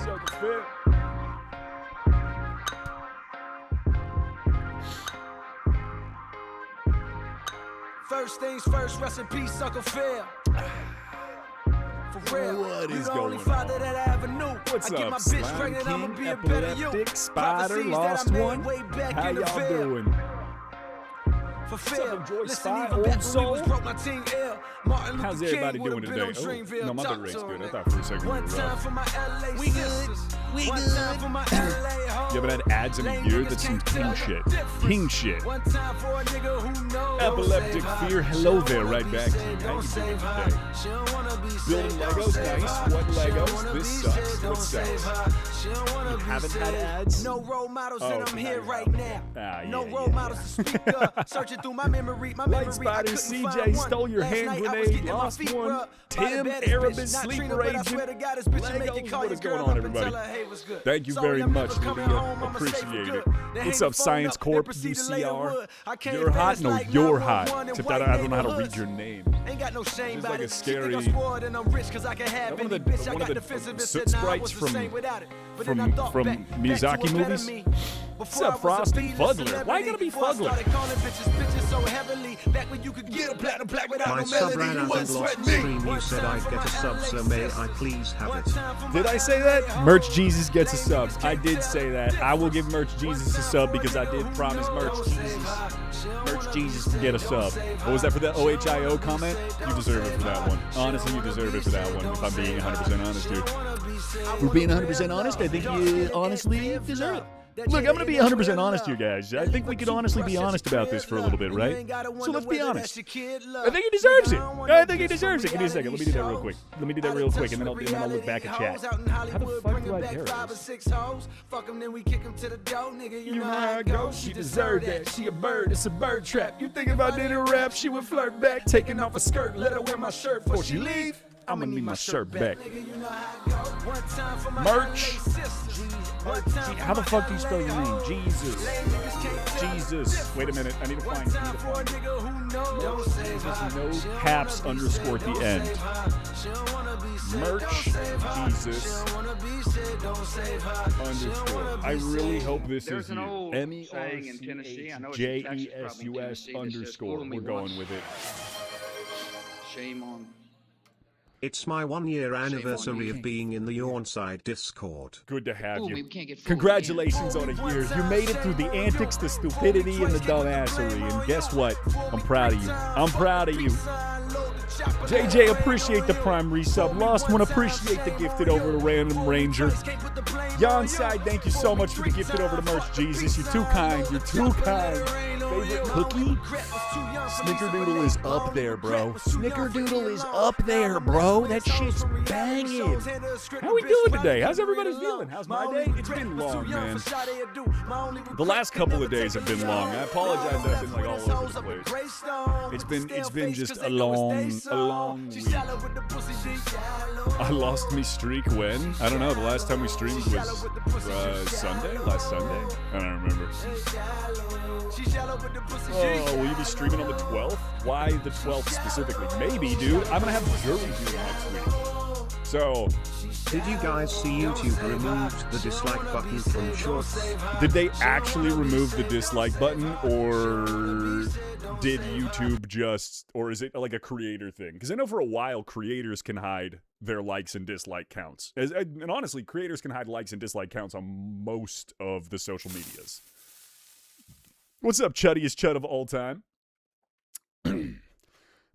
Sucker Phil. First things first, rest in peace, Sucker Phil. For real, What is you the only going father on? that I ever knew. What's I get up, my bitch Slime pregnant, I'ma King, be a better you. Epileptic, Spider, Prophecies Lost that I made One? way back How in the y'all veil. doing? For up, Phil, Enjoy listen, Spy, even old back when we soul? was broke, my team ill. Martin Luther How's King everybody would've doing been today? on Dreamville. No, my Talk bad rate's to good. him, I nigga. thought for a second we One were time rough. for my LA We good. sisters. We One good. time for my LA hoes. You haven't had ads in a Lame year? niggas That's some can't king tell shit. the difference. King shit. One time for a nigga who knows. Epileptic Don't Fear, save hello her. there, She right don't back wanna to be you. saved, How you don't doing save her. today? She don't wanna be Building saved, don't Legos? save Nice. her. What She don't Legos? wanna This be sucks. saved, What don't save sucks? her. She don't wanna be haven't had saved. ads? No role models, Oh, and I'm now here you right have. now. Ah, No yeah, role yeah, models to speak of. Searching through my memory, I Light Spider, couldn't CJ find one. stole your Last hand night I was grenade, getting my lost feet one. rubbed by the Tim, baddest Erebus, bitch. Not Sleeper Trina, but I Agent. swear to God, this bitch will make you Legos, call what your is going girl on, up and everybody? tell her, hey, what's good? Thank you Sorry, very I'm much, never coming Lydia. home, I'ma stay for Appreciate good. it. Then What's hang up, the phone Science up, Corp, then proceed to lay in UCR? wood. I came You're hot? fast No, like you're 911 hot. in Except white I don't know how to read neighborhoods. your name. Ain't got no shame Just about like a it. She scary- think I'm spoiled and I'm rich cause I can have One of any the- bitch. I one of got the defensive and soot said, nah, I sprites was the from- same without it. But from- then I thought from back Miyazaki to a better movies? me. What's Before up, I was a Frosty B-list Fuddler? Why you gotta be celebrity, before I Fuddler? started calling bitches so heavily. Back when you could get a platinum plaque without My no sub melody, ran you out wouldn't and lost sweat me. stream. You One said time I'd for get my a sub, LA so may I sisters. please have One it? time for Did my I say LA that? Merch hoes. Jesus gets a Lame sub. niggas I can't did tell say the that. I will give difference. Merch Jesus a One sub time because for I a did nigga promise who Merch knows. Jesus. She don't Merch wanna Jesus be to get a saved, don't sub. save What was that for her. that She don't OHIO wanna be comment? saved, You don't deserve it save for that her. one. She Honestly, you don't deserve wanna it for be that saved, one. If don't I'm being save her. 100% honest, She dude. don't wanna be saved. We're being 100% honest. I think you honestly deserve it. Look, I'm going to be 100% honest here, guys. I think we could honestly be honest about this for a little bit, right? So let's be honest. I think he deserves it. I think he deserves it. Give me a second. Let me do that real quick. Let me do that real quick, and then I'll look back at chat. How the fuck do I dare this? You know how it goes. She deserved that. She a bird. It's a bird trap. You think if I didn't rap, she would flirt back, taking off a skirt. Let her wear my shirt before she leave. I'm gonna need my shirt back. Merch. How the fuck do you spell your name? Jesus. Jesus. Wait a minute. I need to find. Jesus. No caps underscore at the end. Merch. Jesus. Underscore. I really hope this There's is an you. old saying in Tennessee, I know it's in Texas, probably in MERCHJESUS Tennessee, that says, underscore. "Fool me We're going once." with it. Shame on. It's my 1-year on anniversary you. of being in the Yawnside Discord. Good to have Fool you. me, we can't get fooled Congratulations on a year. You made it through the antics, the stupidity, and the dumbassery. And guess what? I'm proud of you. I'm proud of you. JJ, appreciate the prime resub. Lost one, appreciate the gifted over to Random Ranger. Yonside, thank you so much for the gifted over to Merch Jesus. You're too kind. You're too kind. Favorite cookie? Snickerdoodle is up there, bro. Snickerdoodle is up there, bro. That shit's banging. How we doing today? How's everybody feeling? How's my day? It's been long, man. The last couple of days have been long. I apologize that I've been like all over the place. It's been just a long week. I lost me streak when? I don't know. The last time we streamed was Sunday? Last Sunday? I don't remember. Oh, will you be streaming on the 12th? Why the 12th specifically? Maybe, dude. I'm gonna have jury duty next week. So, Did you guys see YouTube removed the dislike button from shorts? did they actually remove the dislike button, or did YouTube just, or is it like a creator thing? Because I know for a while creators can hide their likes and dislike counts. And honestly, creators can hide likes and dislike counts on most of the social medias. What's up, Chuddiest Chud of all time?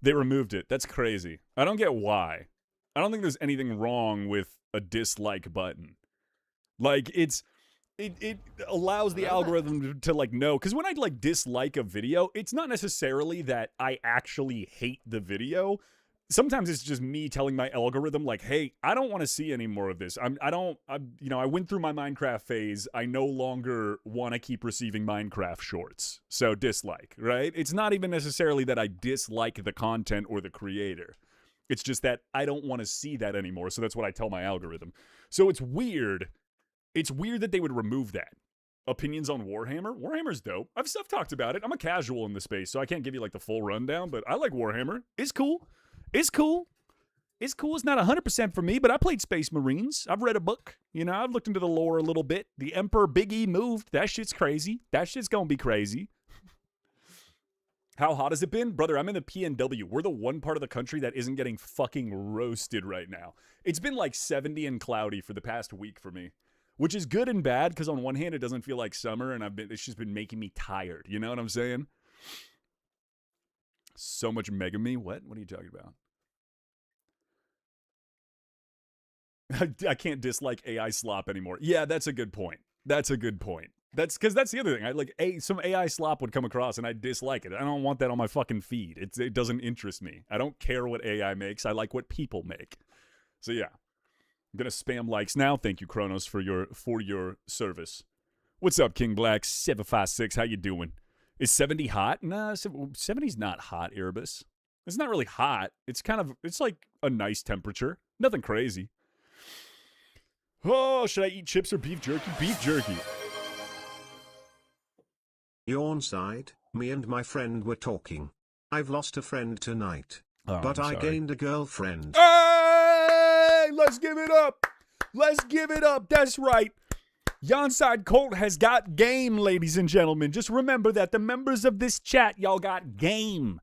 They removed it. That's crazy. I don't get why. I don't think there's anything wrong with a dislike button. Like, it allows the algorithm to like know, because when I like dislike a video, it's not necessarily that I actually hate the video. Sometimes it's just me telling my algorithm like, hey, I don't want to see any more of this. I went through my Minecraft phase. I no longer want to keep receiving Minecraft shorts. So dislike, right? It's not even necessarily that I dislike the content or the creator. It's just that I don't want to see that anymore. So that's what I tell my algorithm. So it's weird. It's weird that they would remove that. Opinions on Warhammer? Warhammer's dope. I've talked about it. I'm a casual in the space, so I can't give you like the full rundown, but I like Warhammer. It's cool. It's cool. It's cool. It's not 100% for me, but I played Space Marines. I've read a book. You know, I've looked into the lore a little bit. The Emperor Big E moved. That shit's crazy. That shit's gonna be crazy. How hot has it been? Brother, I'm in the PNW. We're the one part of the country that isn't getting fucking roasted right now. It's been like 70 and cloudy for the past week for me, which is good and bad because on one hand, it doesn't feel like summer and it's just been making me tired. You know what I'm saying? So much Megami. What? What are you talking about? I can't dislike AI slop anymore. Yeah, that's a good point. That's a good point. That's because that's the other thing. Some AI slop would come across and I dislike it. I don't want that on my fucking feed. It doesn't interest me. I don't care what AI makes. I like what people make. So yeah, I'm gonna spam likes now. Thank you, Kronos, for your service. What's up, King Black 756? How you doing? Is 70 hot? Nah, 70's not hot, Erebus. It's not really hot. It's like a nice temperature. Nothing crazy. Oh, should I eat chips or beef jerky? Beef jerky. Yawn side, me and my friend were talking. I've lost a friend tonight. But I gained a girlfriend. Hey, let's give it up. Let's give it up. That's right. Yonside Colt has got game, ladies and gentlemen. Just remember that the members of this chat, y'all got game.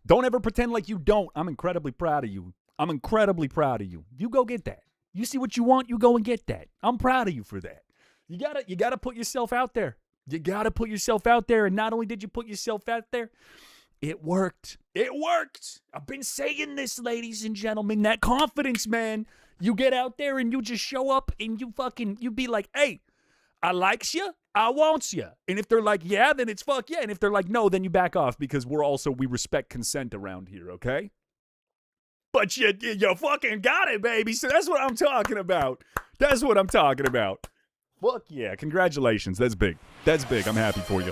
Don't ever pretend like you don't. I'm incredibly proud of you. I'm incredibly proud of you. You go get that. You see what you want, you go and get that. I'm proud of you for that. You gotta put yourself out there. You gotta put yourself out there. And not only did you put yourself out there, it worked. It worked. I've been saying this, ladies and gentlemen. That confidence, man. You get out there and you just show up and you be like, hey, I likes you. I wants you. And if they're like, yeah, then it's fuck yeah. And if they're like, no, then you back off because we respect consent around here, okay? But you fucking got it, baby. So that's what I'm talking about. That's what I'm talking about. Fuck yeah. Congratulations. That's big. That's big. I'm happy for you.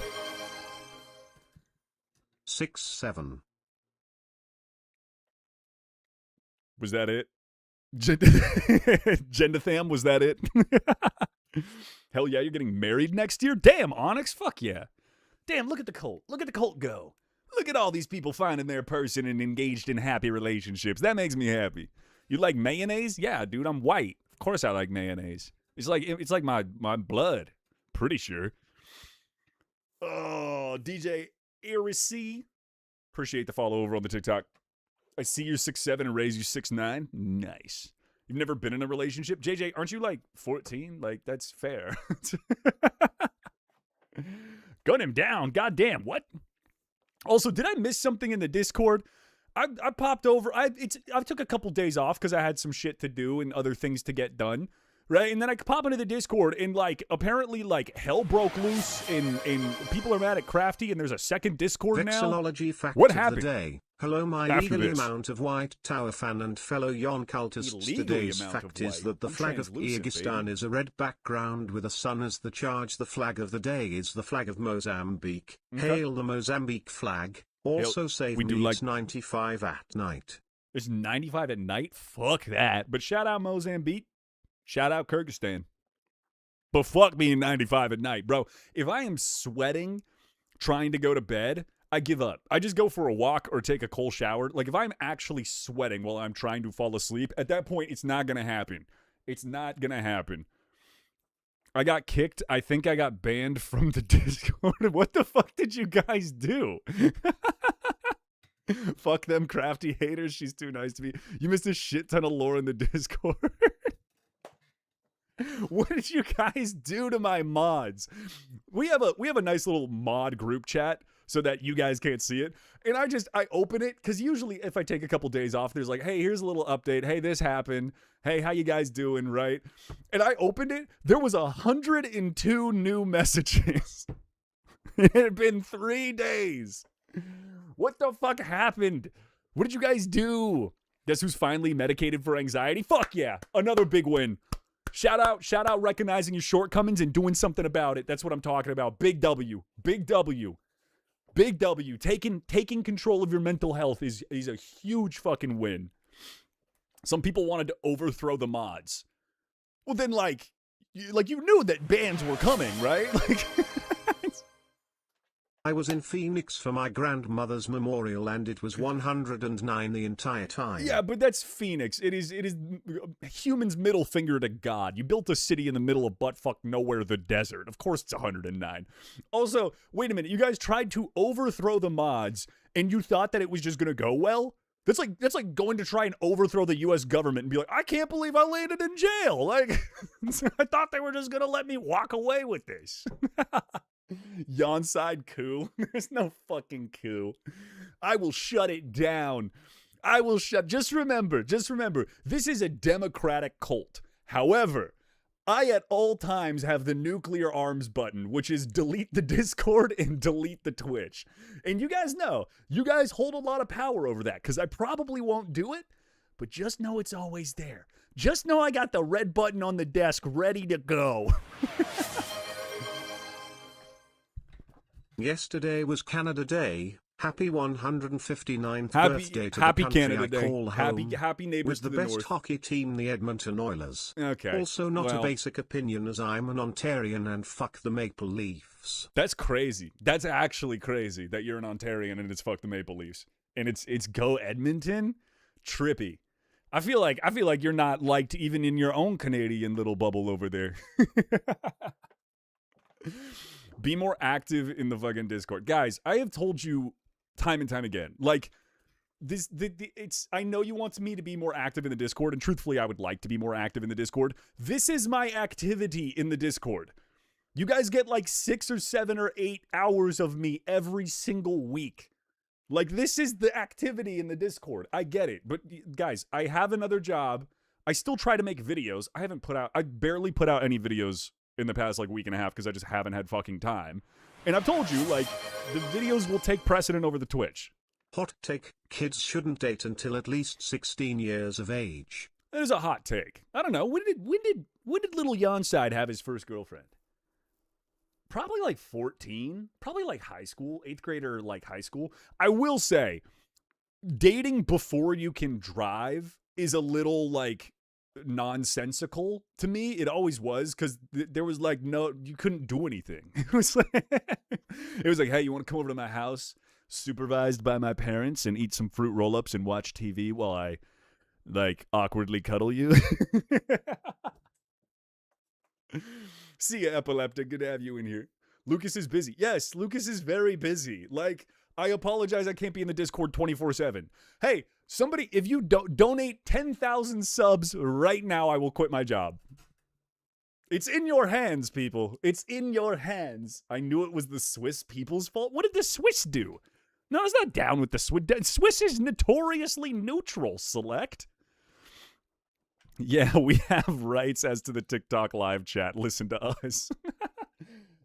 6-7. Was that it? Gendatham, was that it? Hell yeah, you're getting married next year? Damn, Onyx, fuck yeah. Damn, look at the cult. Look at the cult go. Look at all these people finding their person and engaged in happy relationships. That makes me happy. You like mayonnaise? Yeah, dude, I'm white. Of course I like mayonnaise. It's like my blood. Pretty sure. Oh, DJ Irisy. Appreciate the follow over on the TikTok. I see you're 6'7" and raise you 6'9". Nice. You've never been in a relationship? JJ, aren't you like 14? Like, that's fair. Gun him down. Goddamn, what? Also, did I miss something in the Discord? I popped over. I took a couple days off because I had some shit to do and other things to get done. Right? And then I pop into the Discord and apparently hell broke loose and people are mad at Crafty and there's a second Discord now. Vexillology fact what of happened? the day. Hello my After legally this. amount of White Tower fan and fellow Yon cultists. Illegally Today's amount fact of is white. that the I'm flag of translucent, Kyrgyzstan baby. is a red background with a sun as the charge. The flag of the day is the flag of Mozambique. Okay. Hail the Mozambique flag. Also save we me do it's 95 at night. It's 95 at night? Fuck that. But shout out Mozambique. Shout out Kyrgyzstan. But fuck being 95 at night, bro. If I am sweating trying to go to bed, I give up. I just go for a walk or take a cold shower. Like, if I'm actually sweating while I'm trying to fall asleep, at that point, it's not going to happen. It's not going to happen. I got kicked. I think I got banned from the Discord. What the fuck did you guys do? Fuck them crafty haters. She's too nice to me. You missed a shit ton of lore in the Discord. What did you guys do to my mods? We have a nice little mod group chat so that you guys can't see it. And I open it because usually if I take a couple days off, there's like, hey, here's a little update. Hey, this happened. Hey, how you guys doing, right? And I opened it. There was 102 new messages. It had been 3 days. What the fuck happened? What did you guys do? Guess who's finally medicated for anxiety? Fuck yeah. Another big win. Shout out recognizing your shortcomings and doing something about it. That's what I'm talking about. Big W. Big W. Big W. Taking control of your mental health is a huge fucking win. Some people wanted to overthrow the mods. Well, then you knew that bans were coming, right? I was in Phoenix for my grandmother's memorial and it was 109 the entire time. Yeah, but that's Phoenix. It is humans' middle finger to God. You built a city in the middle of buttfuck nowhere, the desert. Of course it's 109. Also, wait a minute. You guys tried to overthrow the mods and you thought that it was just going to go well? That's like going to try and overthrow the U.S. government and be like, I can't believe I landed in jail. Like, I thought they were just going to let me walk away with this. Yonside coup. There's no fucking coup. I will shut it down. Just remember, this is a democratic cult. However, I at all times have the nuclear arms button, which is delete the Discord and delete the Twitch. And you guys know, you guys hold a lot of power over that because I probably won't do it, but just know it's always there. Just know I got the red button on the desk ready to go. Yesterday was Canada Day. Happy 159th birthday to happy the country Canada I Day. call home. Happy neighbors With to the the best north. hockey team, the Edmonton Oilers. Okay. Also not a basic opinion as I'm an Ontarian and fuck the Maple Leafs. That's crazy. That's actually crazy that you're an Ontarian and it's fuck the Maple Leafs. And it's go Edmonton? Trippy. I feel like you're not liked even in your own Canadian little bubble over there. Be more active in the fucking Discord. Guys, I have told you time and time again, like, I know you want me to be more active in the Discord, and truthfully, I would like to be more active in the Discord. This is my activity in the Discord. You guys get like 6 or 7 or 8 hours of me every single week. Like, this is the activity in the Discord. I get it. But guys, I have another job. I still try to make videos. I barely put out any videos in the past like week and a half because I just haven't had fucking time. And I've told you, like, the videos will take precedent over the Twitch. Hot take, kids shouldn't date until at least 16 years of age. That is a hot take. I don't know. When did little Yonside have his first girlfriend? Probably like 14. Probably like high school, 8th grade or like high school. I will say, dating before you can drive is a little like nonsensical to me. It always was, because there was like you couldn't do anything. It was like, hey, you want to come over to my house, supervised by my parents, and eat some fruit roll-ups and watch TV while I like awkwardly cuddle you? See ya, Epileptic. Good to have you in here. Lucas is busy. Yes, Lucas is very busy. Like, I apologize I can't be in the Discord 24/7. Hey, somebody, if you donate 10,000 subs right now, I will quit my job. It's in your hands, people. It's in your hands. I knew it was the Swiss people's fault. What did the Swiss do? No, I was not down with the Swiss. Swiss is notoriously neutral, Select. Yeah, we have rights as to the TikTok live chat. Listen to us.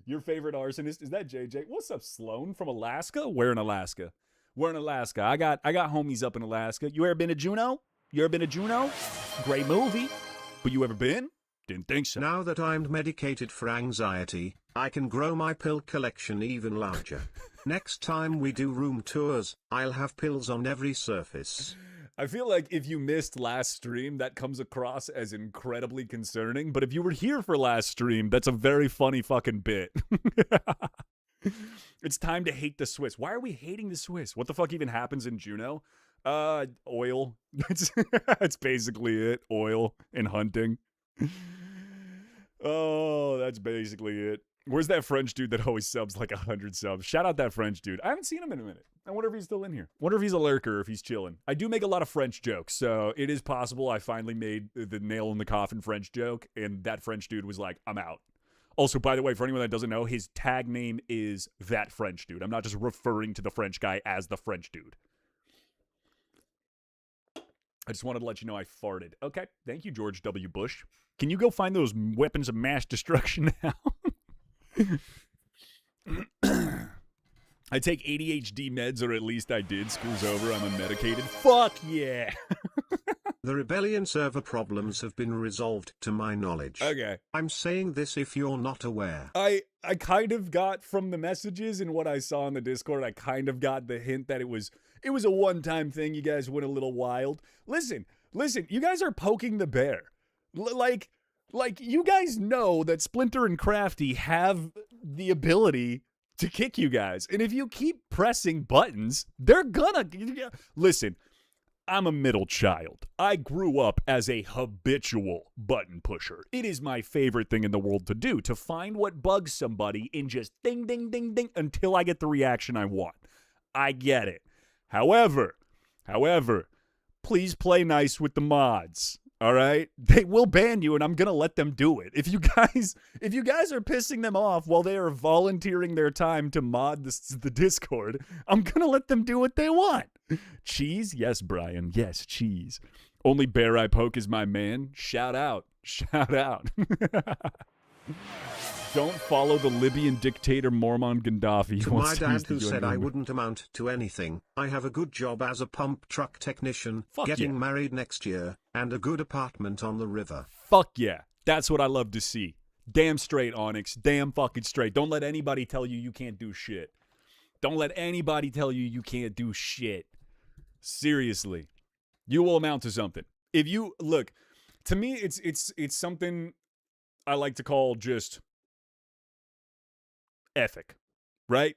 Your favorite arsonist, is that JJ? What's up, Sloan from Alaska? Where in Alaska? We're in Alaska. I got homies up in Alaska. You ever been to Juneau? Great movie. But you ever been? Didn't think so. Now that I'm medicated for anxiety, I can grow my pill collection even larger. Next time we do room tours, I'll have pills on every surface. I feel like if you missed last stream, that comes across as incredibly concerning. But if you were here for last stream, that's a very funny fucking bit. It's time to hate the Swiss. Why are we hating the Swiss? What the fuck even happens in Juneau? Oil. That's basically it. Oil and hunting. Oh, that's basically it. Where's that French dude that always subs like 100 subs? Shout out that French dude. I haven't seen him in a minute. I wonder if he's still in here. Wonder if he's a lurker, if he's chilling. I do make a lot of French jokes, so it is possible I finally made the nail in the coffin French joke, and that French dude was like, I'm out. Also, by the way, for anyone that doesn't know, his tag name is that French dude. I'm not just referring to the French guy as the French dude. I just wanted to let you know I farted. Okay, thank you, George W. Bush. Can you go find those weapons of mass destruction now? I take ADHD meds, or at least I did. School's over. I'm unmedicated. Fuck yeah. The Rebellion server problems have been resolved to my knowledge. Okay. I'm saying this if you're not aware. I kind of got from the messages and what I saw in the Discord, I kind of got the hint that it was a one-time thing. You guys went a little wild. Listen, you guys are poking the bear. Like you guys know that Splinter and Crafty have the ability to kick you guys. And if you keep pressing buttons, they're gonna listen. I'm a middle child. I grew up as a habitual button pusher. It is my favorite thing in the world to do, to find what bugs somebody and just ding, ding, ding, ding until I get the reaction I want. I get it. However, please play nice with the mods. All right? They will ban you, and I'm going to let them do it. If you guys are pissing them off while they are volunteering their time to mod the Discord, I'm going to let them do what they want. Cheese? Yes, Brian. Yes, cheese. Only bear I poke is my man. Shout out. Shout out. Don't follow the Libyan dictator Muammar Gaddafi. To my dad who said I wouldn't amount to anything, I have a good job as a pump truck technician, getting married next year, and a good apartment on the river. Fuck yeah. That's what I love to see. Damn straight, Onyx. Damn fucking straight. Don't let anybody tell you you can't do shit. Don't let anybody tell you you can't do shit. Seriously. You will amount to something. If you, look, to me, it's something I like to call just ethic, right?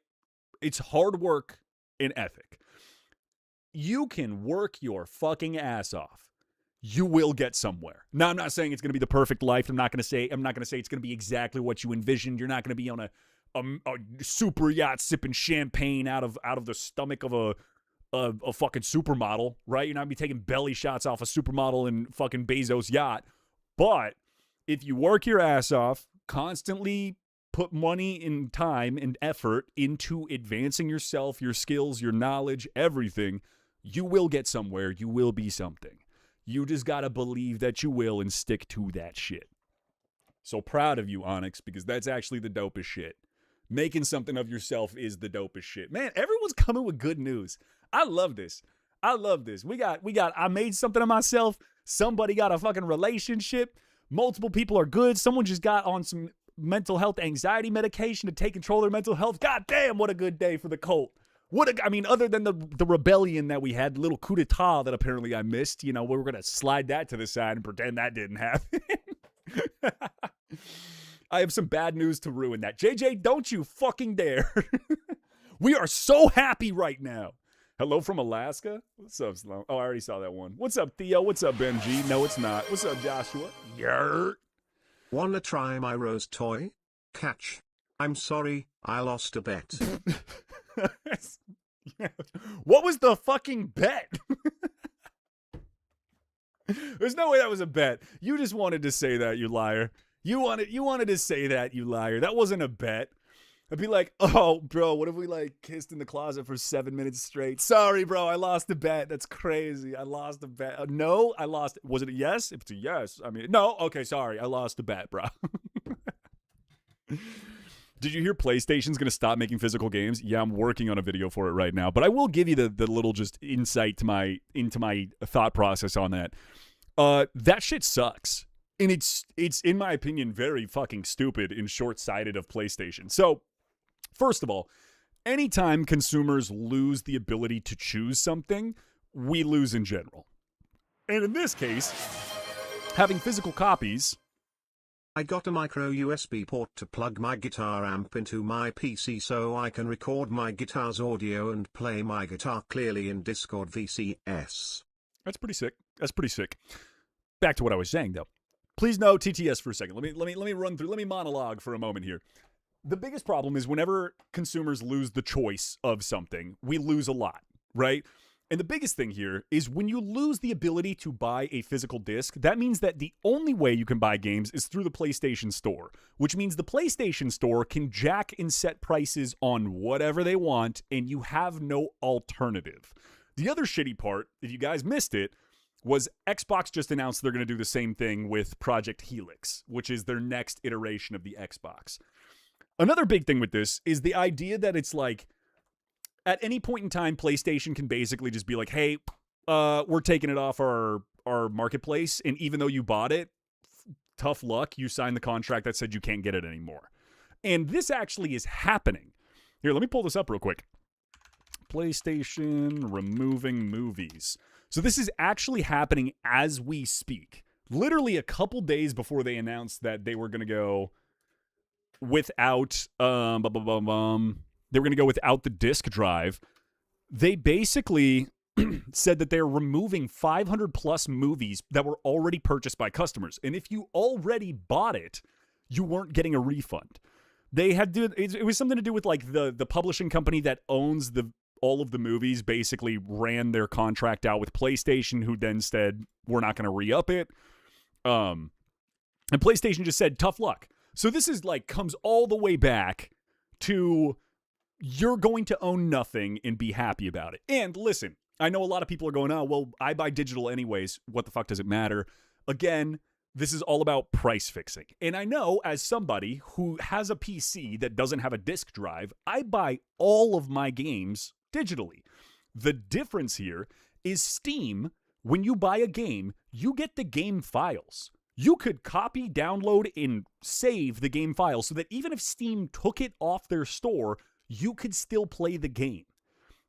It's hard work and ethic. You can work your fucking ass off. You will get somewhere. Now, I'm not saying it's going to be the perfect life. I'm not going to say it's going to be exactly what you envisioned. You're not going to be on a super yacht sipping champagne out of the stomach of a fucking supermodel, right? You're not going to be taking belly shots off a supermodel in fucking Bezos' yacht. But if you work your ass off, constantly put money and time and effort into advancing yourself, your skills, your knowledge, everything, you will get somewhere. You will be something. You just got to believe that you will and stick to that shit. So proud of you, Onyx, because that's actually the dopest shit. Making something of yourself is the dopest shit. Man, everyone's coming with good news. I love this. I love this. We got, I made something of myself. Somebody got a fucking relationship. Multiple people are good. Someone just got on some mental health anxiety medication to take control of their mental health. God damn, what a good day for the cult. Other than the rebellion that we had, the little coup d'etat that apparently I missed, we were going to slide that to the side and pretend that didn't happen. I have some bad news to ruin that. JJ, don't you fucking dare. We are so happy right now. Hello from Alaska? What's up, Sloan? Oh, I already saw that one. What's up, Theo? What's up, Benji? No, it's not. What's up, Joshua? Yer. Wanna try my rose toy? Catch. I'm sorry, I lost a bet. What was the fucking bet? There's no way that was a bet. You just wanted to say that, you liar. You wanted to say that, you liar. That wasn't a bet. I'd be like, oh, bro, what if we kissed in the closet for 7 minutes straight? Sorry, bro, I lost the bet. That's crazy. I lost the bet. No, I lost. Was it a yes? If it's a yes, no. Okay, sorry. I lost the bet, bro. Did you hear PlayStation's going to stop making physical games? Yeah, I'm working on a video for it right now. But I will give you the little just insight into my thought process on that. That shit sucks. And it's in my opinion, very fucking stupid and short-sighted of PlayStation. So, first of all, anytime consumers lose the ability to choose something, we lose in general. And in this case, having physical copies... I got a micro USB port to plug my guitar amp into my PC so I can record my guitar's audio and play my guitar clearly in Discord VCS. That's pretty sick. That's pretty sick. Back to what I was saying, though. Please no TTS for a second. Let me run through. Let me monologue for a moment here. The biggest problem is whenever consumers lose the choice of something, we lose a lot, right? And the biggest thing here is when you lose the ability to buy a physical disc, that means that the only way you can buy games is through the PlayStation Store, which means the PlayStation Store can jack and set prices on whatever they want, and you have no alternative. The other shitty part, if you guys missed it, was Xbox just announced they're going to do the same thing with Project Helix, which is their next iteration of the Xbox. Another big thing with this is the idea that it's like, at any point in time, PlayStation can basically just be like, hey, we're taking it off our marketplace, and even though you bought it, tough luck, you signed the contract that said you can't get it anymore. And this actually is happening. Here, let me pull this up real quick. PlayStation removing movies. So this is actually happening as we speak. Literally a couple days before they announced that they were going to go without they were going to go without the disk drive. They basically said that they're removing 500 plus movies that were already purchased by customers. And if you already bought it, you weren't getting a refund. They had to, it was something to do with like the publishing company that owns all of the movies basically ran their contract out with PlayStation, who then said, we're not going to re-up it. And PlayStation just said, tough luck. So this is like, comes all the way back to you're going to own nothing and be happy about it. And listen, I know a lot of people are going, oh, well, I buy digital anyways. What the fuck does it matter? Again, this is all about price fixing. And I know as somebody who has a PC that doesn't have a disk drive, I buy all of my games digitally. The difference here is Steam, when you buy a game, you get the game files. You could copy, download, and save the game files so that even if Steam took it off their store, you could still play the game.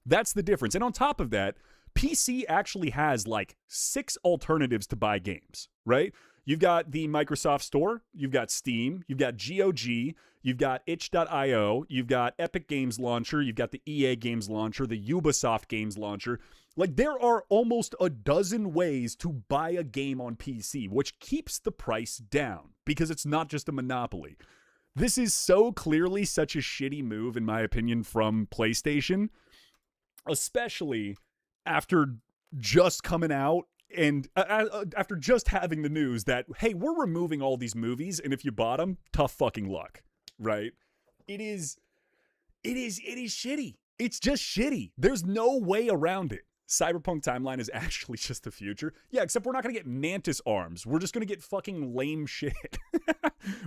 That's the difference. And on top of that, PC actually has like 6 alternatives to buy games, right? You've got the Microsoft Store, you've got Steam, you've got GOG, you've got itch.io, you've got Epic Games Launcher, you've got the EA Games Launcher, the Ubisoft Games Launcher. Like, there are almost a dozen ways to buy a game on PC, which keeps the price down because it's not just a monopoly. This is so clearly such a shitty move, in my opinion, from PlayStation, especially after just coming out and after just having the news that, hey, we're removing all these movies, and if you bought them, tough fucking luck, right? It is shitty. It's just shitty. There's no way around it. Cyberpunk Timeline is actually just the future. Yeah, except we're not going to get Mantis arms. We're just going to get fucking lame shit.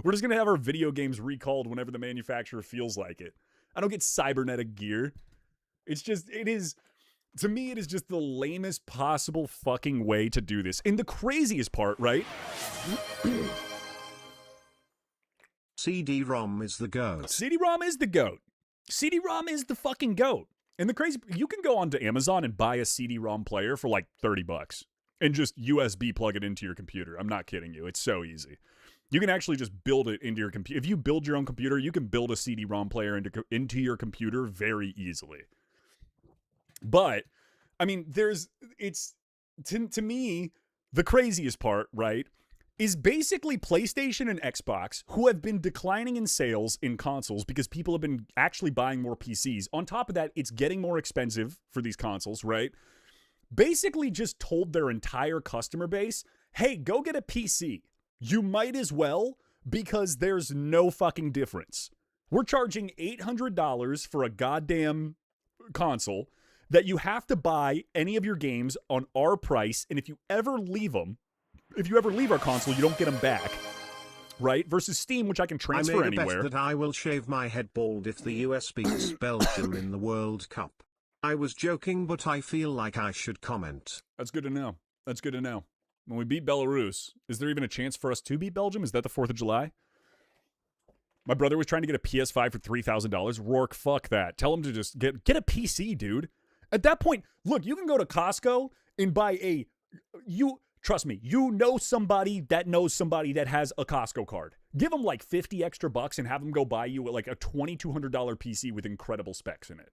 We're just going to have our video games recalled whenever the manufacturer feels like it. I don't get cybernetic gear. To me, it is just the lamest possible fucking way to do this. And the craziest part, right? CD-ROM is the GOAT. CD-ROM is the GOAT. CD-ROM is the fucking GOAT. And the crazy, you can go onto Amazon and buy a CD-ROM player for like $30 and just USB plug it into your computer. I'm not kidding you. It's so easy. You can actually just build it into your computer. If you build your own computer, you can build a CD-ROM player into your computer very easily. But, I mean, to me, the craziest part, right, is basically PlayStation and Xbox, who have been declining in sales in consoles because people have been actually buying more PCs. On top of that, it's getting more expensive for these consoles, right? Basically just told their entire customer base, hey, go get a PC. You might as well, because there's no fucking difference. We're charging $800 for a goddamn console that you have to buy any of your games on our price, and if you ever leave our console, you don't get them back, right? Versus Steam, which I can transfer anywhere. I made a bet that I will shave my head bald if the US beats Belgium in the World Cup. I was joking, but I feel like I should comment. That's good to know. That's good to know. When we beat Belarus, is there even a chance for us to beat Belgium? Is that the 4th of July? My brother was trying to get a PS5 for $3,000. Rourke, fuck that. Tell him to just get a PC, dude. At that point, look, you can go to Costco and buy trust me, you know somebody that knows somebody that has a Costco card. Give them like 50 extra bucks and have them go buy you like a $2,200 PC with incredible specs in it.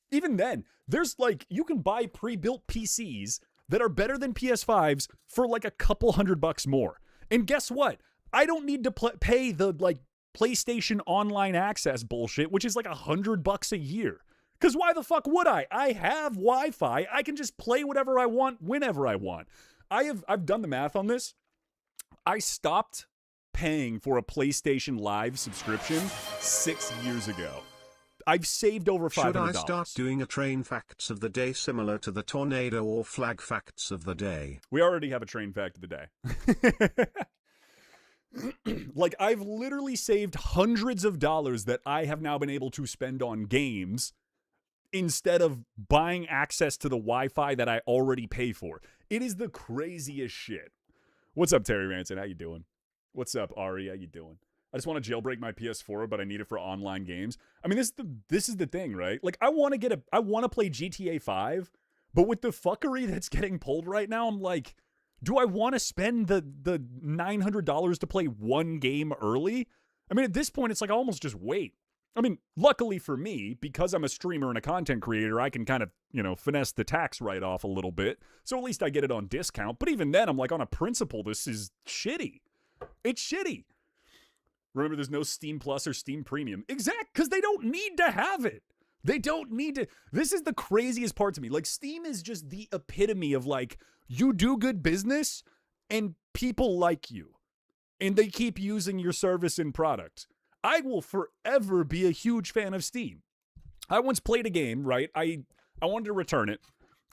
Even then, there's like, you can buy pre-built PCs that are better than PS5s for like a couple $100 more. And guess what? I don't need to pay the like PlayStation Online Access bullshit, which is like $100 a year. Because why the fuck would I? I have Wi-Fi. I can just play whatever I want, whenever I want. I've done the math on this. I stopped paying for a PlayStation Live subscription 6 years ago. I've saved over $500. Should I start doing a train facts of the day similar to the tornado or flag facts of the day? We already have a train fact of the day. Like, I've literally saved hundreds of dollars that I have now been able to spend on games instead of buying access to the Wi-Fi that I already pay for. It is the craziest shit. What's up, Terry Ranson? How you doing? What's up, Ari? How you doing? I just want to jailbreak my PS4, but I need it for online games. I mean, this is the thing, right? Like, I want to play GTA 5, but with the fuckery that's getting pulled right now, I'm like, do I want to spend the $900 to play one game early? I mean, at this point, it's like I almost just wait. I mean, luckily for me, because I'm a streamer and a content creator, I can kind of, finesse the tax write-off a little bit. So at least I get it on discount. But even then, I'm like, on a principle, this is shitty. It's shitty. Remember, there's no Steam Plus or Steam Premium. Exact, because they don't need to have it. They don't need to. This is the craziest part to me. Like, Steam is just the epitome of, like, you do good business and people like you. And they keep using your service and product. I will forever be a huge fan of Steam. I once played a game, right? I wanted to return it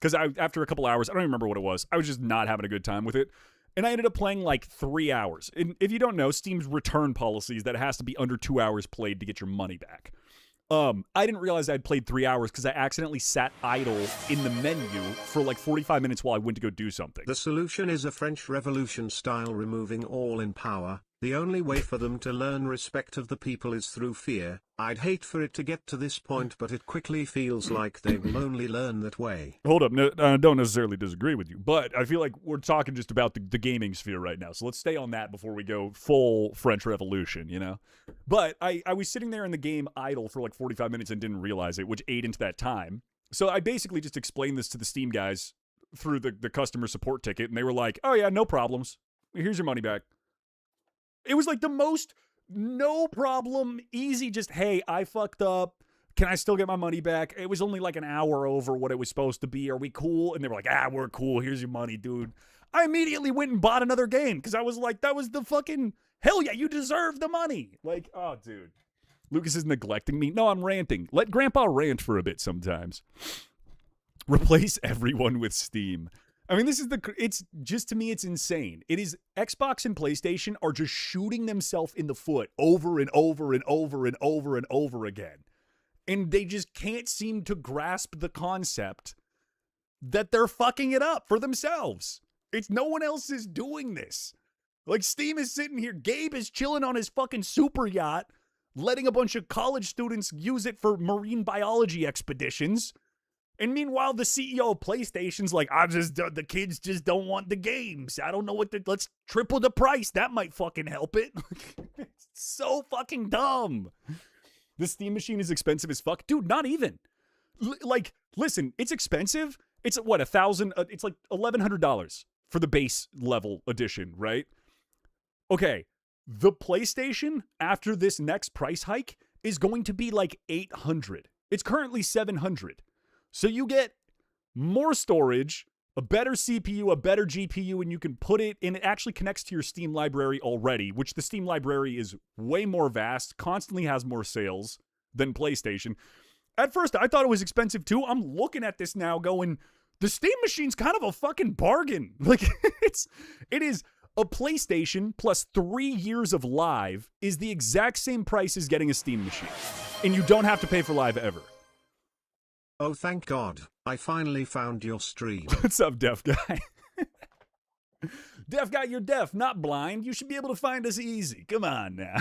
because after a couple hours, I don't even remember what it was. I was just not having a good time with it. And I ended up playing like 3 hours. And if you don't know, Steam's return policy is that it has to be under 2 hours played to get your money back. I didn't realize I'd played 3 hours because I accidentally sat idle in the menu for like 45 minutes while I went to go do something. The solution is a French Revolution style removing all in power. The only way for them to learn respect of the people is through fear. I'd hate for it to get to this point, but it quickly feels like they will only learn that way. Hold up, no, I don't necessarily disagree with you, but I feel like we're talking just about the gaming sphere right now, so let's stay on that before we go full French Revolution, But I was sitting there in the game idle for like 45 minutes and didn't realize it, which ate into that time. So I basically just explained this to the Steam guys through the customer support ticket, and they were like, oh yeah, no problems. Here's your money back. It was like the most no problem, easy, just, hey, I fucked up. Can I still get my money back? It was only like an hour over what it was supposed to be. Are we cool? And they were like, we're cool. Here's your money, dude. I immediately went and bought another game because I was like, that was the fucking, hell yeah, you deserve the money. Like, oh, dude. Lucas is neglecting me. No, I'm ranting. Let Grandpa rant for a bit sometimes. Replace everyone with Steam. I mean, it's just, to me, it's insane. It is, Xbox and PlayStation are just shooting themselves in the foot over and over and over and over and over again. And they just can't seem to grasp the concept that they're fucking it up for themselves. It's no one else is doing this. Like, Steam is sitting here, Gabe is chilling on his fucking super yacht, letting a bunch of college students use it for marine biology expeditions. And meanwhile, the CEO of PlayStation's like, the kids just don't want the games. I don't know let's triple the price. That might fucking help it. It's so fucking dumb. The Steam machine is expensive as fuck. Dude, not even. Listen, it's expensive. It's what, $1,000? It's like $1,100 for the base level edition, right? Okay, the PlayStation, after this next price hike, is going to be like $800. It's currently $700. So you get more storage, a better CPU, a better GPU, and you can put it, and it actually connects to your Steam library already, which the Steam library is way more vast, constantly has more sales than PlayStation. At first, I thought it was expensive too. I'm looking at this now going, the Steam machine's kind of a fucking bargain. Like, it is a PlayStation plus 3 years of live is the exact same price as getting a Steam machine. And you don't have to pay for live ever. Oh, thank God. I finally found your stream. What's up, deaf guy? Deaf guy, you're deaf, not blind. You should be able to find us easy. Come on now.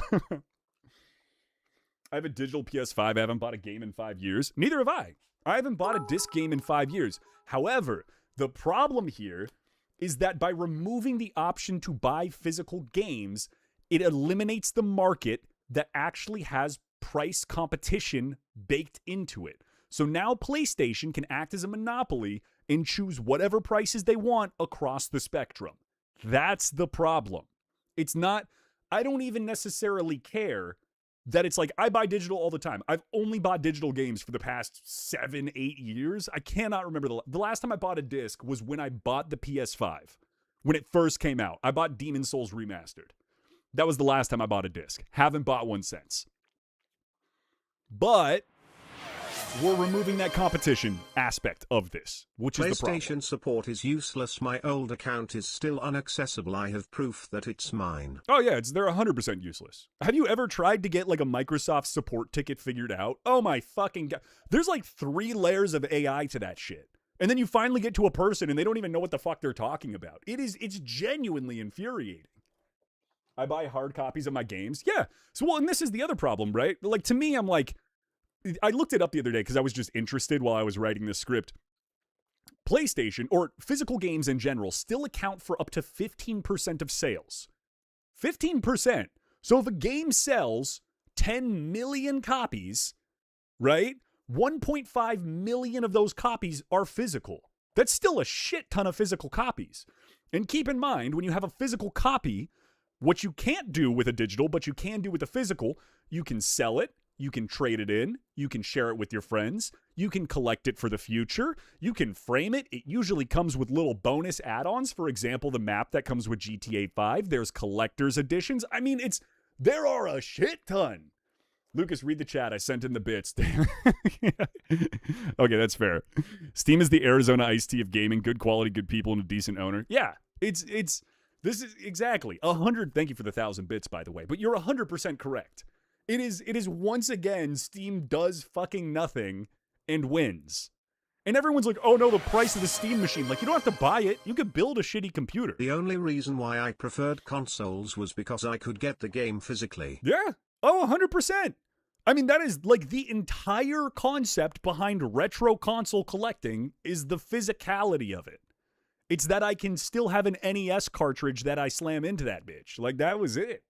I have a digital PS5. I haven't bought a game in 5 years. Neither have I. I haven't bought a disc game in 5 years. However, the problem here is that by removing the option to buy physical games, it eliminates the market that actually has price competition baked into it. So now PlayStation can act as a monopoly and choose whatever prices they want across the spectrum. That's the problem. It's not, I don't even necessarily care that it's like, I buy digital all the time. I've only bought digital games for the past 7-8 years. I cannot remember the last time I bought a disc was when I bought the PS5. When it first came out, I bought Demon's Souls Remastered. That was the last time I bought a disc. Haven't bought one since. But we're removing that competition aspect of this, which is the problem. PlayStation support is useless. My old account is still inaccessible. I have proof that it's mine. Oh yeah, they're 100% useless. Have you ever tried to get like a Microsoft support ticket figured out? Oh my fucking God. There's like 3 layers of AI to that shit. And then you finally get to a person and they don't even know what the fuck they're talking about. It's genuinely infuriating. I buy hard copies of my games. Yeah. So, well, and this is the other problem, right? Like, to me, I'm like, I looked it up the other day because I was just interested while I was writing this script. PlayStation, or physical games in general, still account for up to 15% of sales. 15%. So if a game sells 10 million copies, right? 1.5 million of those copies are physical. That's still a shit ton of physical copies. And keep in mind, when you have a physical copy, what you can't do with a digital, but you can do with a physical, you can sell it, you can trade it in, you can share it with your friends, you can collect it for the future, you can frame it. It usually comes with little bonus add-ons. For example, the map that comes with GTA 5. There's collector's editions. I mean, there are a shit ton. Lucas, read the chat. I sent in the bits. Okay, that's fair. Steam is the Arizona iced tea of gaming. Good quality, good people, and a decent owner. Yeah, this is exactly 100. Thank you for the 1,000 bits, by the way. But you're 100% correct. It is once again, Steam does fucking nothing and wins. And everyone's like, oh no, the price of the Steam machine. Like, you don't have to buy it. You could build a shitty computer. The only reason why I preferred consoles was because I could get the game physically. Yeah. Oh, 100%. I mean, that is like the entire concept behind retro console collecting is the physicality of it. It's that I can still have an NES cartridge that I slam into that bitch. Like, that was it.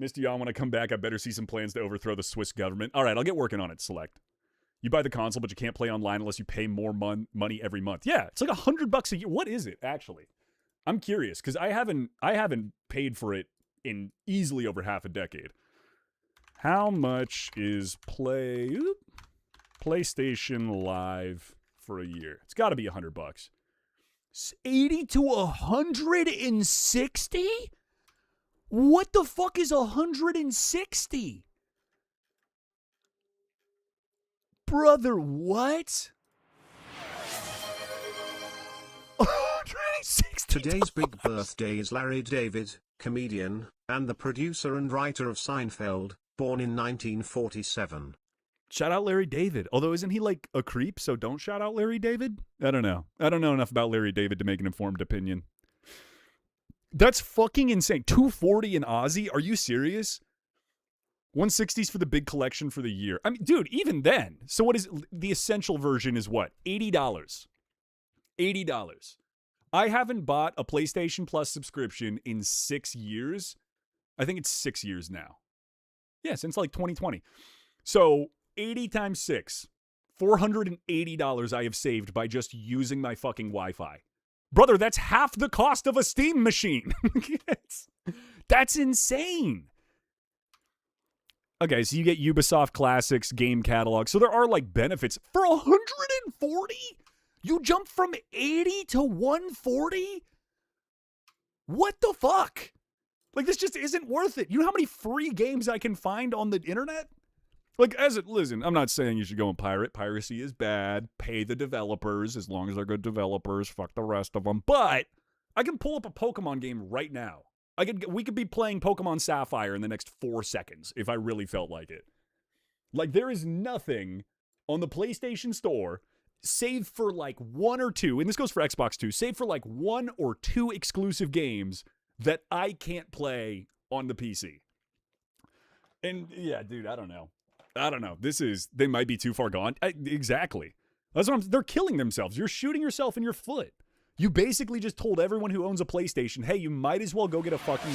Mr. Yon, when I come back, I better see some plans to overthrow the Swiss government. All right, I'll get working on it, Select. You buy the console, but you can't play online unless you pay more money every month. Yeah, it's like $100 a year. What is it, actually? I'm curious, because I haven't paid for it in easily over half a decade. How much is PlayStation Live for a year? It's got to be $100. 80 to 160? What the fuck is 160? Brother, what? Today's big birthday is Larry David, comedian, and the producer and writer of Seinfeld, born in 1947. Shout out Larry David. Although, isn't he like a creep, so don't shout out Larry David? I don't know. I don't know enough about Larry David to make an informed opinion. That's fucking insane. 240 in Aussie? Are you serious? 160s for the big collection for the year. I mean, dude, even then. So what is the essential version is what? $80. $80. I haven't bought a PlayStation Plus subscription in 6 years. I think it's 6 years now. Yeah, since like 2020. So 80 times 6. $480 I have saved by just using my fucking Wi-Fi. Brother, that's half the cost of a Steam machine. That's insane. Okay, so you get Ubisoft Classics, game catalog. So there are like benefits. For 140? You jump from 80 to 140? What the fuck? Like, this just isn't worth it. You know how many free games I can find on the internet? Like, listen, I'm not saying you should go and pirate. Piracy is bad. Pay the developers as long as they're good developers. Fuck the rest of them. But I can pull up a Pokemon game right now. We could be playing Pokemon Sapphire in the next 4 seconds if I really felt like it. Like, there is nothing on the PlayStation Store, save for like 1 or 2, and this goes for Xbox too, save for like 1 or 2 exclusive games that I can't play on the PC. And yeah, dude, I don't know. They might be too far gone. Exactly. They're killing themselves. You're shooting yourself in your foot. You basically just told everyone who owns a PlayStation, hey, you might as well go get a fucking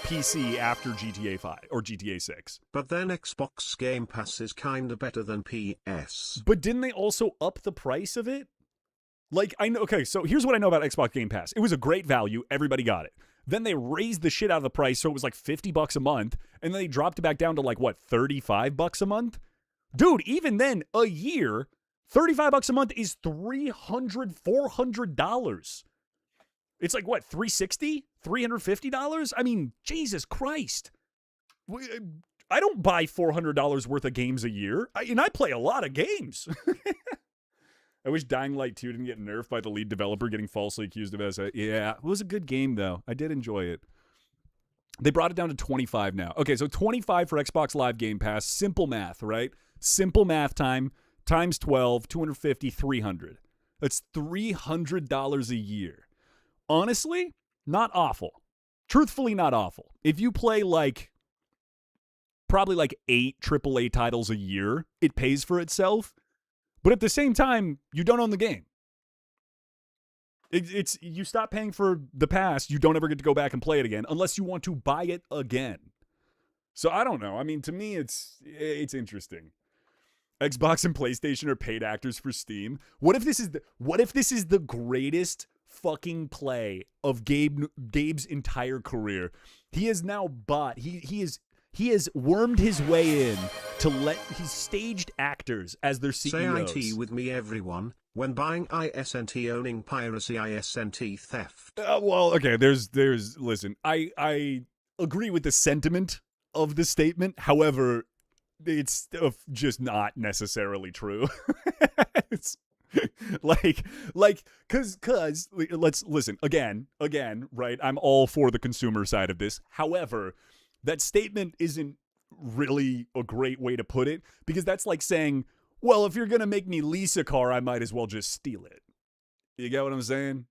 PC after GTA 5 or GTA 6. But then Xbox Game Pass is kinda better than PS. But didn't they also up the price of it? Like, I know. Okay, so here's what I know about Xbox Game Pass. It was a great value. Everybody got it. Then they raised the shit out of the price, so it was like $50 a month, and then they dropped it back down to like, what, $35 a month? Dude, even then, a year, $35 a month is $400. It's like, what, $360? $350? I mean, Jesus Christ. I don't buy $400 worth of games a year, and I play a lot of games. I wish Dying Light 2 didn't get nerfed by the lead developer getting falsely accused of SA. Yeah, it was a good game, though. I did enjoy it. They brought it down to 25 now. Okay, so 25 for Xbox Live Game Pass. Simple math, right? Simple math time. Times 12, 250, 300. That's $300 a year. Honestly, not awful. Truthfully, not awful. If you play probably 8 AAA titles a year, it pays for itself. But at the same time, you don't own the game. It's you stop paying for the pass, you don't ever get to go back and play it again unless you want to buy it again. So I don't know. I mean, to me, it's interesting. Xbox and PlayStation are paid actors for Steam. What if this is the greatest fucking play of Gabe's entire career? He has now bought. He has wormed his way in to let he's staged actors as their CEOs. Say IT with me, everyone. When buying ISNT, owning piracy, ISNT theft. Well, okay. There's. Listen, I agree with the sentiment of the statement. However, it's just not necessarily true. It's cause let's listen again, right? I'm all for the consumer side of this. However, that statement isn't really a great way to put it, because that's like saying, well, if you're going to make me lease a car, I might as well just steal it. You get what I'm saying?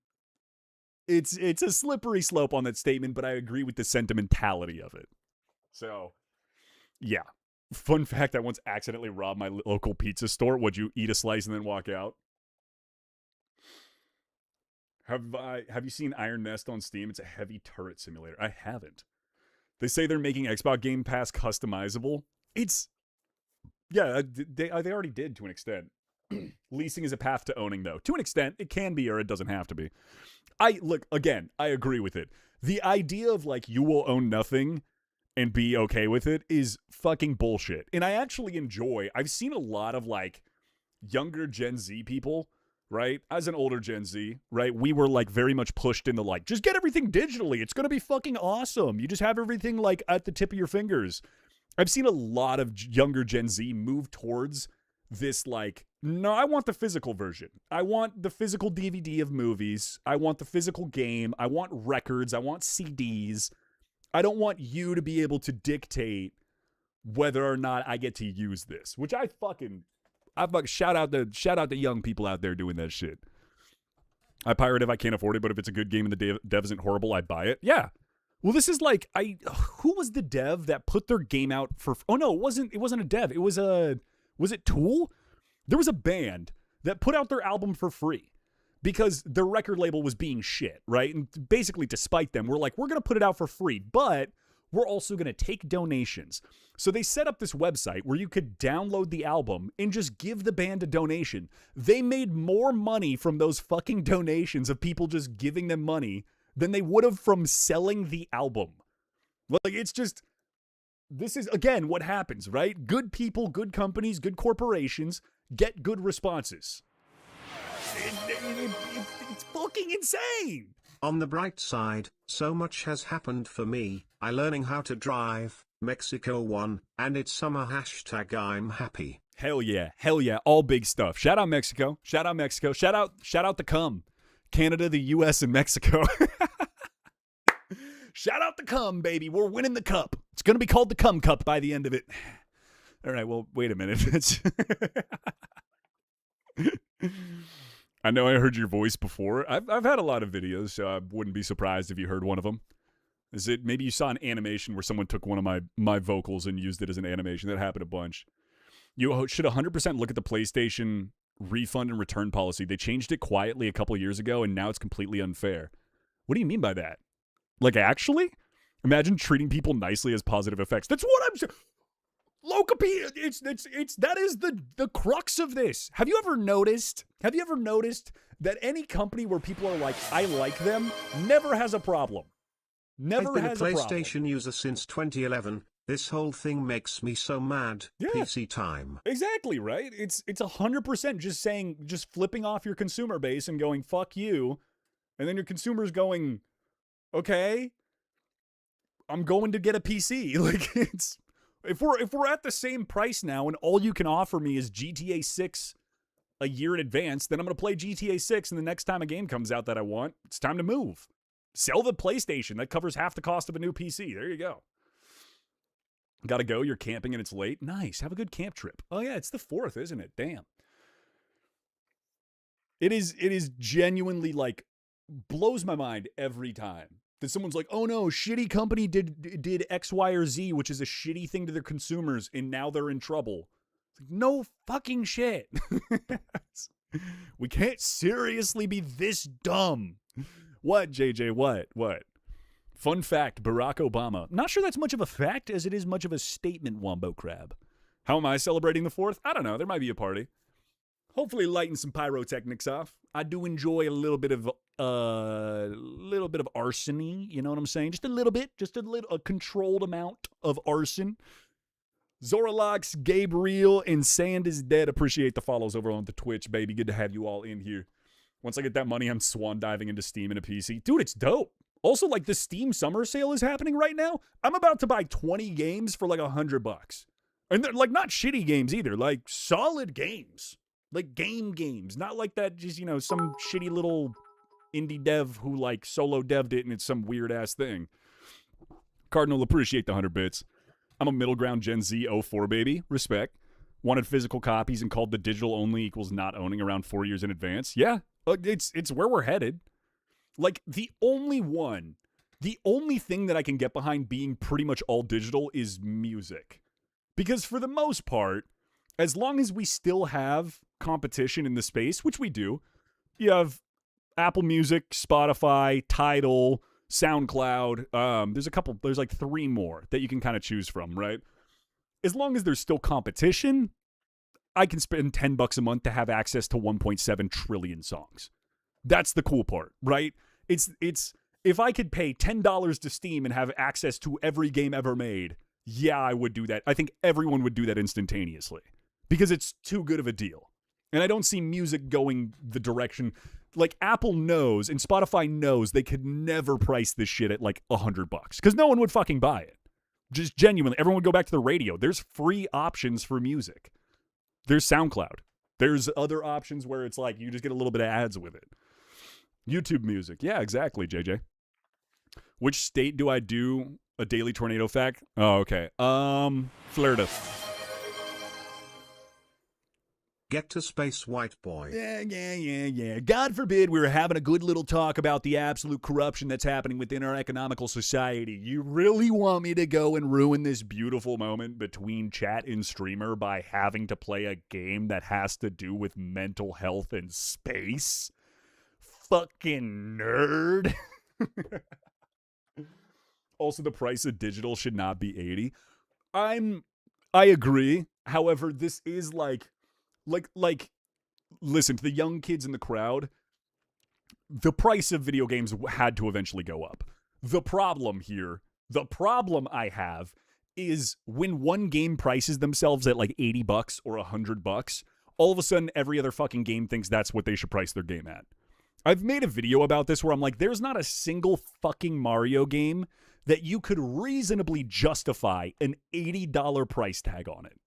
It's a slippery slope on that statement, but I agree with the sentimentality of it. So, yeah. Fun fact, I once accidentally robbed my local pizza store. Would you eat a slice and then walk out? Have you seen Iron Nest on Steam? It's a heavy turret simulator. I haven't. They say they're making Xbox Game Pass customizable. They already did to an extent. Leasing is a path to owning, though. To an extent, it can be or it doesn't have to be. I agree with it. The idea of like you will own nothing and be okay with it is fucking bullshit. And I actually I've seen a lot of like younger Gen Z people, right? As an older Gen Z, right? We were like very much pushed into like, just get everything digitally. It's going to be fucking awesome. You just have everything like at the tip of your fingers. I've seen a lot of younger Gen Z move towards this like, no, I want the physical version. I want the physical DVD of movies. I want the physical game. I want records. I want CDs. I don't want you to be able to dictate whether or not I get to use this, which I fucking shout out the young people out there doing that shit. I pirate if I can't afford it, but if it's a good game and the dev isn't horrible, I buy it. Yeah. Well, this is like who was the dev that put their game out for? Oh no, it wasn't a dev. It was it Tool? There was a band that put out their album for free because their record label was being shit, right? And basically, despite them, we're like, we're going to put it out for free, but we're also going to take donations. So they set up this website where you could download the album and just give the band a donation. They made more money from those fucking donations of people just giving them money than they would have from selling the album. Like, it's just, this is, again, what happens, right? Good people, good companies, good corporations get good responses. It's fucking insane. On the bright side, so much has happened for me. I learning how to drive, Mexico won, and it's summer hashtag I'm happy. Hell yeah, all big stuff. Shout out Mexico, shout out the cum. Canada, the US, and Mexico. Shout out the cum, baby. We're winning the cup. It's going to be called the Cum Cup by the end of it. All right, well, wait a minute. I know I heard your voice before. I've had a lot of videos, so I wouldn't be surprised if you heard one of them. Is it maybe you saw an animation where someone took one of my vocals and used it as an animation? That happened a bunch. You should 100% look at the PlayStation refund and return policy. They changed it quietly a couple years ago, and now it's completely unfair. What do you mean by that? Like, actually? Imagine treating people nicely as positive effects. That's what I'm saying. Lokopedia, that is the crux of this. Have you ever noticed that any company where people are like, I like them, never has a problem? Never has a problem. I've been a PlayStation user since 2011. This whole thing makes me so mad. Yeah. PC time. Exactly, right? It's 100% just flipping off your consumer base and going, fuck you. And then your consumer's going, okay, I'm going to get a PC. Like, it's, if we're at the same price now and all you can offer me is GTA 6 a year in advance, then I'm going to play GTA 6, and the next time a game comes out that I want, it's time to move. Sell the PlayStation. That covers half the cost of a new PC. There you go. Gotta go. You're camping and it's late. Nice. Have a good camp trip. Oh, yeah, it's the 4th, isn't it? Damn. It is genuinely, like, blows my mind every time that someone's like, oh no, shitty company did X, Y, or Z, which is a shitty thing to their consumers, and now they're in trouble. It's like, no fucking shit. We can't seriously be this dumb. What, JJ? What? Fun fact, Barack Obama. Not sure that's much of a fact as it is much of a statement, Wombo Crab. How am I celebrating the 4th? I don't know. There might be a party. Hopefully lighting some pyrotechnics off. I do enjoy a little bit of arsony, you know what I'm saying? Just a little bit, a controlled amount of arson. Zoralox, Gabriel, and Sand is Dead. Appreciate the follows over on the Twitch, baby. Good to have you all in here. Once I get that money, I'm swan diving into Steam and a PC. Dude, it's dope. Also, like, the Steam summer sale is happening right now. I'm about to buy 20 games for like $100. And they're like not shitty games either, like solid games. Like games. Not like that just, you know, some shitty little indie dev who like solo dev'd it and it's some weird ass thing. Cardinal, appreciate the 100 bits. I'm a middle ground Gen Z 04 baby. Respect. Wanted physical copies and called the digital only equals not owning around 4 years in advance. Yeah, it's where we're headed. Like the only thing that I can get behind being pretty much all digital is music. Because for the most part, as long as we still have competition in the space, which we do, you have Apple Music, Spotify, Tidal, SoundCloud. There's like 3 more that you can kind of choose from, right? As long as there's still competition, I can spend $10 a month to have access to 1.7 trillion songs. That's the cool part, right? It's if I could pay $10 to Steam and have access to every game ever made, yeah, I would do that. I think everyone would do that instantaneously because it's too good of a deal. And I don't see music going the direction like Apple knows and Spotify knows they could never price this shit at like $100 because no one would fucking buy it. Just genuinely, everyone would go back to the radio. There's free options for music. There's SoundCloud. There's other options where it's like you just get a little bit of ads with it. YouTube music. Yeah, exactly, JJ. Which state do I do a daily tornado fact? Oh, okay. Florida. Get to space, white boy. Yeah. God forbid we were having a good little talk about the absolute corruption that's happening within our economical society. You really want me to go and ruin this beautiful moment between chat and streamer by having to play a game that has to do with mental health and space? Fucking nerd. Also, the price of digital should not be $80. I agree. However, this is like, listen, to the young kids in the crowd, the price of video games had to eventually go up. The problem I have is when one game prices themselves at like $80 or $100, all of a sudden every other fucking game thinks that's what they should price their game at. I've made a video about this where I'm like, there's not a single fucking Mario game that you could reasonably justify an $80 price tag on it.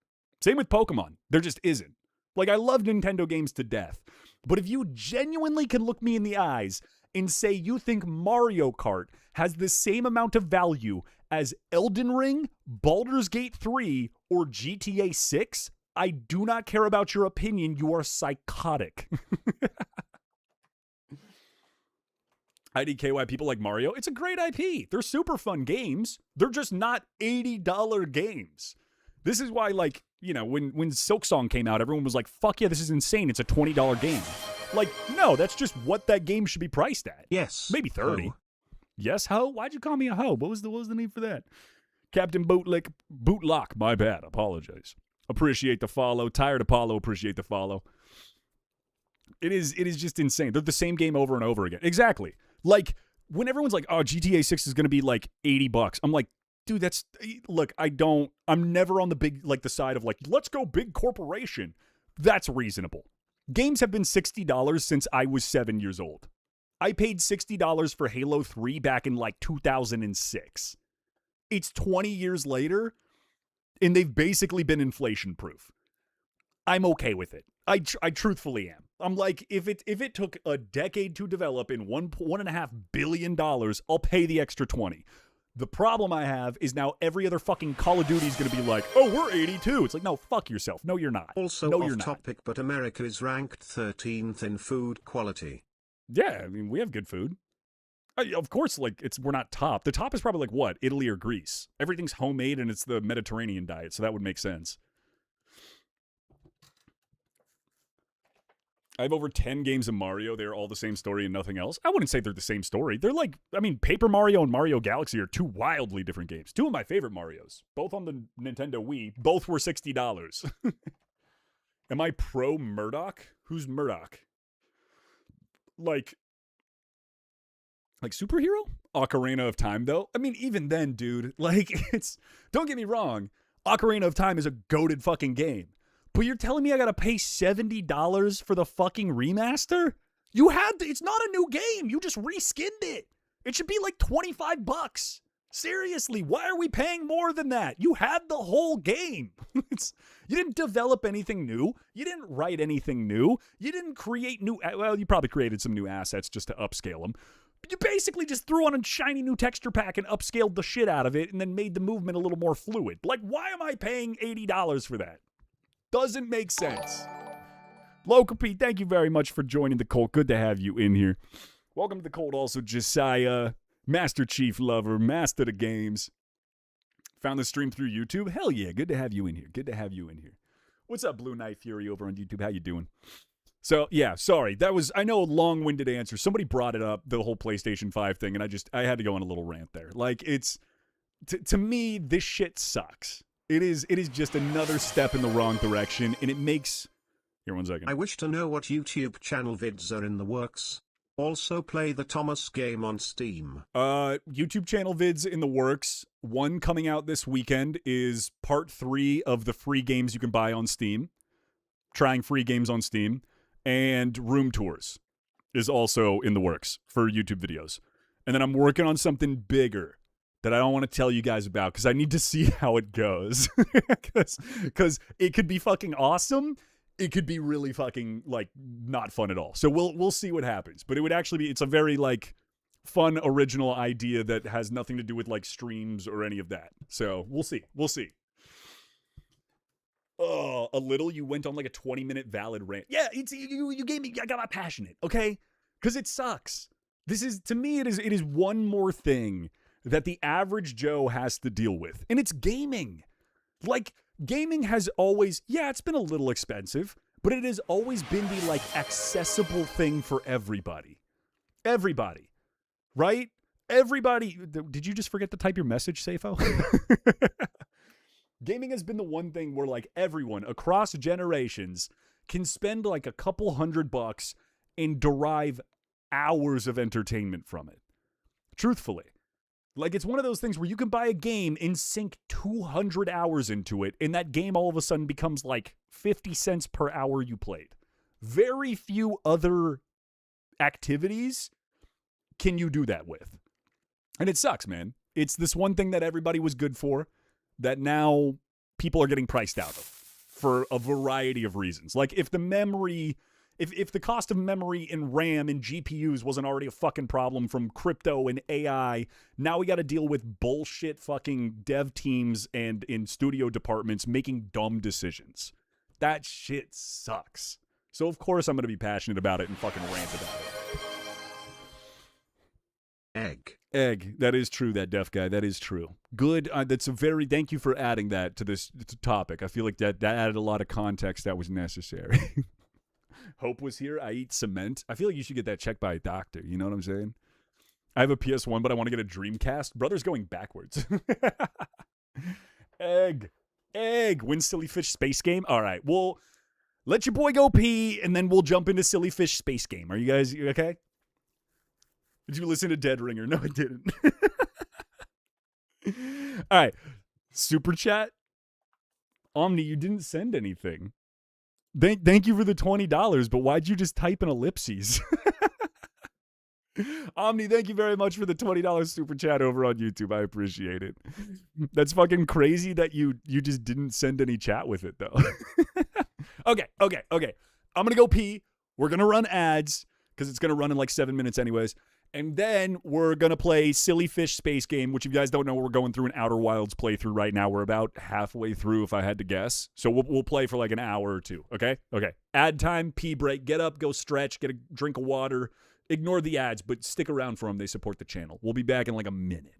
Same with Pokemon. There just isn't. Like, I love Nintendo games to death. But if you genuinely can look me in the eyes and say you think Mario Kart has the same amount of value as Elden Ring, Baldur's Gate 3, or GTA 6, I do not care about your opinion. You are psychotic. IDKY, people like Mario. It's a great IP. They're super fun games. They're just not $80 games. This is why, like, you know, when Silksong came out, everyone was like, fuck yeah, this is insane. It's a $20 game. Like, no, that's just what that game should be priced at. Yes. Maybe 30. Ho. Yes, ho? Why'd you call me a ho? What was the need for that? Captain Bootlock, my bad. Apologize. Appreciate the follow. Tired Apollo, appreciate the follow. It is just insane. They're the same game over and over again. Exactly. Like, when everyone's like, oh, GTA 6 is going to be like $80, I'm like, dude, I'm never on the side of like, let's go big corporation. That's reasonable. Games have been $60 since I was 7 years old. I paid $60 for Halo 3 back in like 2006. It's 20 years later, and they've basically been inflation proof. I'm okay with it. I truthfully am. I'm like, if it took a decade to develop in $1.5 billion, I'll pay the extra 20. The problem I have is now every other fucking Call of Duty is going to be like, oh, we're 82. It's like, no, fuck yourself. No, you're not. Also no, off topic, but America is ranked 13th in food quality. Yeah, I mean, we have good food. Of course, like, we're not top. The top is probably like what? Italy or Greece. Everything's homemade and it's the Mediterranean diet, so that would make sense. I have over 10 games of Mario. They're all the same story and nothing else. I wouldn't say they're the same story. They're like, I mean, Paper Mario and Mario Galaxy are two wildly different games. Two of my favorite Marios, both on the Nintendo Wii. Both were $60. Am I pro Murdoch? Who's Murdoch? Like superhero? Ocarina of Time, though? I mean, even then, dude, like, don't get me wrong. Ocarina of Time is a goated fucking game. But you're telling me I gotta pay $70 for the fucking remaster? It's not a new game. You just reskinned it. It should be like $25. Seriously, why are we paying more than that? You had the whole game. You didn't develop anything new. You didn't write anything new. You didn't create well, you probably created some new assets just to upscale them. But you basically just threw on a shiny new texture pack and upscaled the shit out of it and then made the movement a little more fluid. Like, why am I paying $80 for that? Doesn't make sense. Locopy, thank you very much for joining the cult. Good to have you in here. Welcome to the cult also, Josiah, Master Chief Lover, Master of the Games. Found the stream through YouTube? Hell yeah, good to have you in here. Good to have you in here. What's up, Blue Knight Fury over on YouTube? How you doing? So, yeah, sorry. That was, I know, a long-winded answer. Somebody brought it up, the whole PlayStation 5 thing, and I had to go on a little rant there. Like, it's, to me, this shit sucks. It is just another step in the wrong direction, and it makes... Here, 1 second. I wish to know what YouTube channel vids are in the works. Also play the Thomas game on Steam. YouTube channel vids in the works. One coming out this weekend is part 3 of the free games you can buy on Steam. Trying free games on Steam. And room tours is also in the works for YouTube videos. And then I'm working on something bigger that I don't want to tell you guys about because I need to see how it goes. Because it could be fucking awesome. It could be really fucking, like, not fun at all. So we'll see what happens. But it would actually be, it's a very, like, fun, original idea that has nothing to do with, like, streams or any of that. So we'll see. We'll see. Oh, a little, you went on, like, a 20-minute valid rant. Yeah, you gave me, I got passionate, okay? Because it sucks. This is, to me, it is one more thing that the average Joe has to deal with. And it's gaming. Like, gaming has always, yeah, it's been a little expensive, but it has always been the, like, accessible thing for everybody. Everybody. Right? Everybody. Did you just forget to type your message, Safo? Gaming has been the one thing where, like, everyone across generations can spend, like, a couple $100 and derive hours of entertainment from it. Truthfully. Like, it's one of those things where you can buy a game and sink 200 hours into it, and that game all of a sudden becomes like 50 cents per hour you played. Very few other activities can you do that with. And it sucks, man. It's this one thing that everybody was good for that now people are getting priced out of for a variety of reasons. Like, if the memory... If the cost of memory and RAM and GPUs wasn't already a fucking problem from crypto and AI, now we got to deal with bullshit fucking dev teams and in studio departments making dumb decisions. That shit sucks. So of course I'm going to be passionate about it and fucking rant about it. Egg. That is true, that deaf guy. That is true. Good. That's a very... Thank you for adding that to this topic. I feel like that added a lot of context that was necessary. Hope was here. I eat cement. I feel like you should get that checked by a doctor. You know what I'm saying? I have a PS1, but I want to get a Dreamcast. Brother's going backwards. Egg. Win Silly Fish Space Game? All right. Well, let your boy go pee, and then we'll jump into Silly Fish Space Game. Are you guys okay? Did you listen to Dead Ringer? No, I didn't. All right. Super chat. Omni, you didn't send anything. Thank you for the $20, but why'd you just type in ellipses? Omni, thank you very much for the $20 super chat over on YouTube. I appreciate it. That's fucking crazy that you just didn't send any chat with it, though. Okay. I'm going to go pee. We're going to run ads because it's going to run in like 7 minutes anyways. And then we're going to play Silly Fish Space Game, which if you guys don't know, we're going through an Outer Wilds playthrough right now. We're about halfway through, if I had to guess. So we'll play for like an hour or two, okay? Okay. Ad time, pee break, get up, go stretch, get a drink of water. Ignore the ads, but stick around for them. They support the channel. We'll be back in like a minute.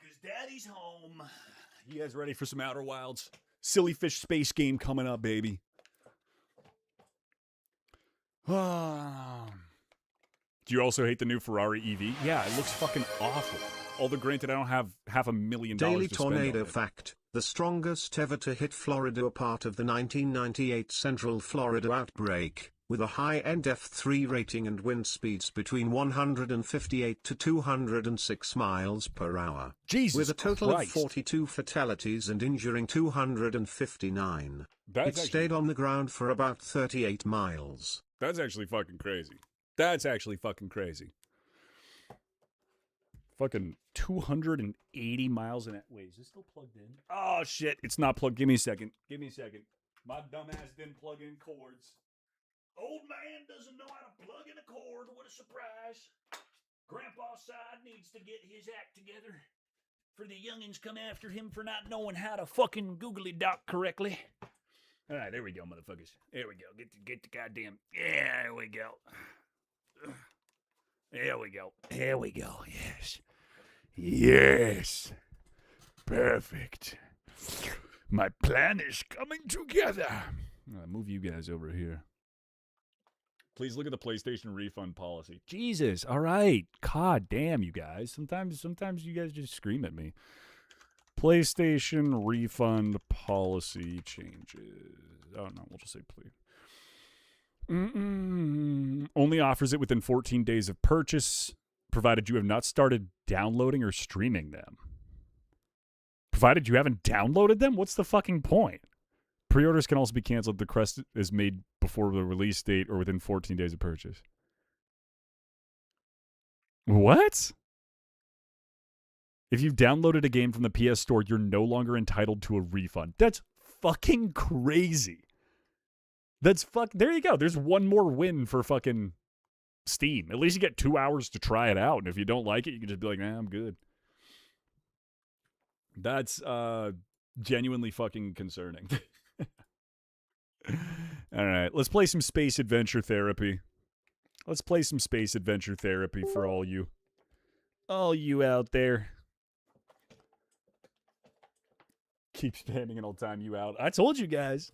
motherfuckers, daddy's home. You guys ready for some Outer Wilds? Silly Fish space game coming up, baby. Do you also hate the new Ferrari EV? Yeah, it looks fucking awful. Although granted, I don't have $500,000 Daily to spend tornado on it. fact: the strongest ever to hit Florida, a part of the 1998 Central Florida outbreak, with a high-end F3 rating and wind speeds between 158 to 206 miles per hour. Jesus with a total Christ. of 42 fatalities and injuring 259. That's It stayed on the ground for about 38 miles. That's actually fucking crazy. That's actually fucking crazy. Fucking 280 miles an hour. Wait, is this still plugged in? Oh, shit. It's not plugged. Give me a second. Give me a second. My dumbass didn't plug in cords. Old man doesn't know how to plug in a cord. What a surprise. Grandpa's side needs to get his act together for the youngins come after him for not knowing how to fucking googly dock correctly. All right, there we go, motherfuckers. There we go. Get the goddamn... Yeah, there we go. There we go. There we go. Yes. Yes. Perfect. My plan is coming together. I'll move you guys over here. Please look at the PlayStation refund policy. Jesus. All right. God damn, you guys. Sometimes you guys just scream at me. PlayStation refund policy changes. Oh, no. We'll just say please. Only offers it within 14 days of purchase, provided you have not started downloading or streaming them. Provided you haven't downloaded them? What's the fucking point? Pre-orders can also be canceled if the request is made before the release date or within 14 days of purchase. What? If you've downloaded a game from the PS Store, you're no longer entitled to a refund. That's fucking crazy. There you go. There's one more win for fucking Steam. At least you get 2 hours to try it out. And if you don't like it, you can just be like, nah, I'm good. That's genuinely fucking concerning. All right. Let's play some Space Adventure Therapy. Let's play some Space Adventure Therapy for all you out there. Keep spamming and I'll time you out. I told you guys.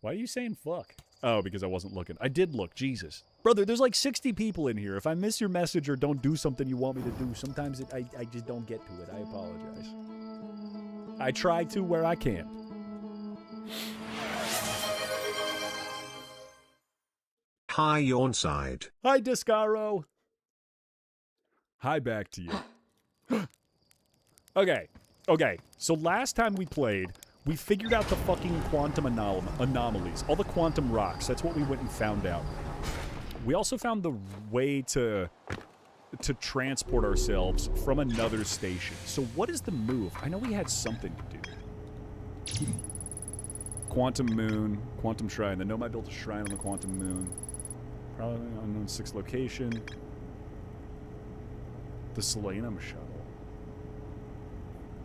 Why are you saying fuck? Oh, because I wasn't looking. I did look. Jesus. Brother, there's like 60 people in here. If I miss your message or don't do something you want me to do, sometimes I just don't get to it. I apologize. I try to where I can. Hi, Yawnside. Hi, Discaro. Hi, back to you. Okay. So last time we played, we figured out the fucking quantum anomalies. All the quantum rocks. That's what we went and found out. We also found the way to transport ourselves from another station. So what is the move? I know we had something to do. Quantum Moon, Quantum Shrine. The Nomai built a shrine on the Quantum Moon. Probably unknown 6th location. The Solanum shuttle.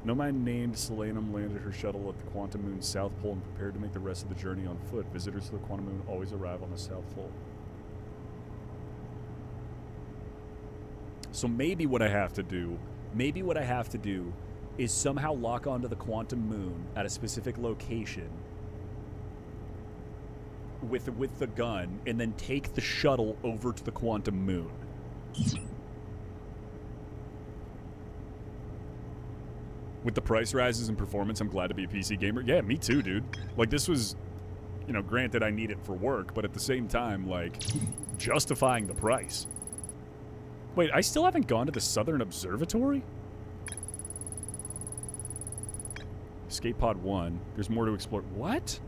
Nomai named Solanum landed her shuttle at the Quantum Moon's South Pole and prepared to make the rest of the journey on foot. Visitors to the Quantum Moon always arrive on the South Pole. So maybe what I have to do is somehow lock onto the Quantum Moon at a specific location with the gun and then take the shuttle over to the Quantum Moon. With the price rises in performance, I'm glad to be a PC gamer. Yeah, me too, dude. Like, this was, granted I need it for work, but at the same time, like, justifying the price. Wait, I still haven't gone to the Southern Observatory? Escape Pod 1. There's more to explore. What?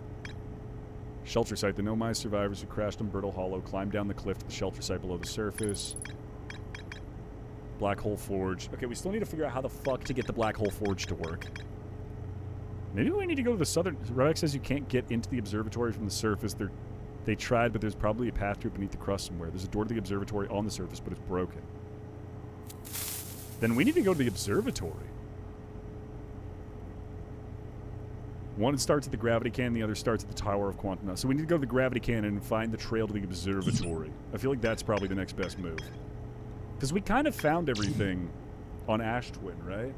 Shelter site. The Nomai survivors who crashed on Brittle Hollow climbed down the cliff to the shelter site below the surface. Black Hole Forge. Okay, we still need to figure out how the fuck to get the Black Hole Forge to work. Maybe we need to go to the Southern... Rebeck says you can't get into the observatory from the surface. They tried, but there's probably a path to it beneath the crust somewhere. There's a door to the observatory on the surface, but it's broken. Then we need to go to the observatory. One starts at the gravity cannon, the other starts at the Tower of Quantum. So we need to go to the gravity cannon and find the trail to the observatory. I feel like that's probably the next best move. Because we kind of found everything On Ash Twin, right?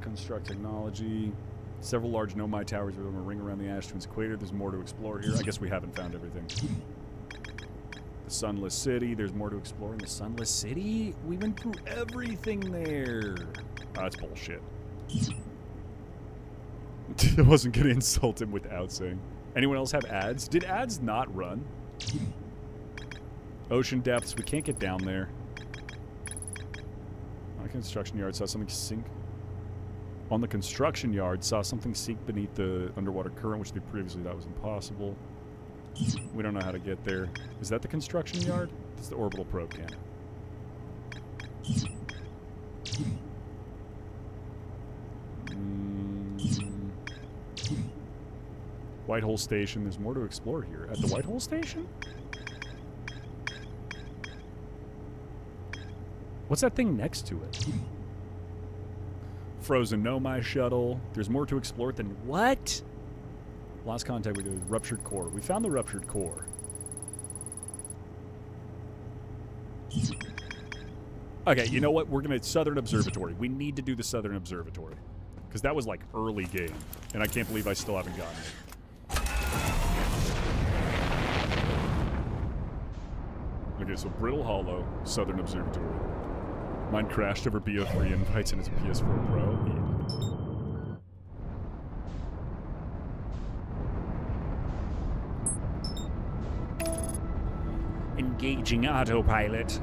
Construct technology. Several large Nomai towers within a ring around the Ash Twin's equator. There's more to explore here. I guess we haven't found everything. The Sunless City. There's more to explore in the Sunless City? We went through everything there. Oh, that's bullshit. I wasn't going to insult him without saying. Anyone else have ads? Did ads not run? Ocean depths. We can't get down there. On the construction yard, saw something sink. On the construction yard, saw something sink beneath the underwater current, which they previously thought was impossible. We don't know how to get there. Is that the construction yard? It's the orbital probe cannon. Whitehole Station. There's more to explore here. At the Whitehole Station? What's that thing next to it? Frozen Nomai shuttle. There's more to explore than what? Lost contact with the ruptured core. We found the ruptured core. Okay, you know what? We're gonna Southern Observatory. We need to do the Southern Observatory. Because that was like early game. And I can't believe I still haven't gotten it. Okay, so Brittle Hollow, Southern Observatory. Mine crashed over BO3 invites and it's a PS4 Pro. Yeah. Engaging autopilot.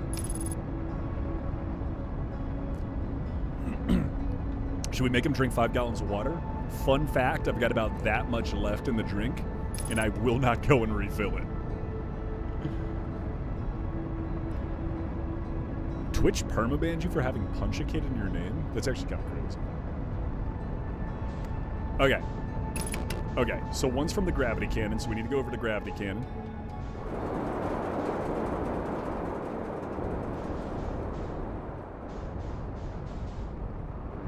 Should we make him drink 5 gallons of water? Fun fact, I've got about that much left in the drink, and I will not go and refill it. Twitch permabanned you for having Punch a Kid in your name? That's actually kind of crazy. Okay. Okay, so one's from the gravity cannon, so we need to go over to the gravity cannon.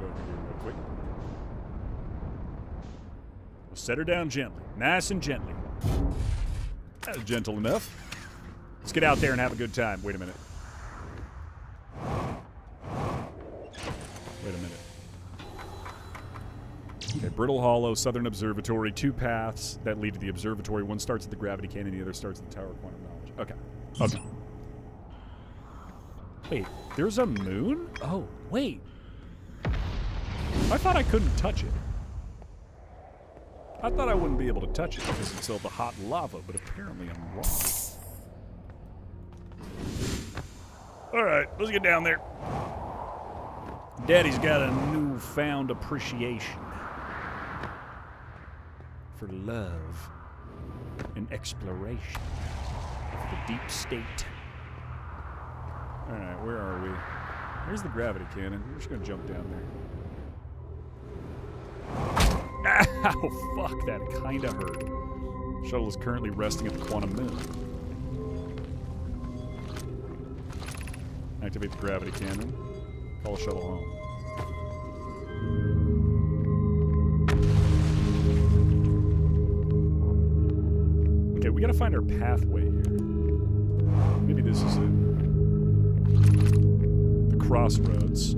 Go over here real quick. We'll set her down gently. Nice and gently. That's gentle enough. Let's get out there and have a good time. Wait a minute. Wait a minute. Okay, Brittle Hollow, Southern Observatory, 2 paths that lead to the observatory. One starts at the gravity cannon, the other starts at the Tower of Quantum Knowledge. Okay. Okay. Wait, there's a moon? Oh, wait. I thought I couldn't touch it. I thought I wouldn't be able to touch it because it's all the hot lava, but apparently I'm wrong. Alright, let's get down there. Daddy's got a newfound appreciation for love and exploration of the deep state. Alright, where are we? Where's the gravity cannon? We're just gonna jump down there. Ow, fuck, that kinda hurt. Shuttle is currently resting at the quantum moon. Activate the gravity cannon. Call a shuttle home. Okay, we gotta find our pathway here. Maybe this is it. The crossroads.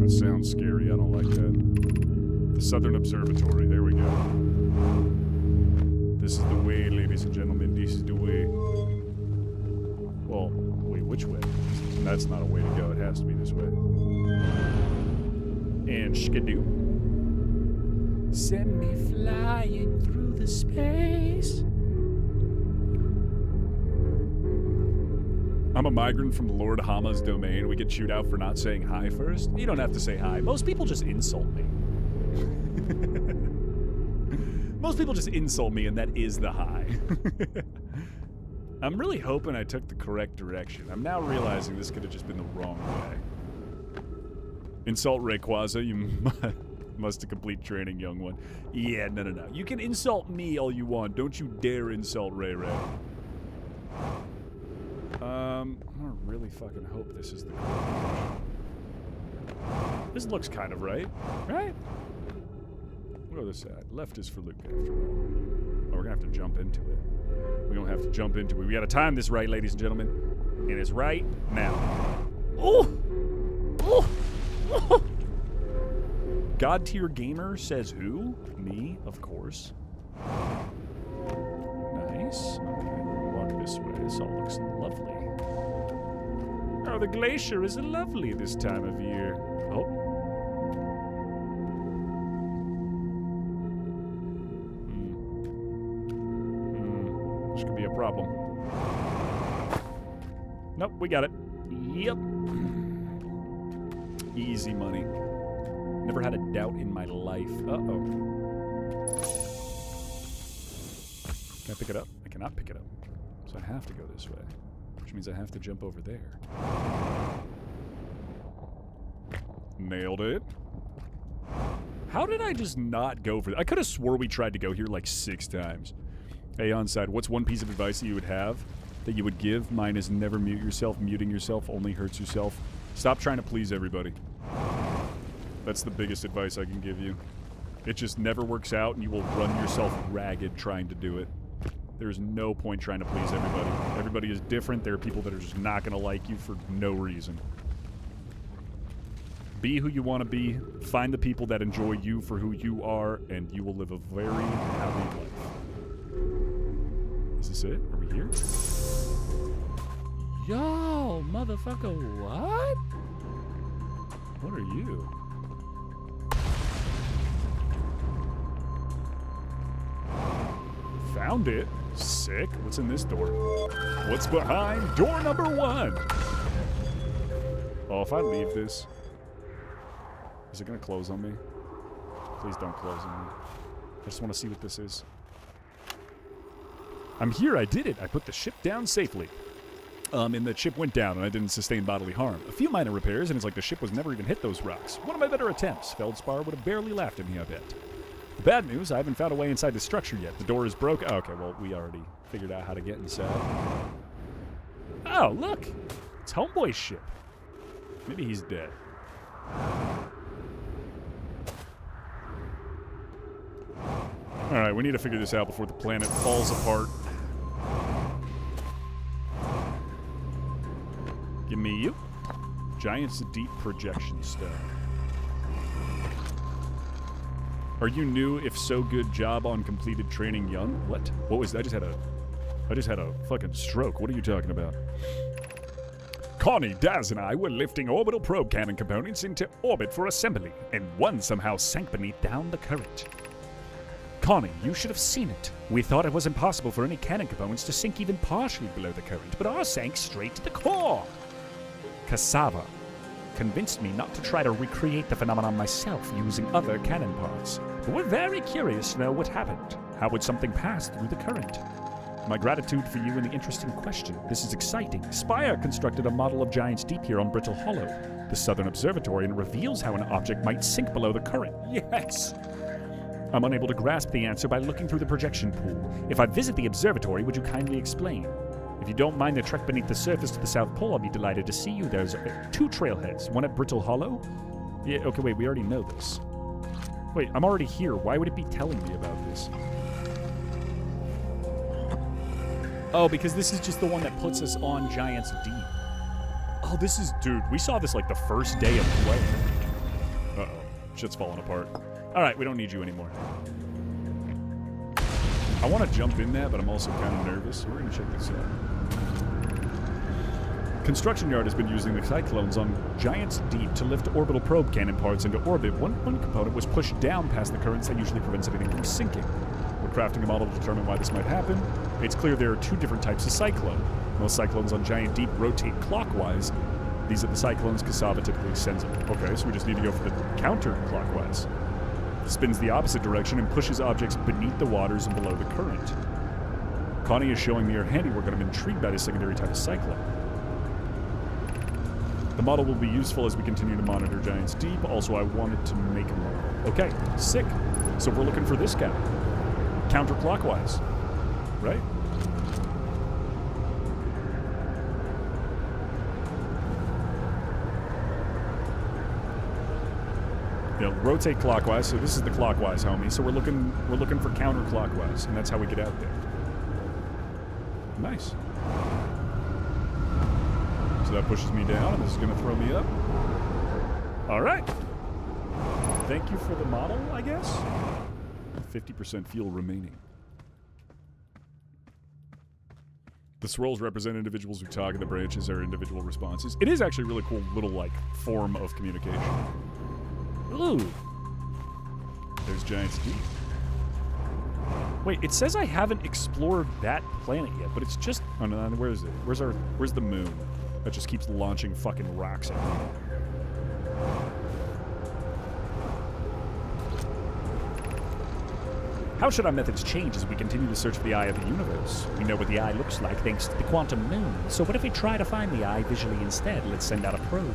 That sounds scary. I don't like that. The Southern Observatory. There we go. This is the way, ladies and gentlemen. This is the way. Well, wait, which way? That's not a way to go. It has to be this way. And skidoo. Send me flying through the space. I'm a migrant from Lord Hama's domain. We get chewed out for not saying hi first. You don't have to say hi. Most people just insult me. Most people just insult me, and that is the hi. I'm really hoping I took the correct direction. I'm now realizing this could have just been the wrong way. Insult Rayquaza, you must have complete training, young one. Yeah, no. You can insult me all you want. Don't you dare insult Ray Ray. I'm gonna really fucking hope this is the correct direction. This looks kind of right? Right? What other side? Left is for Luke, after all. Oh, we're gonna have to jump into it. We're gonna have to jump into it. We gotta time this right, ladies and gentlemen. And it's right now. Oh! Oh! Oh! God tier gamer says who? Me, of course. Nice. Okay, walk this way. This all looks lovely. Oh, the glacier is lovely this time of year. Oh. This could be a problem. Nope, we got it. Yep. Easy money. Never had a doubt in my life. Uh-oh. Can I pick it up? I cannot pick it up. So I have to go this way. Which means I have to jump over there. Nailed it. How did I just not go for that? I could have swore we tried to go here like 6 times. Hey, Onside, what's one piece of advice that you would have, that you would give? Mine is never mute yourself. Muting yourself only hurts yourself. Stop trying to please everybody. That's the biggest advice I can give you. It just never works out, and you will run yourself ragged trying to do it. There's no point trying to please everybody. Everybody is different. There are people that are just not going to like you for no reason. Be who you want to be. Find the people that enjoy you for who you are, and you will live a very happy life. Is this it? Are we here? Yo, motherfucker, what? What are you? Found it. Sick. What's in this door? What's behind door number 1? Oh, if I leave this, is it gonna close on me? Please don't close on me. I just want to see what this is. I'm here. I did it. I put the ship down safely. And the ship went down, and I didn't sustain bodily harm. A few minor repairs, and it's like the ship was never even hit those rocks. One of my better attempts. Feldspar would have barely laughed at me, I bet. The bad news, I haven't found a way inside the structure yet. The door is broken. Oh, okay, well, we already figured out how to get inside. Oh, look! It's Homeboy's ship. Maybe he's dead. Alright, we need to figure this out before the planet falls apart. Give me you. Giant's Deep Projection Stone. Are you new? If so, good job on completed training, young. What? What was that? I just had a fucking stroke. What are you talking about? Connie, Daz, and I were lifting orbital probe cannon components into orbit for assembly, and one somehow sank beneath down the current. Connie, you should have seen it. We thought it was impossible for any cannon components to sink even partially below the current, but ours sank straight to the core. Cassava convinced me not to try to recreate the phenomenon myself using other cannon parts. But we're very curious to know what happened. How would something pass through the current? My gratitude for you and the interesting question. This is exciting. Spire constructed a model of Giant's Deep here on Brittle Hollow, the southern observatory, and reveals how an object might sink below the current. Yes! I'm unable to grasp the answer by looking through the projection pool. If I visit the observatory, would you kindly explain? If you don't mind the trek beneath the surface to the South Pole, I'll be delighted to see you. There's 2 trailheads, one at Brittle Hollow. Yeah, okay, wait, we already know this. Wait, I'm already here. Why would it be telling me about this? Oh, because this is just the one that puts us on Giant's Deep. Oh, this is... Dude, we saw this like the first day of play. Uh-oh. Shit's falling apart. Alright, we don't need you anymore. I want to jump in that, but I'm also kind of nervous. So we're going to check this out. Construction Yard has been using the cyclones on Giant's Deep to lift orbital probe cannon parts into orbit. One component was pushed down past the currents that usually prevents anything from sinking. We're crafting a model to determine why this might happen. It's clear there are 2 different types of cyclone. Most cyclones on Giant Deep rotate clockwise. These are the cyclones Cassava typically sends them. Okay, so we just need to go for the counterclockwise. It spins the opposite direction and pushes objects beneath the waters and below the current. Connie is showing me her handiwork, and I'm intrigued by this secondary type of cyclone. The model will be useful as we continue to monitor Giant's Deep. Also, I wanted to make a model. Okay, sick. So we're looking for this guy. Counterclockwise. Right? You know, rotate clockwise. So this is the clockwise, homie. So we're looking for counterclockwise, and that's how we get out there. Nice. So that pushes me down, and this is going to throw me up. All right. Thank you for the model, I guess. 50% fuel remaining. The swirls represent individuals who talk, and the branches are individual responses. It is actually a really cool little, like, form of communication. Ooh. There's Giant Steep. Wait, it says I haven't explored that planet yet, but it's just... Oh, no, where is it? Where's the moon? That just keeps launching fucking rocks at me. How should our methods change as we continue to search for the eye of the universe? We know what the eye looks like thanks to the quantum moon, so what if we try to find the eye visually instead? Let's send out a probe.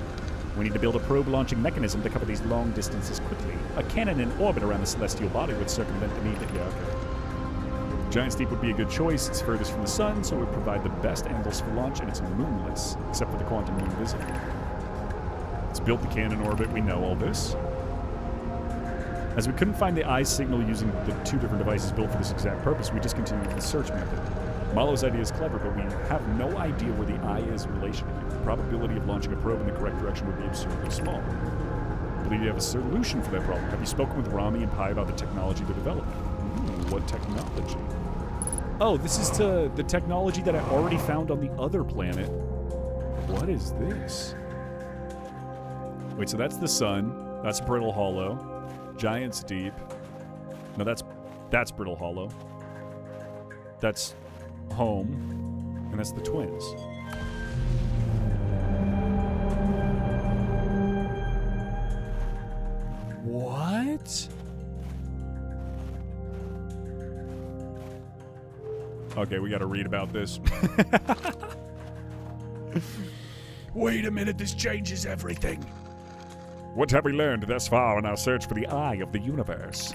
We need to build a probe-launching mechanism to cover these long distances quickly. A cannon in orbit around the celestial body would circumvent the need to... Yeah, okay. Giant Steep would be a good choice. It's furthest from the sun, so it would provide the best angles for launch, and it's moonless, except for the quantum moon visible. It's built the cannon orbit. We know all this. As we couldn't find the eye signal using the two different devices built for this exact purpose, we discontinued the search method. Malo's idea is clever, but we have no idea where the eye is in relation to you. The probability of launching a probe in the correct direction would be absurdly small. I believe you have a solution for that problem. Have you spoken with Rami and Pi about the technology they're developing? What technology? Oh, this is to the technology that I already found on the other planet. What is this? Wait, so that's the sun. That's Brittle Hollow. Giant Steep. No, that's Brittle Hollow. That's home. And that's the twins. What? Okay, we gotta read about this. Wait a minute, this changes everything. What have we learned thus far in our search for the eye of the universe?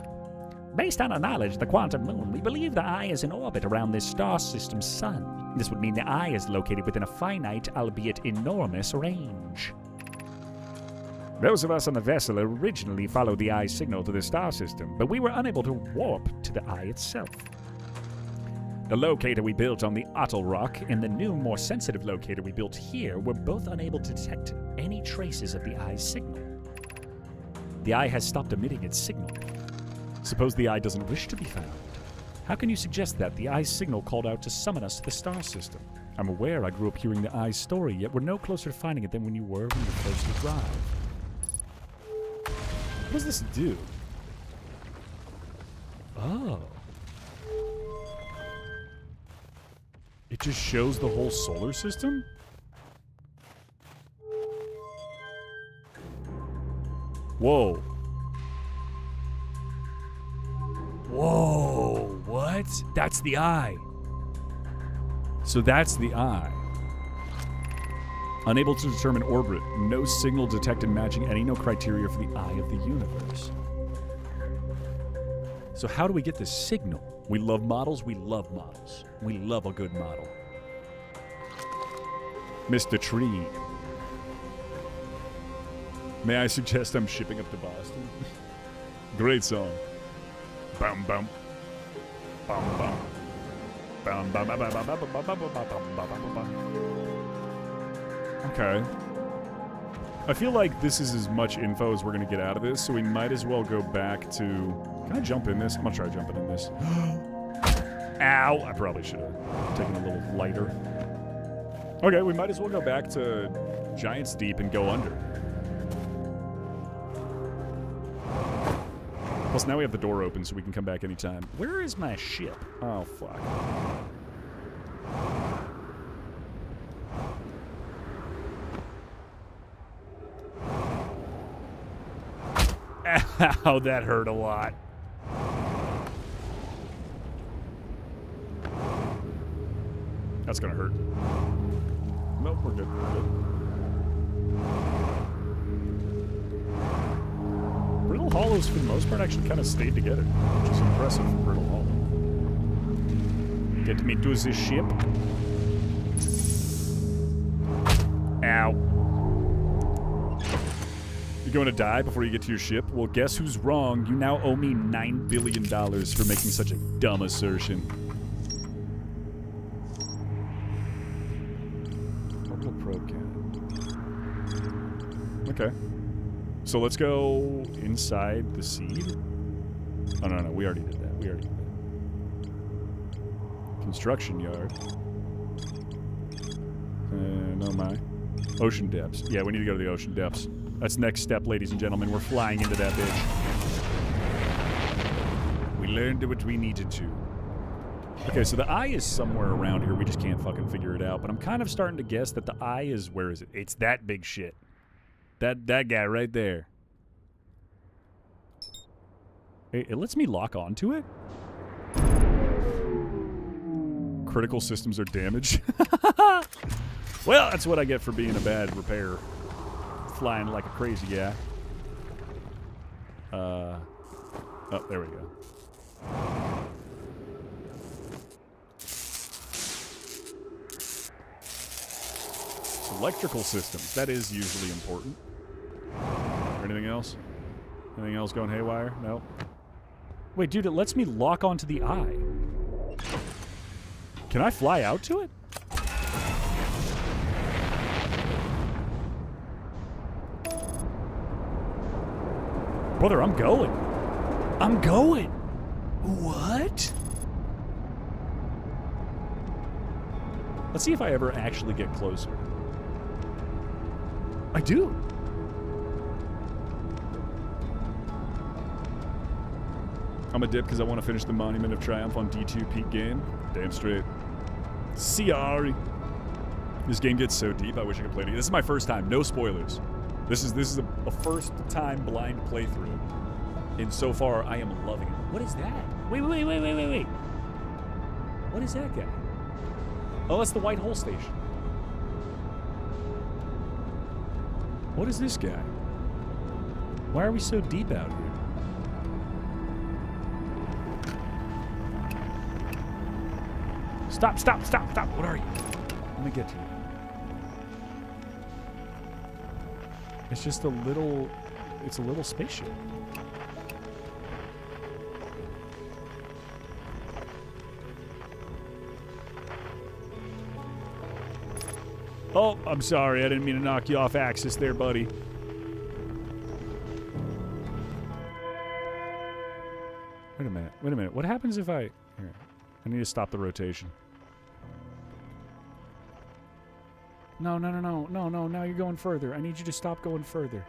Based on our knowledge of the quantum moon, we believe the eye is in orbit around this star system's sun. This would mean the eye is located within a finite, albeit enormous, range. Those of us on the vessel originally followed the eye signal to the star system, but we were unable to warp to the eye itself. The locator we built on the Ottel Rock and the new, more sensitive locator we built here were both unable to detect any traces of the eye's signal. The eye has stopped emitting its signal. Suppose the eye doesn't wish to be found. How can you suggest that the eye's signal called out to summon us to the star system? I'm aware I grew up hearing the eye's story, yet we're no closer to finding it than when you were when you first arrived. What does this do? Oh. It just shows the whole solar system? Whoa. Whoa, what? That's the eye. So that's the eye. Unable to determine orbit. No signal detected matching any known criteria for the eye of the universe. So how do we get this signal? We love models, we love models. We love a good model. Mr. Tree. May I suggest I'm shipping up to Boston? Great song. Bum bum. Bum bum. Bum bum bum bum bum bum bum bum bum. Okay. I feel like this is as much info as we're gonna get out of this, so we might as well go back to... Can I jump in this? I'm gonna try jumping in this. Ow! I probably should have taken a little lighter. Okay, we might as well go back to Giant Steep and go under. Plus, now we have the door open, so we can come back anytime. Where is my ship? Oh, fuck. Ow, that hurt a lot. That's gonna hurt. Nope, we're good. We're good. Brittle Hollows, for the most part, actually kind of stayed together, which is impressive for Brittle Hollow. Get me to the ship. Ow. going to die before you get to your ship? Well, guess who's wrong? You now owe me $9 billion for making such a dumb assertion. Orbital probe cannon. Okay. So let's go inside the seed. Oh, no, we already did that. Construction yard. No, my. Ocean depths. Yeah, we need to go to the ocean depths. That's next step, ladies and gentlemen. We're flying into that bitch. We learned what we needed to. Okay, so the eye is somewhere around here. We just can't fucking figure it out. But I'm kind of starting to guess that the eye is... Where is it? It's that big shit. That guy right there. Hey, it lets me lock onto it? Critical systems are damaged. Well, that's what I get for being a bad repairer. Flying like a crazy guy. Oh, there we go. Electrical systems. That is usually important. Anything else? Anything else going haywire? No. Wait, dude, it lets me lock onto the eye. Can I fly out to it? Brother, I'm going. I'm going. What? Let's see if I ever actually get closer. I do. I'm a dip because I want to finish the Monument of Triumph on D2 peak game. Damn straight. See ya, Ari. This game gets so deep, I wish I could play it again. This is my first time, no spoilers. This is a first time blind playthrough. And so far, I am loving it. What is that? Wait. What is that guy? Oh, that's the White Hole Station. What is this guy? Why are we so deep out here? Stop. What are you? Let me get to you. It's just a little spaceship. Oh, I'm sorry. I didn't mean to knock you off axis there, buddy. Wait a minute. What happens if I... Here. I need to stop the rotation. No. Now you're going further. I need you to stop going further.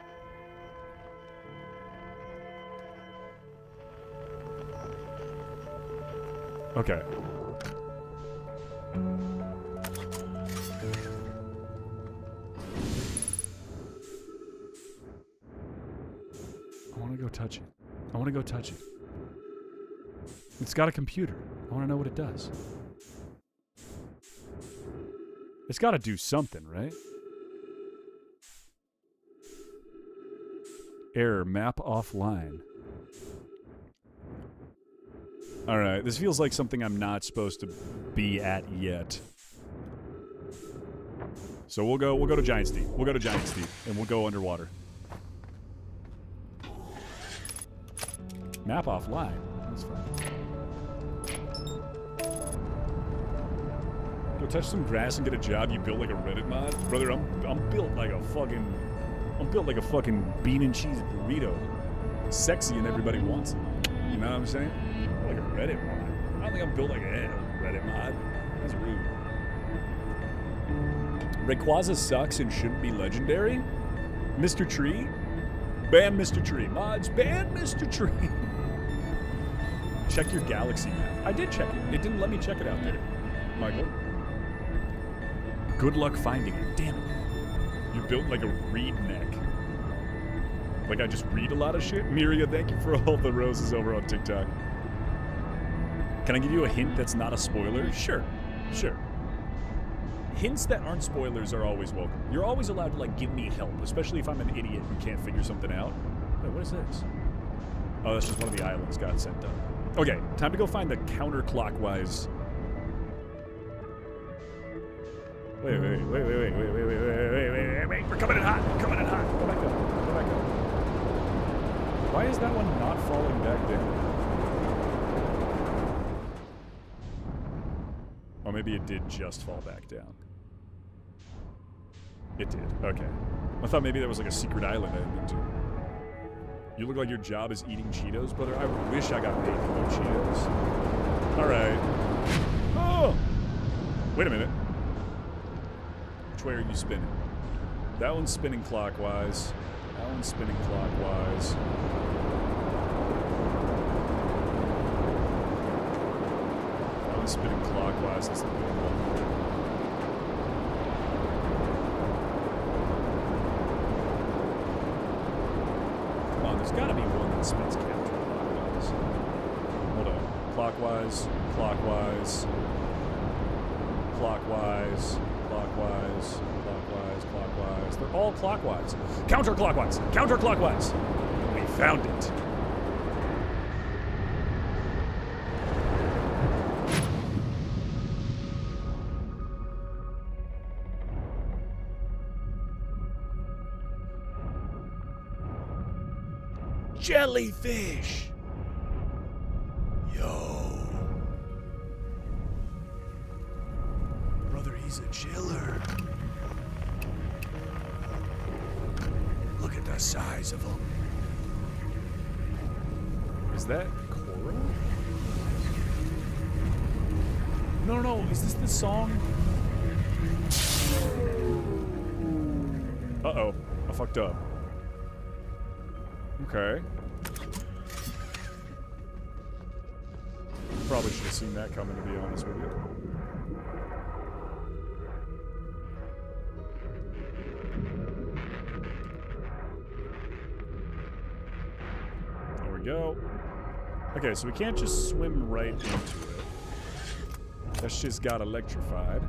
Okay. I want to go touch it. It's got a computer. I want to know what it does. It's got to do something, right? Error, map offline. Alright, this feels like something I'm not supposed to be at yet. So we'll go to Giant Steep. We'll go to Giant Steep, and we'll go underwater. Map offline. That's fine. Go touch some grass and get a job. You built like a Reddit mod, brother. I'm built like a fucking bean and cheese burrito. Sexy and everybody wants it. You know what I'm saying? Like a Reddit mod. I don't think I'm built like a Reddit mod. That's rude. Rayquaza sucks and shouldn't be legendary. Mr. Tree, ban Mr. Tree. Mods, ban Mr. Tree. Check your galaxy map. I did check it. It didn't let me check it out there, Michael. Good luck finding it. Damn it. You built like a read neck. Like I just read a lot of shit? Miria, thank you for all the roses over on TikTok. Can I give you a hint that's not a spoiler? Sure. Hints that aren't spoilers are always welcome. You're always allowed to, like, give me help, especially if I'm an idiot and can't figure something out. Wait, what is this? Oh, that's just one of the islands got sent up. Okay, time to go find the counterclockwise... Wait. We're coming in hot. Go back up. Why is that one not falling back down? Or maybe it did just fall back down. It did. Okay. I thought maybe there was like a secret island I had been to. You look like your job is eating Cheetos, brother. I wish I got paid to eat Cheetos. Alright. Oh! Wait a minute. Which way are you spinning? That one's spinning clockwise. That one's spinning clockwise. That one's spinning clockwise. That's the good one. Come on, there's gotta be one that spins counterclockwise. Hold on. Clockwise, clockwise, clockwise, clockwise, clockwise, clockwise. They're all clockwise. Counterclockwise, counterclockwise. We found it. Jellyfish! Yo. Brother, he's a chiller. Look at the size of him. Is that Korra? No, no, is this the song? Uh-oh, I fucked up. Okay. Probably should have seen that coming, to be honest with you. There we go. Okay, so we can't just swim right into it. That shit's got electrified.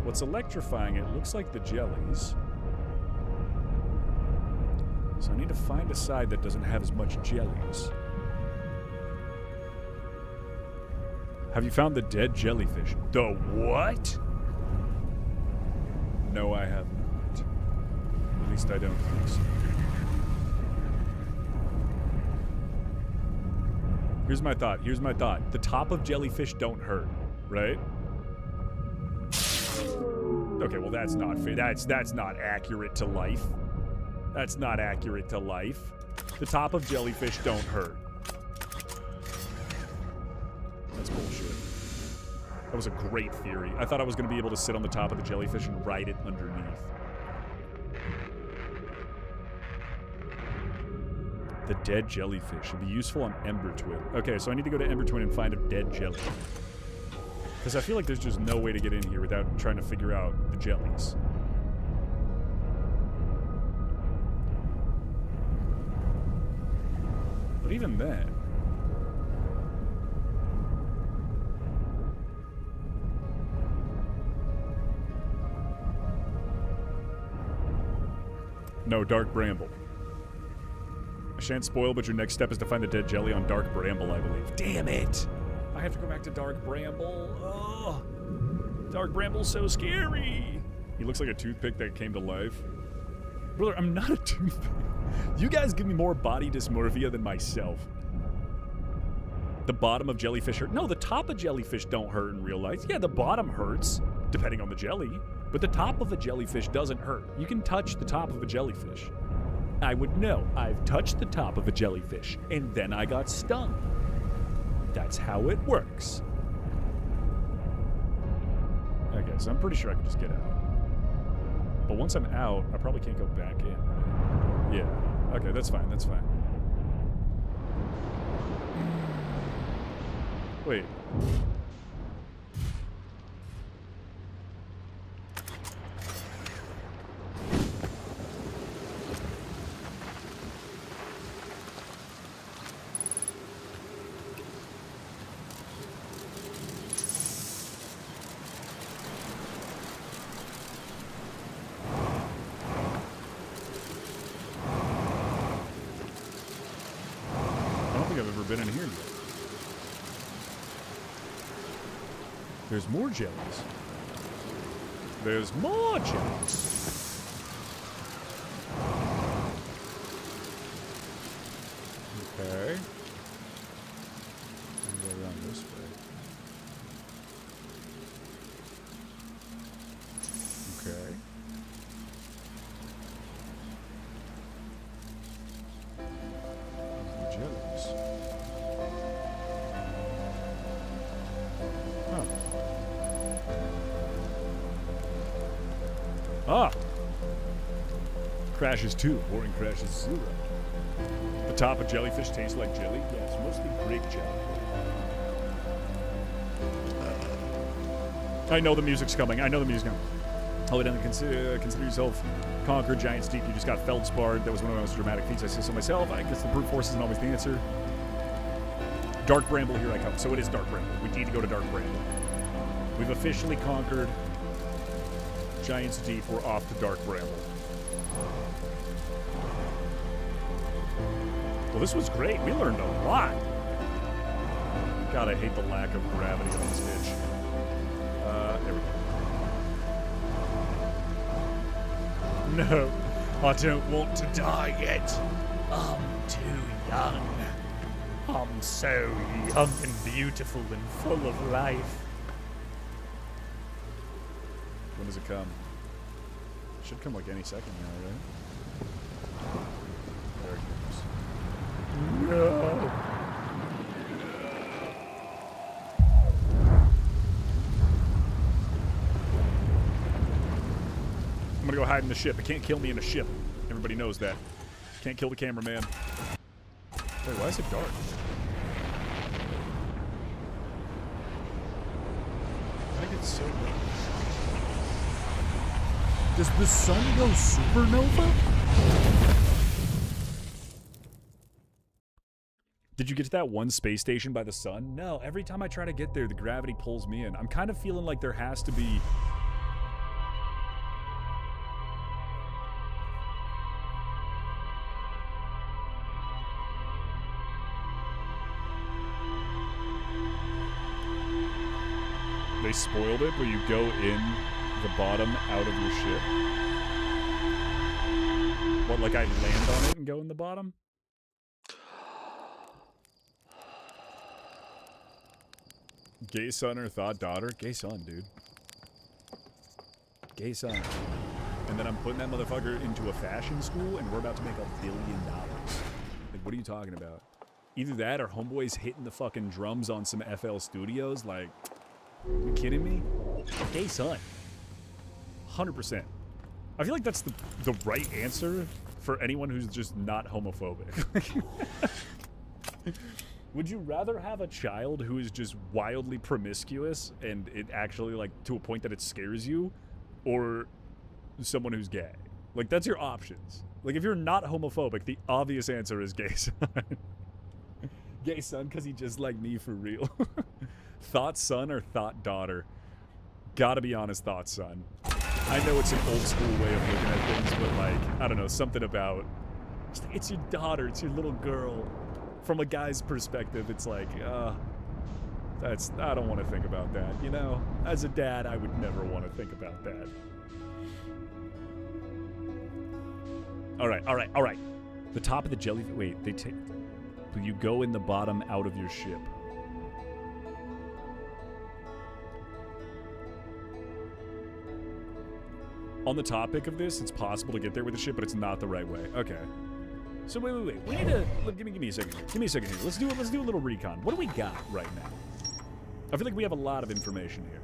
What's electrifying it looks like the jellies. So I need to find a side that doesn't have as much jellies. Have you found the dead jellyfish? The what? No, I have not. At least I don't think so. Here's my thought. Here's my thought. The top of jellyfish don't hurt, right? Okay, well that's not fair. That's not accurate to life. That's not accurate to life. The top of jellyfish don't hurt. That's bullshit. That was a great theory. I thought I was going to be able to sit on the top of the jellyfish and ride it underneath. The dead jellyfish should be useful on Ember Twin. Okay, so I need to go to Ember Twin and find a dead jelly. Because I feel like there's just no way to get in here without trying to figure out the jellies. But even then... No, Dark Bramble. I shan't spoil, but your next step is to find the dead jelly on Dark Bramble, I believe. Damn it! I have to go back to Dark Bramble. Oh, Dark Bramble's so scary! He looks like a toothpick that came to life. Brother, I'm not a toothpick. You guys give me more body dysmorphia than myself. The bottom of jellyfish hurt. No, the top of jellyfish don't hurt in real life. Yeah, the bottom hurts, depending on the jelly. But the top of a jellyfish doesn't hurt. You can touch the top of a jellyfish. I would know. I've touched the top of a jellyfish, and then I got stung. That's how it works. Okay, so I'm pretty sure I can just get out. But once I'm out, I probably can't go back in, right? Yeah. Okay, that's fine, that's fine. Wait. Been in here yet. There's more jellies. There's more jellies. Okay. Go around this way. Okay. The jellies. Oh. Ah! Crashes 2, boring crashes 0. The top of jellyfish tastes like jelly? Yeah, it's mostly grape jelly. I know the music's coming. I know the music's coming. Oh, and then consider yourself conquered giant steep. You just got feldsparred. That was one of the most dramatic feats I said so myself. I guess the brute force isn't always the answer. Dark Bramble, here I come. So it is Dark Bramble. We need to go to Dark Bramble. We've officially conquered Giant's Deep. We're off to Dark Bramble. Well, this was great. We learned a lot. God, I hate the lack of gravity on this bitch. There we go. No, I don't want to die yet. I'm too young. I'm so young and beautiful and full of life. When does it come? It should come like any second now, right? There it comes. No. I'm gonna go hide in the ship. It can't kill me in a ship. Everybody knows that. Can't kill the cameraman. Wait, why is it dark? I think it's so dark. Does the sun go supernova? Did you get to that one space station by the sun? No, every time I try to get there, the gravity pulls me in. I'm kind of feeling like there has to be... They spoiled it, where you go in the bottom out of your ship. What, like I land on it and go in the bottom? Gay son or thought daughter? Gay son, dude. Gay son. And then I'm putting that motherfucker into a fashion school and we're about to make $1 billion. Like, what are you talking about? Either that or homeboys hitting the fucking drums on some FL Studios, like... Are you kidding me? Gay son. 100%. I feel like that's the right answer for anyone who's just not homophobic. Would you rather have a child who is just wildly promiscuous and it actually, like, to a point that it scares you, or someone who's gay? Like, that's your options. Like, if you're not homophobic, the obvious answer is gay son. Gay son, because he just like me for real. Thought son or thought daughter? Gotta be honest, thought son. I know it's an old school way of looking at things, but like, I don't know, something about... It's your daughter, it's your little girl. From a guy's perspective, it's like, I don't want to think about that, you know? As a dad, I would never want to think about that. Alright. The top of the jellyfish... Wait, they take... You go in the bottom out of your ship. On the topic of this, it's possible to get there with the ship, but it's not the right way. Okay. So wait. We need to give me a second here. Give me a second here. Let's do a little recon. What do we got right now? I feel like we have a lot of information here.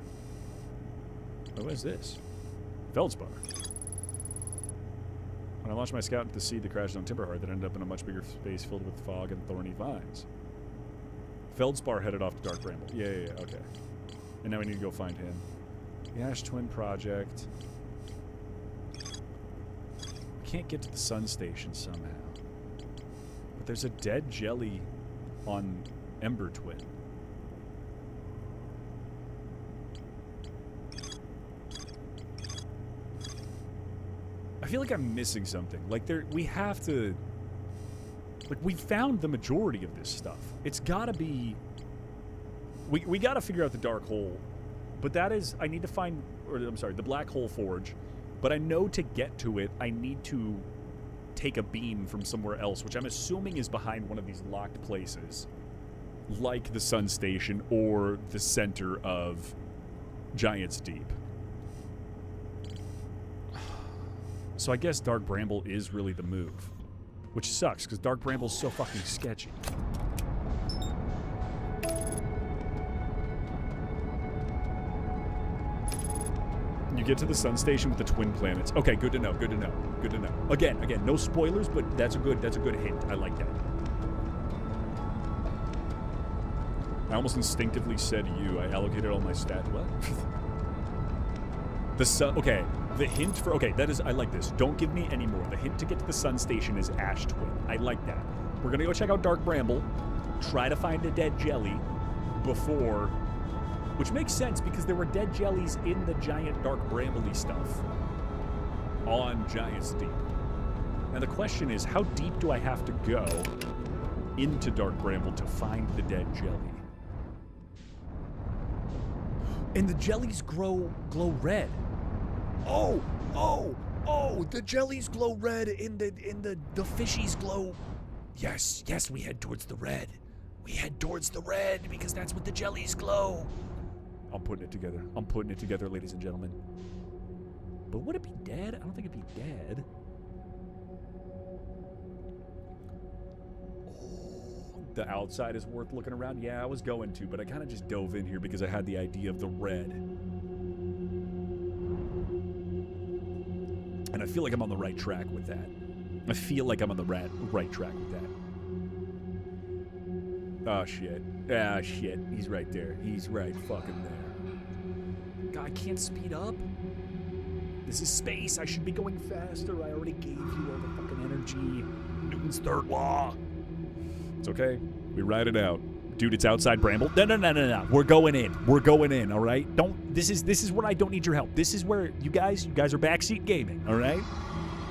Oh, what is this? Feldspar. When I launched my scout into the sea that crashed on Timberheart, that ended up in a much bigger space filled with fog and thorny vines. Feldspar headed off to Dark Bramble. Yeah, okay. And now we need to go find him. The Ash Twin Project. Can't get to the sun station somehow. But there's a dead jelly on Ember Twin. I feel like I'm missing something. Like we have to... Like, we found the majority of this stuff. It's gotta be... We gotta figure out the Dark Hole. But that is... I need to find... Or, I'm sorry, the Black Hole Forge. But I know to get to it, I need to take a beam from somewhere else, which I'm assuming is behind one of these locked places, like the Sun Station or the center of Giant's Deep. So I guess Dark Bramble is really the move, which sucks because Dark Bramble's so fucking sketchy. You get to the Sun Station with the twin planets. Okay, good to know. Good to know. Good to know. Again, no spoilers, but that's a good hint. I like that. I almost instinctively said you. I allocated all my stat. What? The sun. Okay, the hint for. Okay, that is. I like this. Don't give me any more. The hint to get to the Sun Station is Ash Twin. I like that. We're gonna go check out Dark Bramble. Try to find a dead jelly before. Which makes sense because there were dead jellies in the giant Dark Bramble-y stuff on Giant's Deep. Now the question is, how deep do I have to go into Dark Bramble to find the dead jelly? And the jellies glow red. Oh, the jellies glow red and the fishies glow. Yes, we head towards the red. We head towards the red because that's what the jellies glow. I'm putting it together, ladies and gentlemen. But would it be dead? I don't think it'd be dead. Oh, the outside is worth looking around. Yeah, I was going to, but I kind of just dove in here because I had the idea of the red. And I feel like I'm on the right track with that. I feel like I'm on the right track with that. Oh, shit. Ah, shit. He's right there. He's right fucking there. God, I can't speed up. This is space. I should be going faster. I already gave you all the fucking energy. Newton's third law. It's okay. We ride it out. Dude, it's outside Bramble. No. We're going in, all right? This is where I don't need your help. This is where you guys are backseat gaming, all right?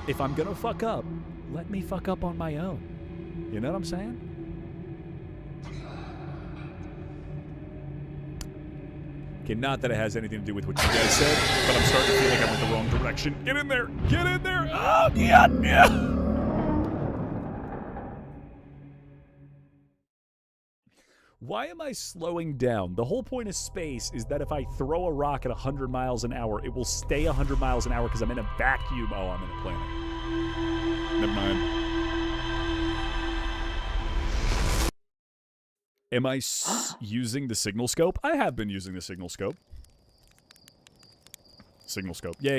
If I'm gonna fuck up, let me fuck up on my own. You know what I'm saying? Okay, not that it has anything to do with what you guys said, but I'm starting to feel like I went the wrong direction. Get in there! Get in there! Oh, yeah! Why am I slowing down? The whole point of space is that if I throw a rock at 100 miles an hour, it will stay 100 miles an hour because I'm in a vacuum. Oh, I'm in a planet. Never mind. Am I using the signal scope? I have been using the signal scope. Signal scope. Yeah.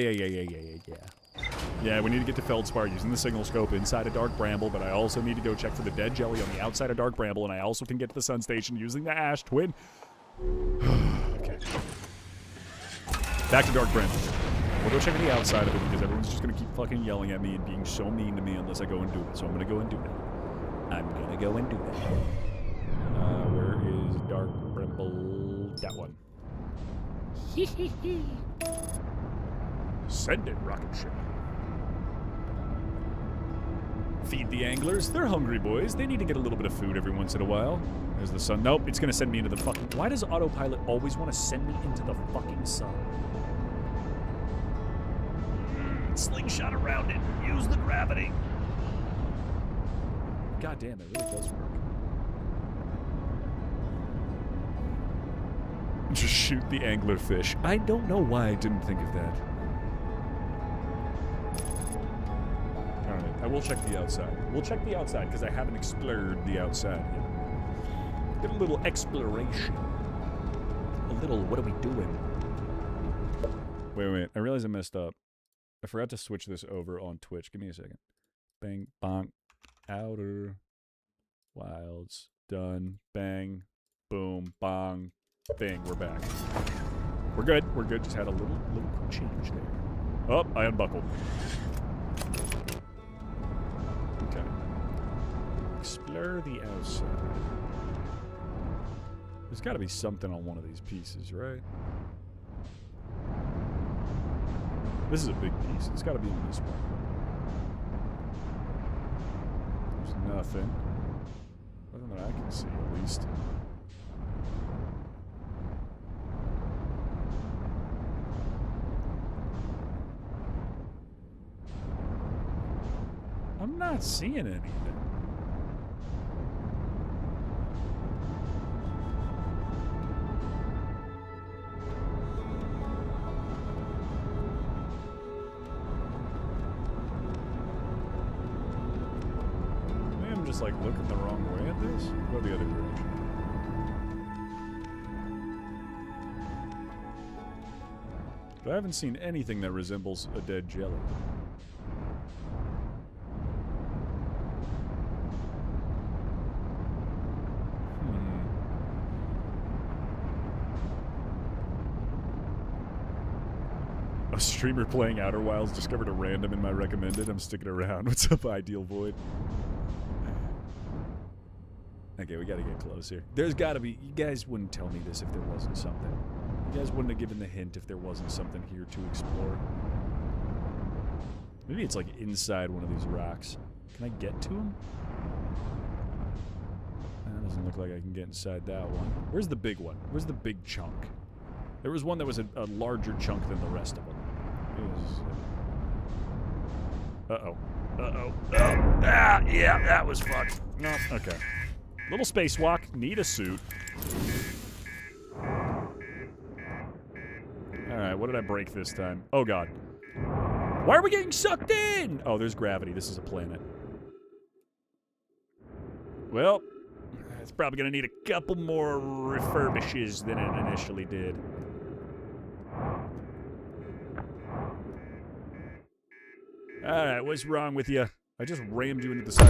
Yeah, we need to get to Feldspar using the signal scope inside of Dark Bramble, but I also need to go check for the dead jelly on the outside of Dark Bramble, and I also can get to the Sun Station using the Ash Twin. Okay. Back to Dark Bramble. We'll go check on the outside of it because everyone's just going to keep fucking yelling at me and being so mean to me unless I go and do it. So I'm going to go and do that. Where is Dark Bramble? That one. Send it, rocket ship. Feed the anglers. They're hungry boys. They need to get a little bit of food every once in a while. There's the sun. Nope, it's going to send me into the fucking... Why does autopilot always want to send me into the fucking sun? Slingshot around it. Use the gravity. God damn, it really does work. Just shoot the anglerfish. I don't know why I didn't think of that. Alright, I will check the outside. We'll check the outside because I haven't explored the outside yet. Get a little exploration. A little, what are we doing? Wait. I realize I messed up. I forgot to switch this over on Twitch. Give me a second. Bang, bonk. Outer. Wilds. Done. Bang. Boom. Bong. Bang. We're back. We're good. Just had a little change there. Oh, I unbuckled. Okay. Explore the outside. There's got to be something on one of these pieces, right? This is a big piece. It's got to be on this one. There's nothing. Nothing that I can see, at least. I'm not seeing anything. Maybe I'm just like looking the wrong way at this. Go the other direction. But I haven't seen anything that resembles a dead jelly. A streamer playing Outer Wilds discovered a random in my recommended. I'm sticking around. What's up, Ideal Void? Okay, we gotta get close here. There's gotta be... You guys wouldn't tell me this if there wasn't something. You guys wouldn't have given the hint if there wasn't something here to explore. Maybe it's like inside one of these rocks. Can I get to him? That doesn't look like I can get inside that one. Where's the big one? Where's the big chunk? There was one that was a larger chunk than the rest of them. Uh-oh. Uh-oh. Oh. Ah, yeah, that was fucked. No, okay. Little spacewalk. Need a suit. Alright, what did I break this time? Oh, God. Why are we getting sucked in? Oh, there's gravity. This is a planet. Well, it's probably going to need a couple more refurbishes than it initially did. Alright, what's wrong with you? I just rammed you into the side.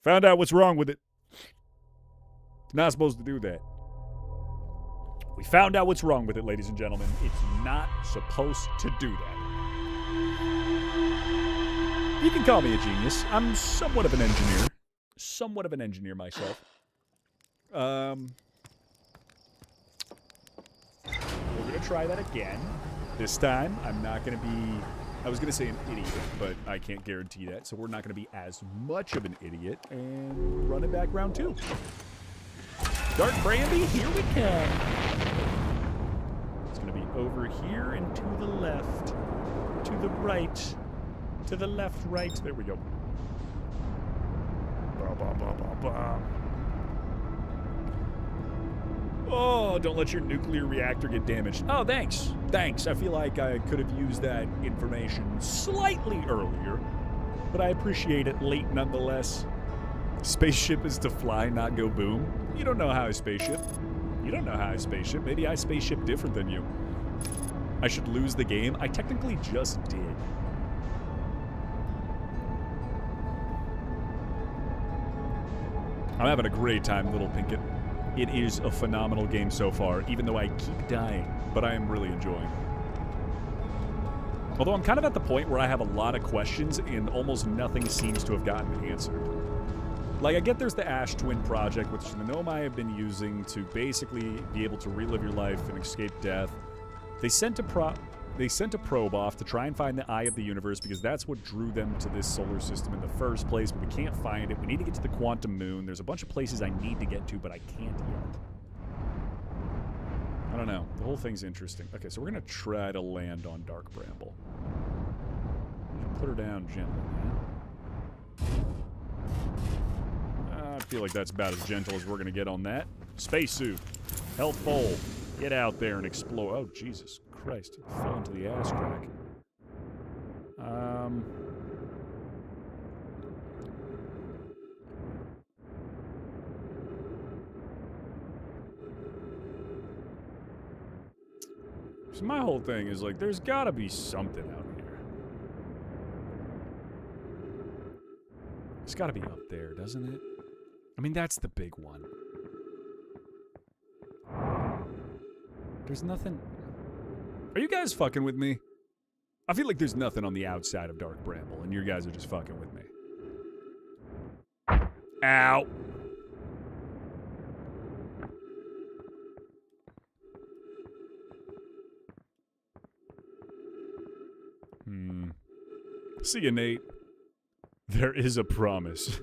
Found out what's wrong with it. Not supposed to do that. We found out what's wrong with it, ladies and gentlemen. It's not supposed to do that. You can call me a genius. I'm somewhat of an engineer. Somewhat of an engineer myself. We're going to try that again. This time, I'm not going to be... I was going to say an idiot, but I can't guarantee that. So we're not going to be as much of an idiot. And run it back round 2. Dark Brandy, here we come. It's going to be over here and to the left. To the right. To the left, right. There we go. Ba, ba, ba, ba, ba. Oh, don't let your nuclear reactor get damaged. Oh, thanks. Thanks. I feel like I could have used that information slightly earlier, but I appreciate it late nonetheless. Spaceship is to fly, not go boom. You don't know how I spaceship. You don't know how I spaceship. Maybe I spaceship different than you. I should lose the game. I technically just did. I'm having a great time, Little Pinkett. It is a phenomenal game so far, even though I keep dying, but I am really enjoying. Although I'm kind of at the point where I have a lot of questions and almost nothing seems to have gotten answered. Like, I get there's the Ash Twin Project, which the Nomai have been using to basically be able to relive your life and escape death. They sent a probe off to try and find the Eye of the Universe because that's what drew them to this solar system in the first place, but we can't find it. We need to get to the Quantum Moon. There's a bunch of places I need to get to, but I can't yet. I don't know. The whole thing's interesting. Okay, so we're going to try to land on Dark Bramble. Put her down gently, man. I feel like that's about as gentle as we're going to get on that. Spacesuit. Health bowl. Get out there and explore. Oh, Jesus Christ. It fell into the ass crack. So my whole thing is like, there's got to be something out here. It's got to be up there, doesn't it? I mean, that's the big one. There's nothing... Are you guys fucking with me? I feel like there's nothing on the outside of Dark Bramble, and you guys are just fucking with me. Ow! See ya, Nate. There is a promise.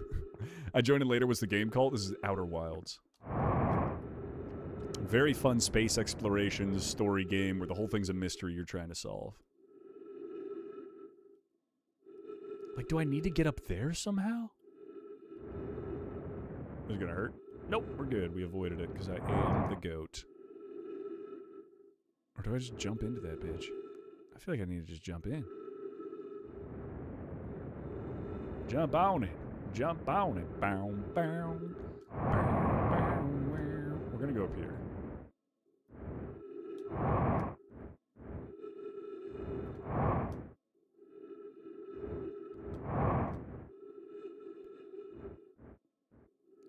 I joined in later. What's the game called? This is Outer Wilds. Very fun space exploration story game where the whole thing's a mystery you're trying to solve. Like, do I need to get up there somehow? Is it gonna hurt? Nope, we're good. We avoided it because I am the goat. Or do I just jump into that bitch? I feel like I need to just jump in. Jump on it. Jump on it. Bow, bow. Bow, bow, bow. We're gonna go up here.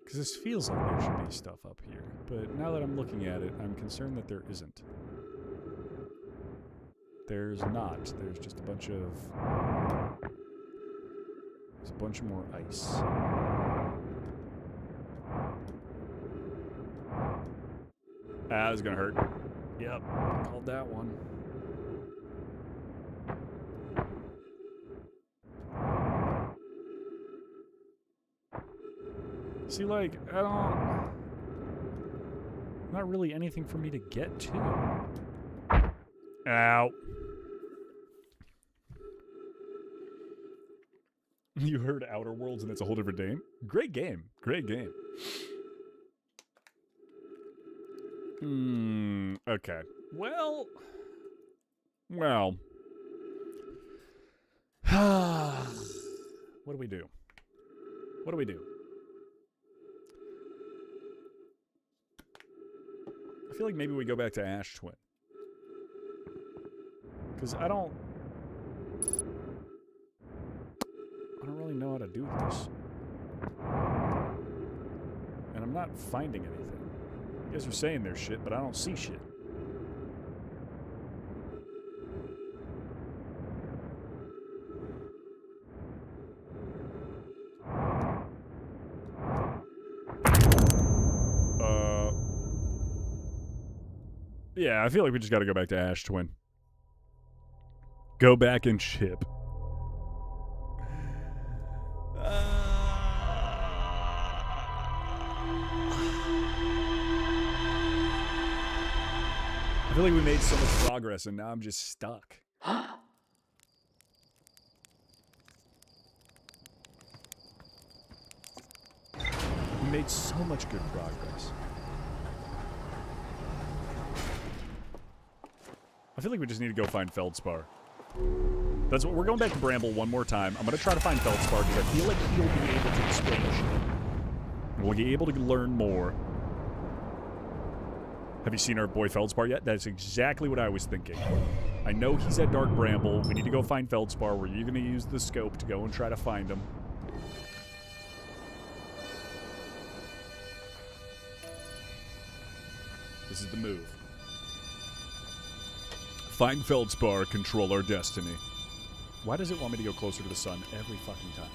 Because this feels like there should be stuff up here. But now that I'm looking at it, I'm concerned that there isn't. There's not. There's just a bunch of... There's a bunch more ice. Ah, this is gonna hurt. Yep, called that one. See, like, I don't... Not really anything for me to get to. Ow. You heard Outer Worlds and it's a whole different game? Great game. Great game. Okay. Well... Well... What do we do? What do we do? I feel like maybe we go back to Ash Twin. Because I don't really know how to do this. And I'm not finding anything. You guys are saying there's shit, but I don't see shit. Yeah, I feel like we just gotta go back to Ash Twin. Go back and chip. I feel like we made so much progress and now I'm just stuck. We made so much good progress. I feel like we just need to go find Feldspar. That's what we're going back to Bramble one more time. I'm gonna try to find Feldspar because I feel like he'll be able to explain shit. We'll be able to learn more. Have you seen our boy Feldspar yet? That's exactly what I was thinking. I know he's at Dark Bramble. We need to go find Feldspar. We're gonna use the scope to go and try to find him. This is the move. Find Feldspar, control our destiny. Why does it want me to go closer to the sun every fucking time?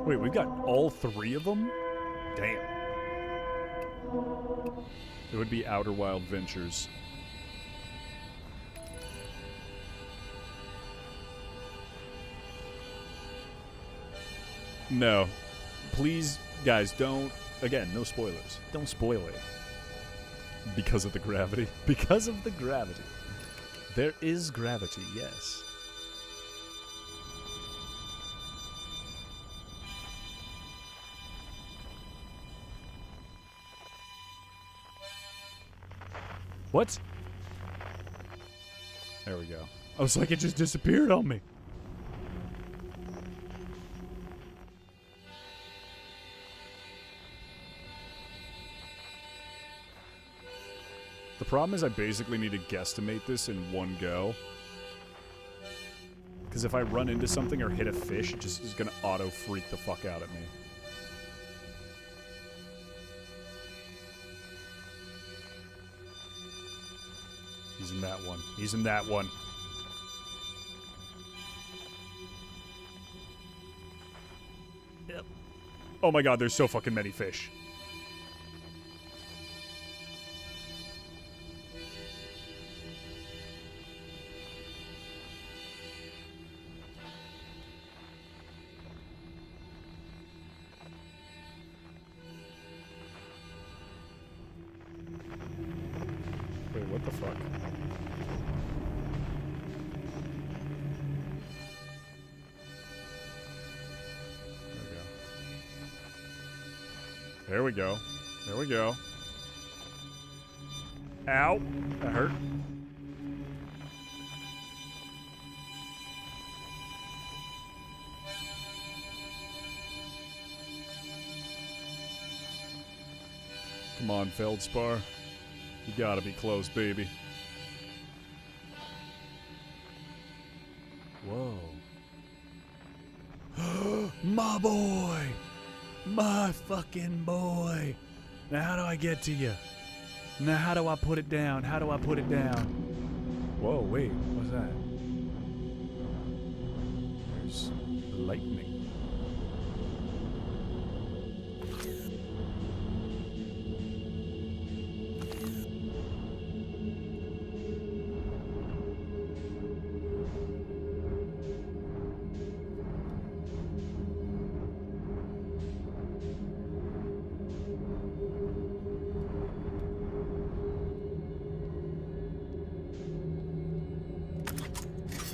Wait, we've got all three of them? Damn. It would be Outer Wild Ventures. No. Please, guys, don't... Again, no spoilers. Don't spoil it. Because of the gravity. Because of the gravity. There is gravity, yes. What? There we go. I was like, it just disappeared on me. The problem is I basically need to guesstimate this in one go. Because if I run into something or hit a fish, it just is going to auto-freak the fuck out at me. He's in that one. He's in that one. Yep. Oh my god, there's so fucking many fish. What the fuck? There we go. There we go. Ow. That hurt. Come on, Feldspar. You gotta be close, baby. Whoa. My boy! My fucking boy! Now how do I get to you? Now how do I put it down? How do I put it down? Whoa, wait, what's that? There's lightning.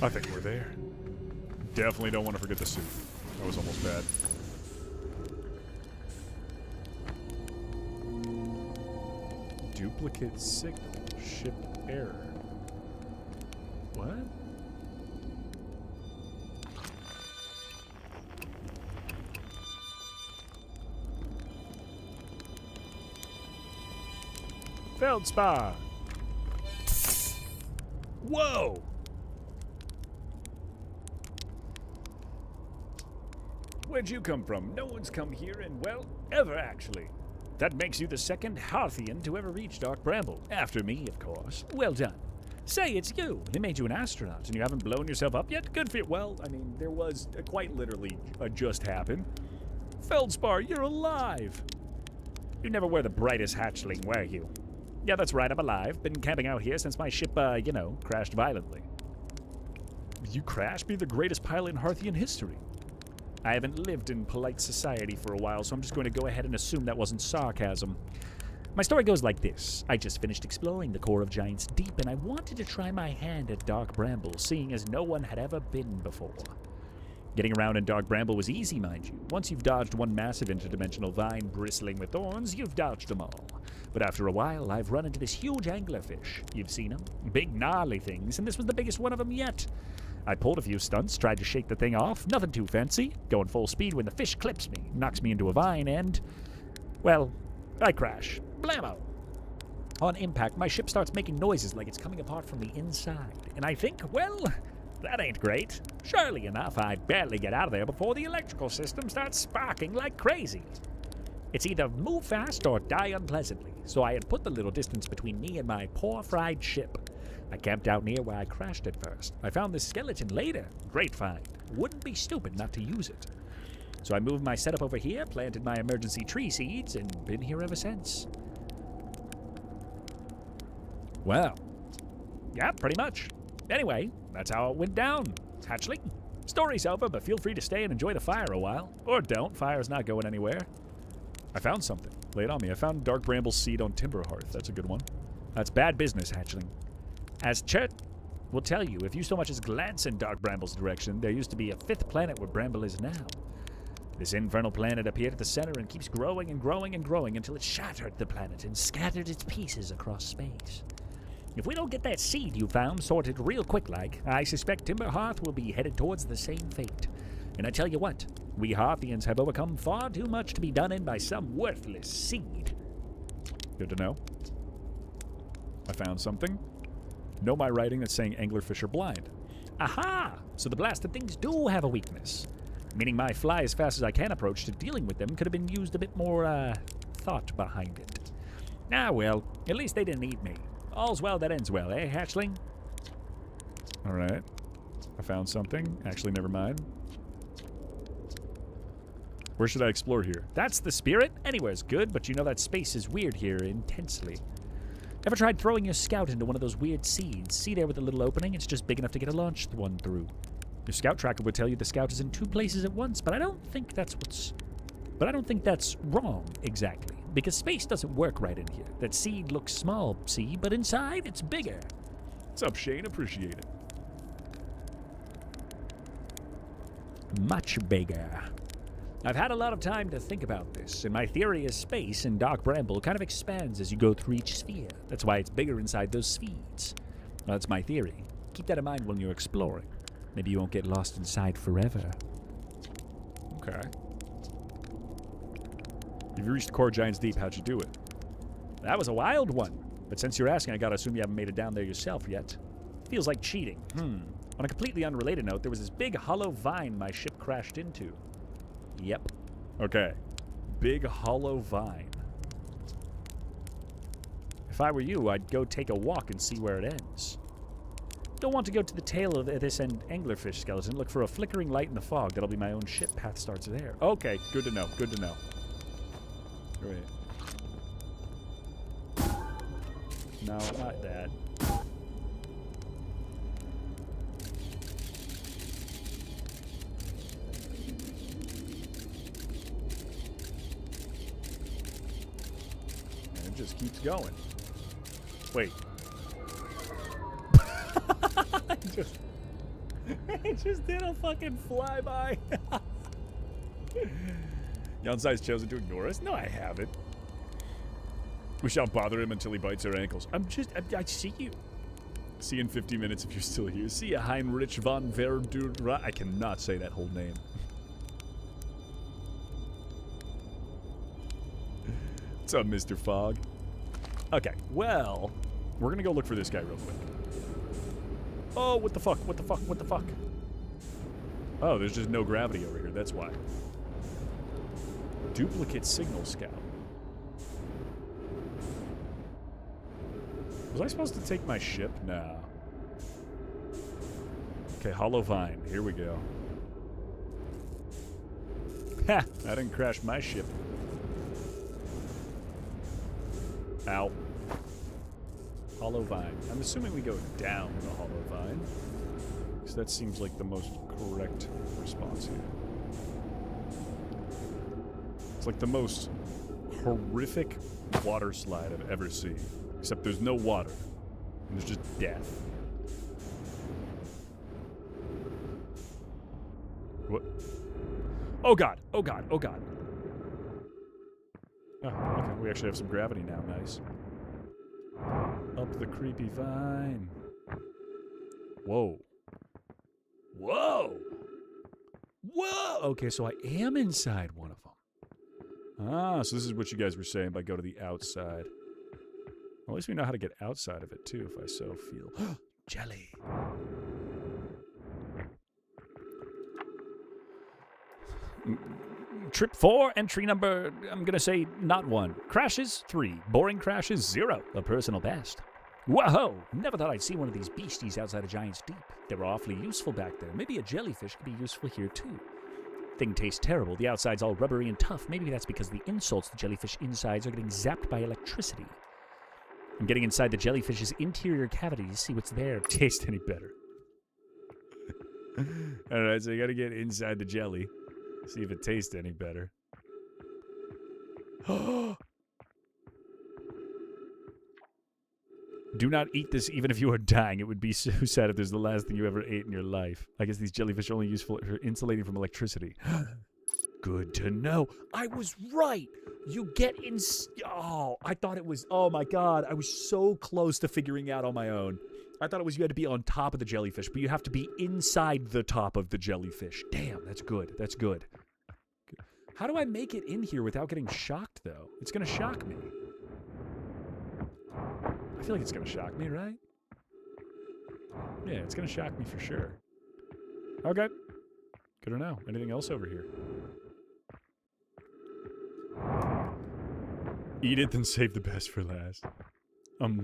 I think we're there. Definitely don't want to forget the suit. That was almost bad. Duplicate signal. Ship error. What? Feldspar! Whoa! Where'd you come from? No one's come here in, well, ever actually. That makes you the second Hearthian to ever reach Dark Bramble. After me, of course. Well done. Say, it's you. They made you an astronaut, and you haven't blown yourself up yet? Good for you. Well, I mean, there was quite literally a just happened. Feldspar, you're alive. You never were the brightest hatchling, were you? Yeah, that's right, I'm alive. Been camping out here since my ship, crashed violently. You crashed? Be the greatest pilot in Hearthian history. I haven't lived in polite society for a while, so I'm just going to go ahead and assume that wasn't sarcasm. My story goes like this. I just finished exploring the core of Giant's Deep, and I wanted to try my hand at Dark Bramble, seeing as no one had ever been before. Getting around in Dark Bramble was easy, mind you. Once you've dodged one massive interdimensional vine bristling with thorns, you've dodged them all. But after a while, I've run into this huge anglerfish. You've seen them? Big, gnarly things, and this was the biggest one of them yet. I pulled a few stunts, tried to shake the thing off, nothing too fancy, going full speed when the fish clips me, knocks me into a vine, and, well, I crash. Blammo! On impact, my ship starts making noises like it's coming apart from the inside, and I think, well, that ain't great. Surely enough, I barely get out of there before the electrical system starts sparking like crazy. It's either move fast or die unpleasantly, so I had put the little distance between me and my poor fried ship. I camped out near where I crashed at first. I found this skeleton later. Great find. Wouldn't be stupid not to use it. So I moved my setup over here, planted my emergency tree seeds, and been here ever since. Well, yeah, pretty much. Anyway, that's how it went down. Hatchling. Story's over, but feel free to stay and enjoy the fire a while. Or don't. Fire's not going anywhere. I found something. Lay it on me. I found Dark Bramble seed on Timberhearth. That's a good one. That's bad business, Hatchling. As Chet will tell you, if you so much as glance in Dark Bramble's direction, there used to be a 5th planet where Bramble is now. This infernal planet appeared at the center and keeps growing and growing and growing until it shattered the planet and scattered its pieces across space. If we don't get that seed you found sorted real quick like, I suspect Timberhearth will be headed towards the same fate. And I tell you what, we Hearthians have overcome far too much to be done in by some worthless seed. Good to know. I found something. Know my writing that's saying anglerfish are blind. Aha! So the blasted things do have a weakness. Meaning my fly as fast as I can approach to dealing with them could have been used a bit more, thought behind it. Ah well, at least they didn't eat me. All's well that ends well, eh, Hatchling? Alright. I found something. Actually, never mind. Where should I explore here? That's the spirit? Anywhere's good, but you know that space is weird here intensely. Ever tried throwing your scout into one of those weird seeds? See there with a little opening? It's just big enough to get a launch one through. Your scout tracker would tell you the scout is in 2 places at once, but I don't think that's wrong exactly. because space doesn't work right in here. That seed looks small, see, but inside it's bigger. What's up, Shane? Appreciate it. Much bigger. I've had a lot of time to think about this, and my theory is space in Dark Bramble kind of expands as you go through each sphere. That's why it's bigger inside those spheres. Well, that's my theory. Keep that in mind when you're exploring. Maybe you won't get lost inside forever. Okay. You've reached Core Giants Deep. How'd you do it? That was a wild one. But since you're asking, I gotta assume you haven't made it down there yourself yet. Feels like cheating. On a completely unrelated note, there was this big hollow vine my ship crashed into. Yep. Okay. Big hollow vine. If I were you, I'd go take a walk and see where it ends. Don't want to go to the tail of this anglerfish skeleton. Look for a flickering light in the fog. That'll be my own ship. Path starts there. Okay, good to know. Good to know. Great. No, not that. And it just keeps going. Wait. It just did a fucking flyby. Yonsai's chosen to ignore us? No, I haven't. We shall bother him until he bites our ankles. I see you. See you in 50 minutes if you're still here. See ya, Heinrich von Verdura. I cannot say that whole name. What's up, Mr. Fogg? Okay, well, we're gonna go look for this guy real quick. Oh, what the fuck? What the fuck? What the fuck? Oh, there's just no gravity over here. That's why. Duplicate signal scout. Was I supposed to take my ship? No. Okay, Hollow Vine. Here we go. Ha! I didn't crash my ship. Ow. Hollow Vine. I'm assuming we go down the Hollow Vine. Because that seems like the most correct response here. It's like the most horrific water slide I've ever seen. Except there's no water. And there's just death. What? Oh god! Oh god! Oh god! Oh, okay. We actually have some gravity now. Nice. Up the creepy vine. Whoa. Whoa! Whoa! Okay, so I am inside one of them. Ah, so this is what you guys were saying by go to the outside. Well, at least we know how to get outside of it, too, if I so feel. Jelly. Trip 4, entry number, I'm going to say not 1. Crashes, 3. Boring crashes, 0. A personal best. Whoa! Never thought I'd see one of these beasties outside of Giant's Deep. They were awfully useful back there. Maybe a jellyfish could be useful here, too. Thing tastes terrible. The outside's all rubbery and tough. Maybe that's because the insults the jellyfish insides are getting zapped by electricity. I'm getting inside the jellyfish's interior cavity to see what's there. Taste any better. Alright, so you gotta get inside the jelly. See if it tastes any better. Do not eat this even if you are dying. It would be so sad if this is the last thing you ever ate in your life. I guess these jellyfish are only useful for insulating from electricity. Good to know. I was right. You get in... Oh, I thought it was... Oh, my God. I was so close to figuring out on my own. I thought it was you had to be on top of the jellyfish, but you have to be inside the top of the jellyfish. Damn, that's good. That's good. How do I make it in here without getting shocked, though? It's going to shock me. I feel like it's going to shock me, right? Yeah, it's going to shock me for sure. Okay. Good to know. Anything else over here? Eat it, then save the best for last. I'm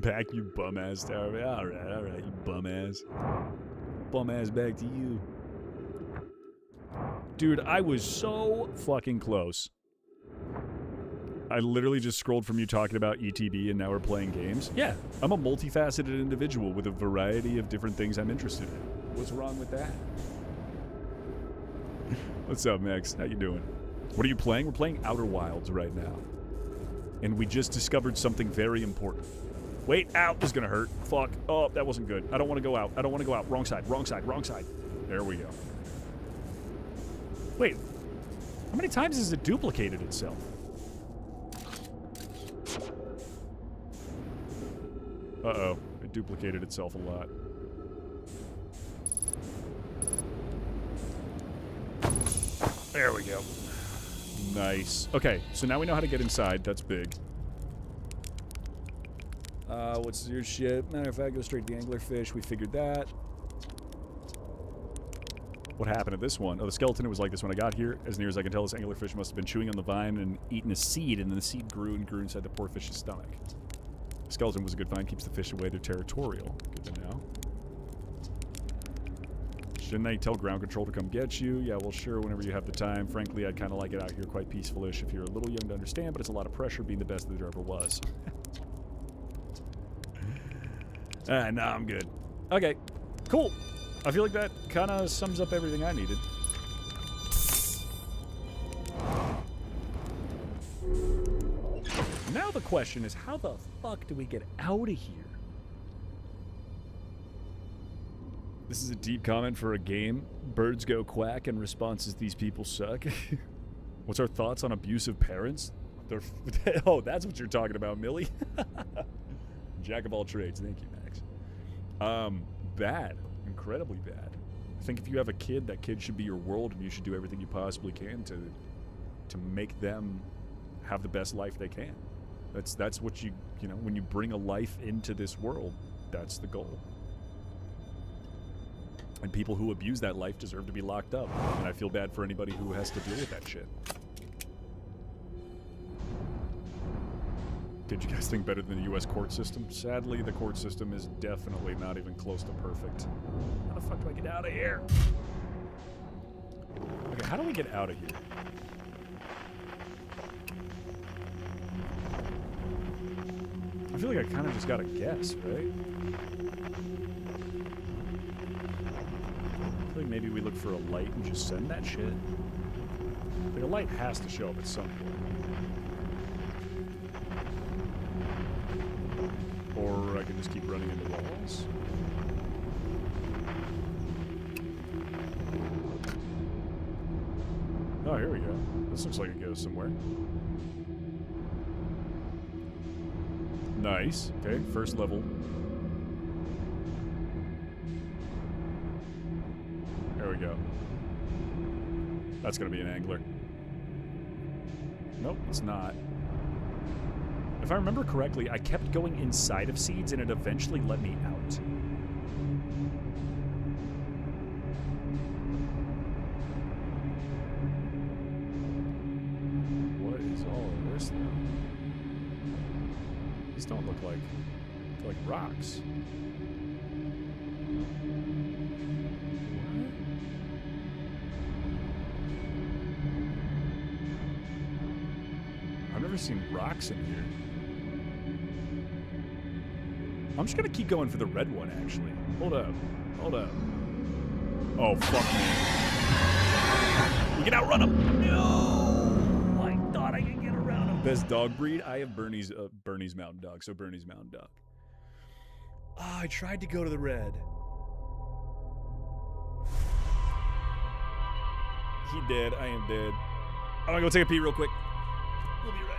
back, you bum-ass tower. Alright, you bum-ass. Bum-ass back to you. Dude, I was so fucking close. I literally just scrolled from you talking about ETB and now we're playing games. Yeah, I'm a multifaceted individual with a variety of different things I'm interested in. What's wrong with that? What's up, Max? How you doing? What are you playing? We're playing Outer Wilds right now. And we just discovered something very important. Wait, ow, this is gonna hurt. Fuck. Oh, that wasn't good. I don't want to go out. I don't want to go out. Wrong side, wrong side, wrong side. There we go. Wait, how many times has it duplicated itself? Uh-oh, it duplicated itself a lot. There we go. Nice. Okay, so now we know how to get inside. That's big. What's your shit? Matter of fact, go straight to the anglerfish. We figured that. What happened to this one? Oh, the skeleton, it was like this when I got here. As near as I can tell, this anglerfish must have been chewing on the vine and eaten a seed, and then the seed grew and grew inside the poor fish's stomach. The skeleton was a good find. Keeps the fish away. They're territorial. Good to know. Shouldn't I tell ground control to come get you? Yeah, well, sure, whenever you have the time. Frankly, I'd kind of like it out here quite peaceful-ish if you're a little young to understand, but it's a lot of pressure being the best that there ever was. Nah, I'm good. Okay, cool. I feel like that kind of sums up everything I needed. Now the question is, how the fuck do we get out of here? This is a deep comment for a game. Birds go quack and response is these people suck. What's our thoughts on abusive parents? Oh, that's what you're talking about, Millie. Jack of all trades. Thank you, Max. Bad. Incredibly bad. I think if you have a kid, that kid should be your world, and you should do everything you possibly can to make them have the best life they can. That's what you know, when you bring a life into this world, that's the goal. And people who abuse that life deserve to be locked up. And I feel bad for anybody who has to deal with that shit. Did you guys think better than the U.S. court system? Sadly, the court system is definitely not even close to perfect. How the fuck do I get out of here? Okay, how do we get out of here? I feel like I kind of just gotta guess, right? I feel like maybe we look for a light and just send that shit. Like, a light has to show up at some point. Or I can just keep running into walls. Oh, here we go. This looks like it goes somewhere. Nice. Okay, first level. There we go. That's gonna be an angler. Nope, it's not. If I remember correctly, I kept going inside of seeds and it eventually let me out. What is all of this though? These don't look like rocks. What? I've never seen rocks in here. I'm just gonna keep going for the red one, actually. Hold up. Hold up. Oh, fuck me. You can outrun him! No! I thought I could get around him. Best dog breed? I have Bernie's Mountain Dog, so Bernie's Mountain Dog. Ah, I tried to go to the red. He dead. I am dead. I'm gonna go take a pee real quick. We'll be right back.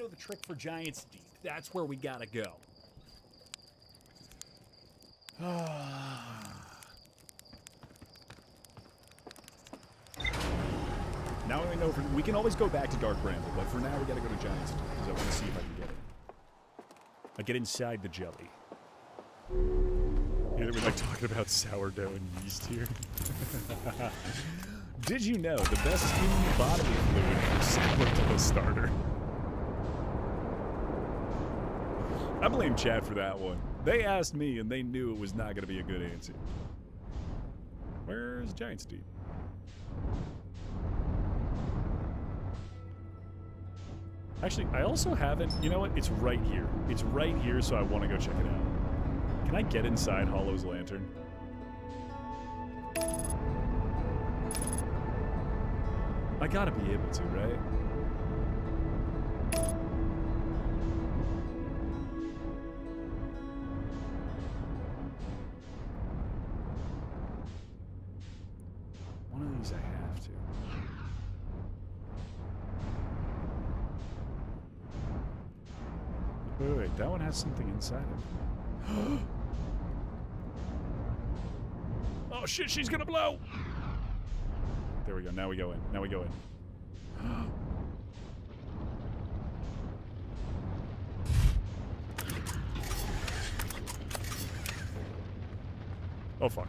know the trick for Giant's Deep. That's where we gotta go. Now I know we can always go back to Dark Bramble, but for now we gotta go to Giant's Deep because I want to see if I can get it. I get inside the jelly. Yeah, we like talking about sourdough and yeast here. Did you know the best human bodily fluid for sourdough starter? I blame Chad for that one. They asked me and they knew it was not going to be a good answer. Where's Giant's Deep? Actually, I also haven't... You know what? It's right here. It's right here, so I want to go check it out. Can I get inside Hollow's lantern? I gotta be able to, right? One of these I have to. Wait, that one has something inside it. Oh shit, she's gonna blow! There we go, now we go in. Now we go in. Oh fuck.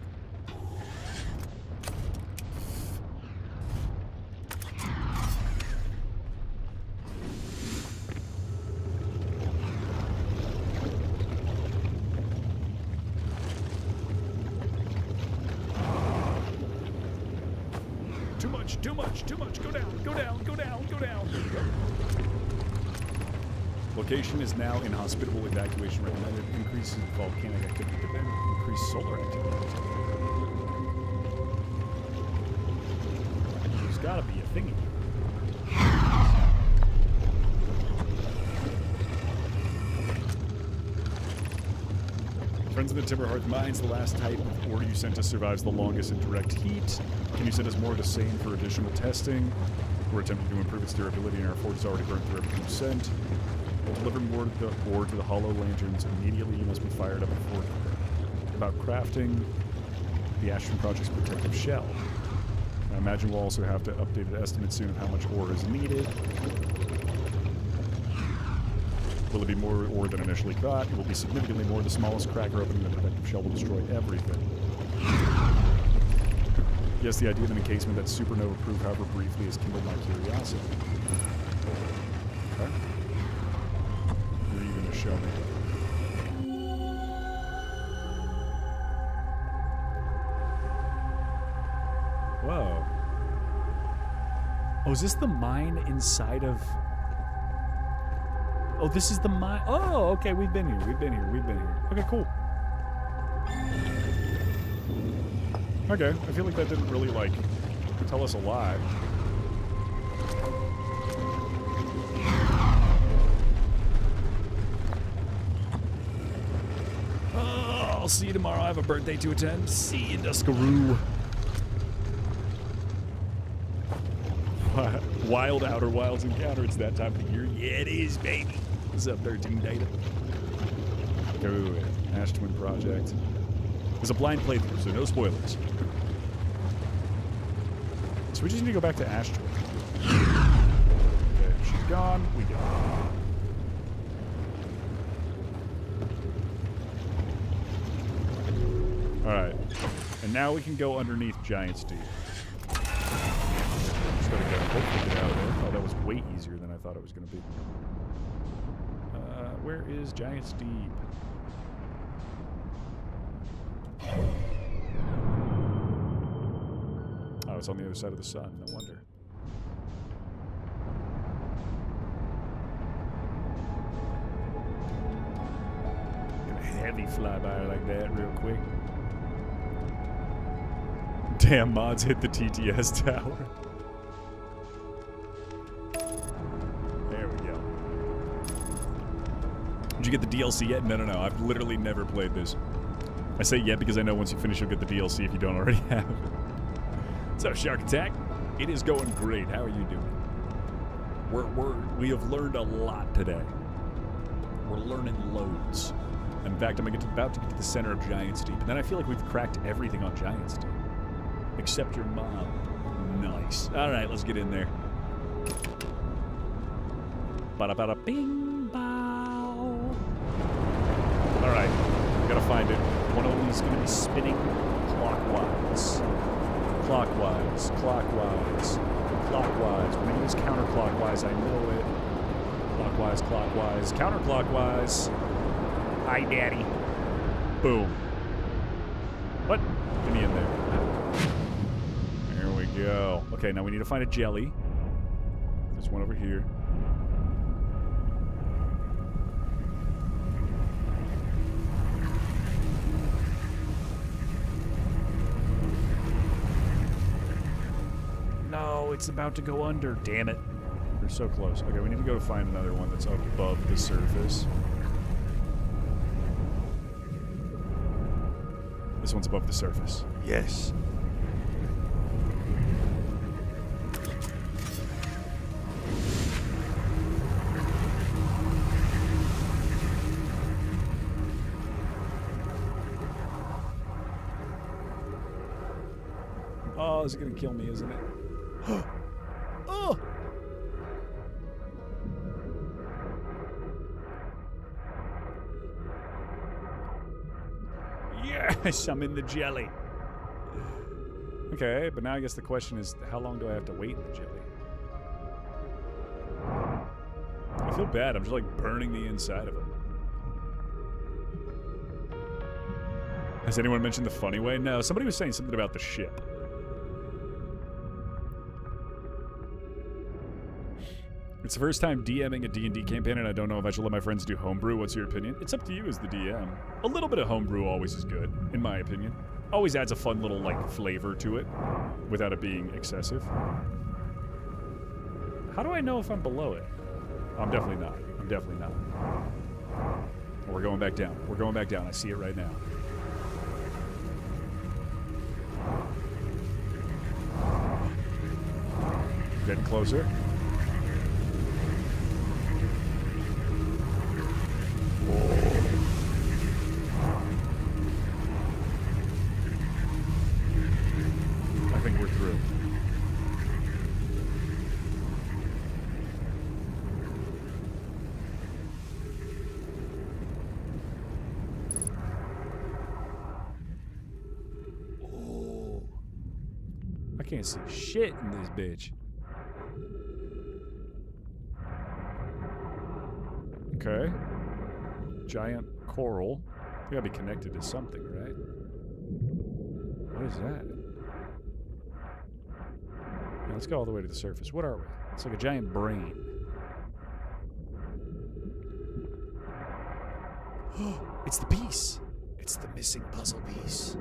Too much, too much. Go down, go down, go down, go down. There we go. Location is now inhospitable. Evacuation recommended. Increases volcanic activity dependent. Increase solar activity. There's gotta be a thingy. Friends of the Timberhearth Mines, the last type of ore you sent us survives the longest in direct heat. Can you send us more to Sane for additional testing? We're attempting to improve its durability, and our fort is already burned through everything you sent. We'll deliver more of the ore to the Hollow Lanterns immediately. You must be fired up before. About crafting the Ashton Project's protective shell. I imagine we'll also have to update an estimate soon of how much ore is needed. Will it be more ore than initially thought? It will be significantly more. The smallest cracker opening the protective shell will destroy everything. Yes, the idea of an encasement that's supernova proof, however briefly, has kindled my curiosity. Okay. What are you going to show me? Whoa. Oh, is this the mine inside of... Oh, this is the mine. Oh, okay, we've been here. We've been here. We've been here. Okay, cool. Okay, I feel like that didn't really, like, tell us a lie. Oh, I'll see you tomorrow. I have a birthday to attend. See you, Duskaroo. Wild Outer Wilds encounter. It's that time of the year. Yeah, it is, baby. What's up, 13 Data? Go Ash Twin Project. It's a blind playthrough, so no spoilers. So we just need to go back to Ash Twin. Okay, she's gone. We go. Alright. And now we can go underneath Giant's Deep. Just gotta go. Hopefully get out of there. Oh, that was way easier than I thought it was gonna be. Where is Giant's Deep? Oh, it's on the other side of the sun. No wonder. Gonna heavy flyby like that real quick. Damn, mods hit the TTS tower. There we go. Did you get the DLC yet? No. I've literally never played this. I say yet because I know once you finish you'll get the DLC if you don't already have it. What's up, Shark Attack? It is going great. How are you doing? We have learned a lot today. We're learning loads. In fact, I'm about to get to the center of Giant's Deep, and then I feel like we've cracked everything on Giant's Deep. Except your mom. Nice. All right, let's get in there. Bada bing bow. All right, gotta find it. One of these is gonna be spinning clockwise. Clockwise, clockwise, clockwise. When I use counterclockwise, I know it. Clockwise, clockwise, counterclockwise. Hi, Daddy. Boom. What? Get me in there. There we go. Okay, now we need to find a jelly. There's one over here. No, it's about to go under. Damn it. We're so close. Okay, we need to go find another one that's up above the surface. This one's above the surface. Yes. Oh, this is gonna kill me, isn't it? Oh! Yes, I'm in the jelly. Okay, but now I guess the question is, how long do I have to wait in the jelly? I feel bad. I'm just like burning the inside of it. Has anyone mentioned the funny way? No, somebody was saying something about the ship. It's the first time DMing a D&D campaign, and I don't know if I should let my friends do homebrew. What's your opinion? It's up to you as the DM. A little bit of homebrew always is good, in my opinion. Always adds a fun little, like, flavor to it, without it being excessive. How do I know if I'm below it? I'm definitely not. I'm definitely not. We're going back down. We're going back down. I see it right now. Getting closer. I think we're through. Oh. I can't see shit in this bitch. Okay. Giant coral. They gotta be connected to something, right? What is that? Yeah, let's go all the way to the surface. What are we? It's like a giant brain. It's the piece. It's the missing puzzle piece.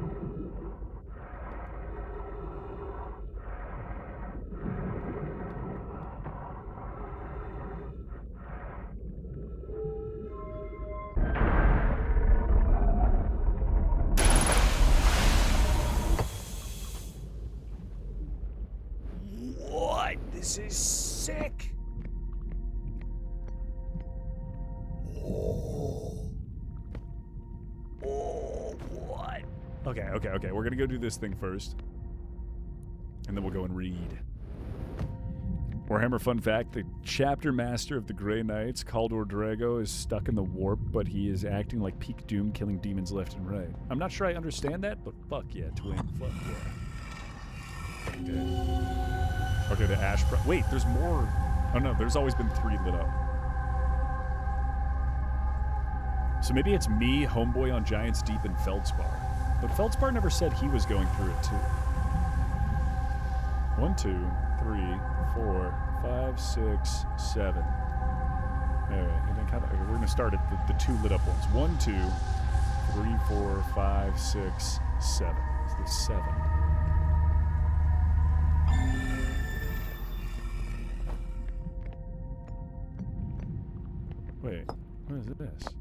This is sick. Oh, what? Okay. We're gonna go do this thing first, and then we'll go and read. Warhammer fun fact: the chapter master of the Grey Knights, Kaldor Drago, is stuck in the warp, but he is acting like peak Doom, killing demons left and right. I'm not sure I understand that, but fuck yeah, twin. Fuck yeah. Okay. Okay, the ash... Wait, there's more... Oh, no, there's always been 3 lit up. So maybe it's me, Homeboy on Giant's Deep, and Feldspar. But Feldspar never said he was going through it, too. 1, 2, 3, 4, 5, 6, 7. Alright, and then okay, we're going to start at the 2 lit up ones. 1, 2, 3, 4, 5, 6, 7. It's the 7. Wait, what is this?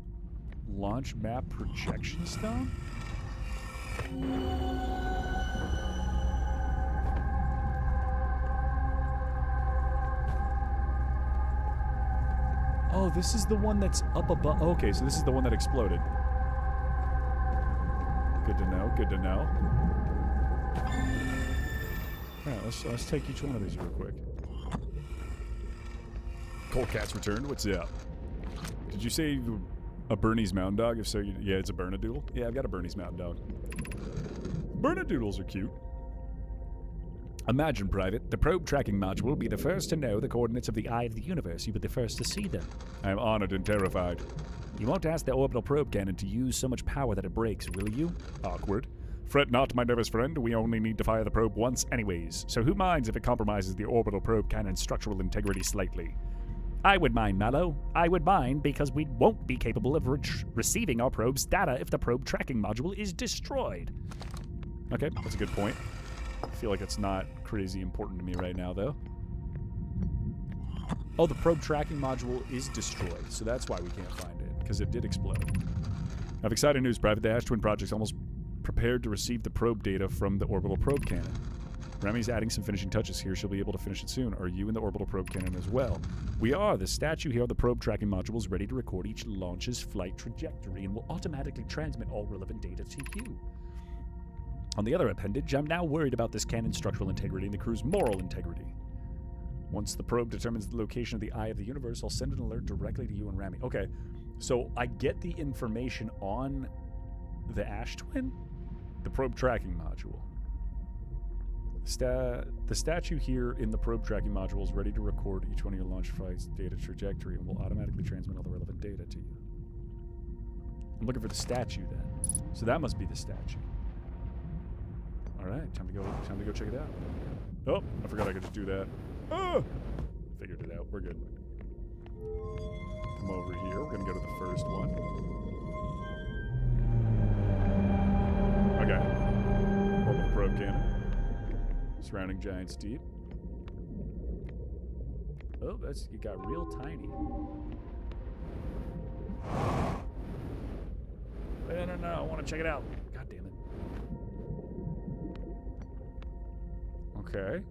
Launch map projection stone? Oh, this is the one that's up above. Okay, so this is the one that exploded. Good to know. Good to know. All right, let's take each one of these real quick. Cold Cat's returned. What's up? Did you say a Bernese Mountain Dog? If so, yeah, it's a Bernedoodle. Yeah, I've got a Bernese Mountain Dog. Bernedoodles are cute. Imagine, Private, the probe tracking module will be the first to know the coordinates of the eye of the universe. You were the first to see them. I am honored and terrified. You won't ask the orbital probe cannon to use so much power that it breaks, will you? Awkward. Fret not, my nervous friend. We only need to fire the probe once anyways, so who minds if it compromises the orbital probe cannon's structural integrity slightly? I would mind, Mallow. I would mind because we won't be capable of receiving our probe's data if the probe tracking module is destroyed. Okay, that's a good point. I feel like it's not crazy important to me right now, though. Oh, the probe tracking module is destroyed, so that's why we can't find it, because it did explode. I have exciting news, Private. The Ash Twin Project's almost prepared to receive the probe data from the orbital probe cannon. Remy's adding some finishing touches here. She'll be able to finish it soon. Are you in the orbital probe cannon as well? We are. The statue here on the probe tracking module is ready to record each launch's flight trajectory and will automatically transmit all relevant data to you. On the other appendage, I'm now worried about this cannon's structural integrity and the crew's moral integrity. Once the probe determines the location of the eye of the universe, I'll send an alert directly to you and Remy. Okay, so I get the information on the Ash Twin, the probe tracking module. The statue here in the probe tracking module is ready to record each one of your launch flight's data trajectory and will automatically transmit all the relevant data to you. I'm looking for the statue then. So that must be the statue. Alright, time to go check it out. Oh, I forgot I could just do that. Oh! Figured it out. We're good. Come over here. We're gonna go to the first one. Okay. Orbital probe cannon. Surrounding giants deep. Oh, it got real tiny. No, I want to check it out. God damn it. Okay.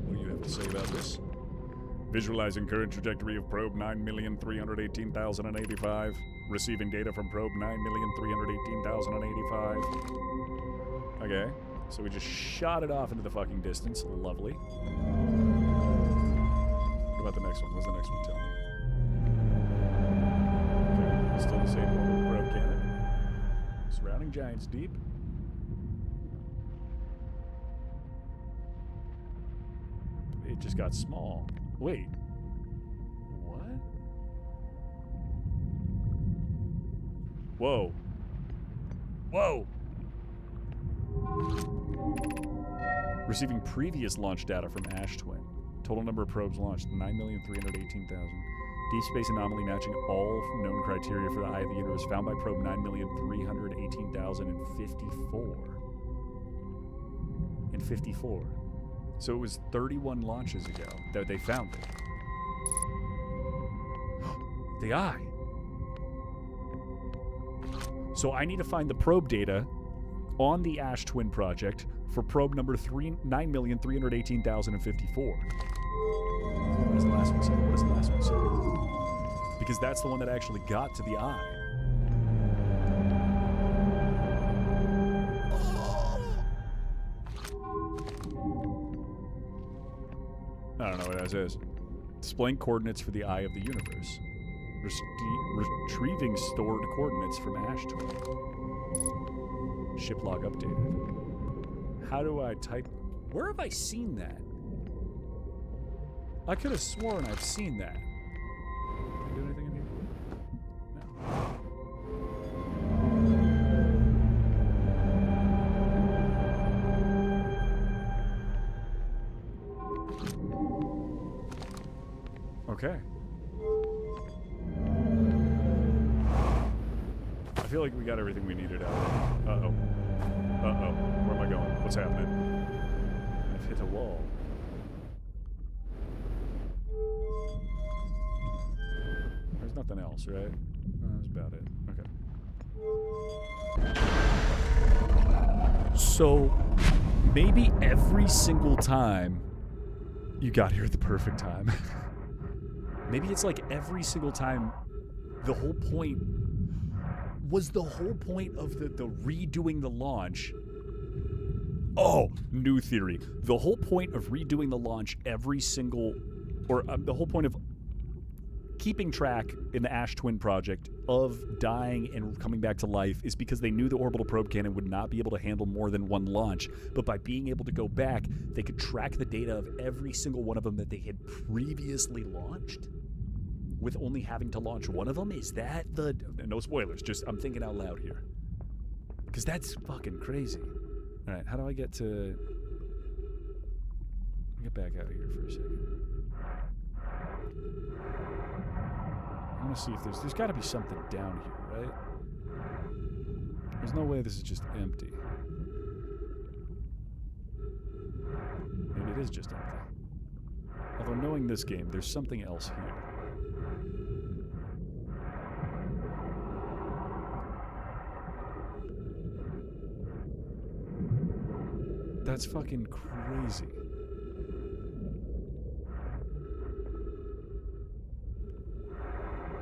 What do you have to say about this? Visualizing current trajectory of probe 9,318,085. Receiving data from probe 9,318,085. Okay. So we just shot it off into the fucking distance. Lovely. What about the next one? What's the next one tell me? Okay. Still the same orbital probe cannon. Surrounding giants deep. It just got small. Wait. What? Whoa. Whoa. Receiving previous launch data from Ash Twin. Total number of probes launched, 9,318,000. Deep space anomaly matching all known criteria for the eye of the universe found by probe 9,318,054. In 54. So it was 31 launches ago that they found it. The eye. So I need to find the probe data on the Ash Twin project for probe number 9,318,054. What does the last one say? What does the last one say? Because that's the one that actually got to the eye. I don't know what that says. Displaying coordinates for the eye of the universe. Retrieving stored coordinates from Ash Twin. Ship log updated. How do I type? Where have I seen that? I could have sworn I've seen that. Can I do anything in here? No. Okay. I feel like we got everything we needed out of it. Uh-oh. Uh-oh. Where am I going? What's happening? I've hit a wall. There's nothing else, right? That's about it. Okay. So, maybe every single time you got here at the perfect time. Maybe it's like every single time the whole point of the redoing the launch. Oh, new theory. The whole point of redoing the launch every single, the whole point of keeping track in the Ash Twin project of dying and coming back to life is because they knew the orbital probe cannon would not be able to handle more than one launch. But by being able to go back, they could track the data of every single one of them that they had previously launched with only having to launch one of them. Is that the... No spoilers, just I'm thinking out loud here. Because that's fucking crazy. All right, how do I get to... Get back out of here for a second. I want to see if there's got to be something down here, right? There's no way this is just empty. Maybe it is just empty. Although knowing this game, there's something else here. That's fucking crazy.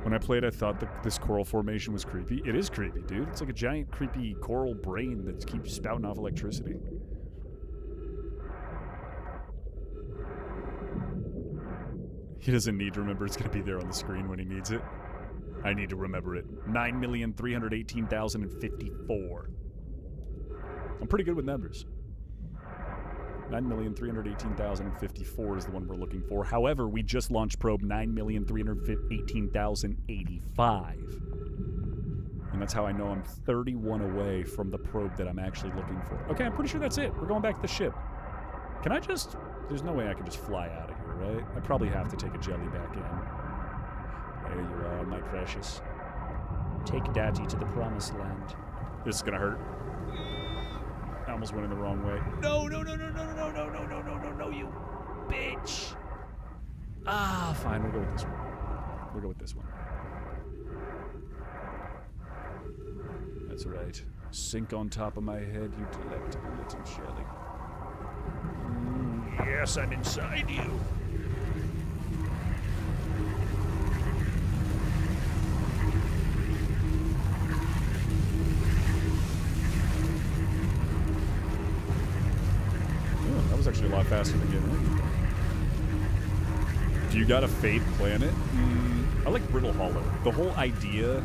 When I played, I thought that this coral formation was creepy. It is creepy, dude. It's like a giant, creepy coral brain that keeps spouting off electricity. He doesn't need to remember it's going to be there on the screen when he needs it. I need to remember it. 9,318,054. I'm pretty good with numbers. 9,318,054 is the one we're looking for. However, we just launched probe 9,318,085. And that's how I know I'm 31 away from the probe that I'm actually looking for. Okay, I'm pretty sure that's it. We're going back to the ship. Can I just... There's no way I can just fly out of here, right? I probably have to take a jelly back in. There you are, my precious. Take Daddy to the promised land. This is gonna hurt. I almost went in the wrong way. No, you bitch. Ah, fine, we'll go with this one. We'll go with this one. That's right. Sink on top of my head, you delectable little jelly. Yes, I'm inside you. That was actually a lot faster than getting in. Do you got a fade planet? I like Brittle Hollow. The whole idea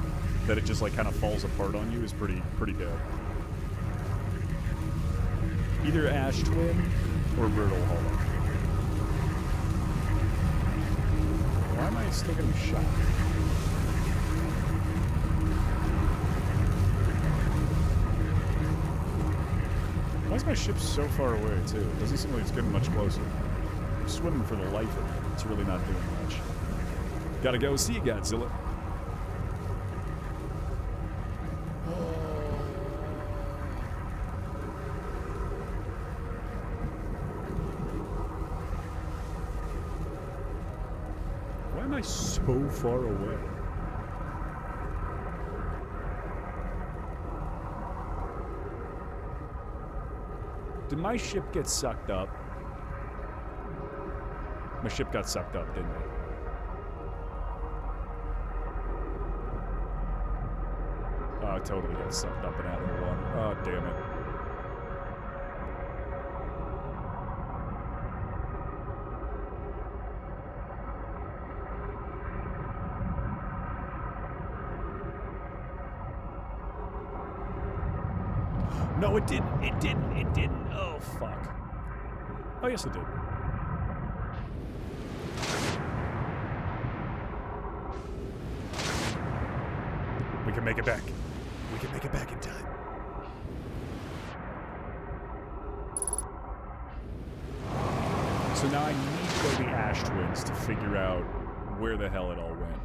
that it just like kind of falls apart on you is pretty dope. Either Ash Twin or Brittle Hollow. Why am I still getting shot? Why is my ship so far away, too? It doesn't seem like it's getting much closer. I'm swimming for the life of me. It's really not doing much. Gotta go. See you, Godzilla. Why am I so far away? Did my ship get sucked up? My ship got sucked up, didn't it? Oh, it totally got sucked up and out of the water. Oh, damn it. No, it didn't. It didn't. It didn't. Oh, fuck. Oh, yes, it did. We can make it back. We can make it back in time. So now I need to go to the Ash Twins to figure out where the hell it all went.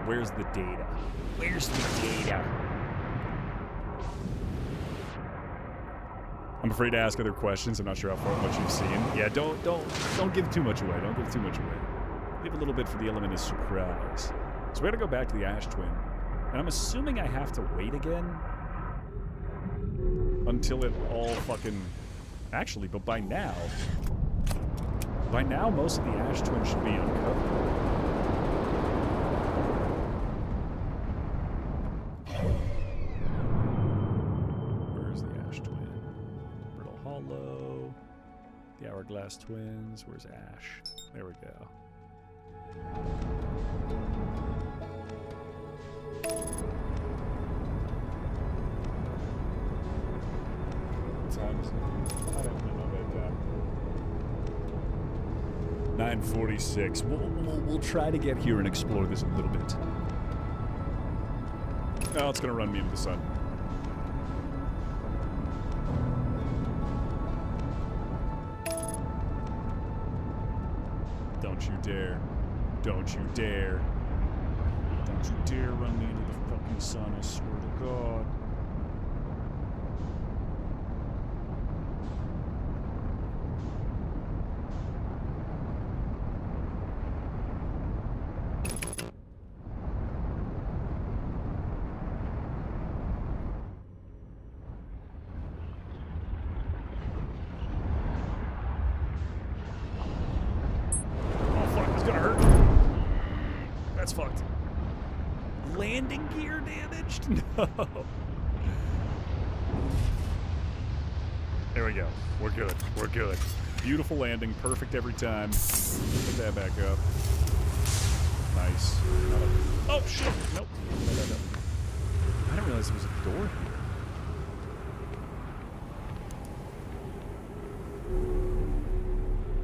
Where's the data? Where's the data? I'm afraid to ask other questions. I'm not sure how much you've seen. Yeah, don't give too much away. Don't give too much away. Leave a little bit for the element of surprise. So we gotta go back to the Ash Twin. And I'm assuming I have to wait again until it all fucking... Actually, but by now... By now, most of the Ash Twin should be uncovered. Where's the Ash Twin? Brittle Hollow. The Hourglass Twins. Where's Ash? There we go. What time is it? I don't know about that. 9:46. We'll try to get here and explore this a little bit. Oh, it's gonna run me into the sun. Don't you dare. Don't you dare. Don't you dare run me into the fucking sun, I swear to God. That's fucked. Landing gear damaged? No. There we go. We're good. We're good. Beautiful landing. Perfect every time. Put that back up. Nice. Oh, shit. Nope. No. I didn't realize there was a door here.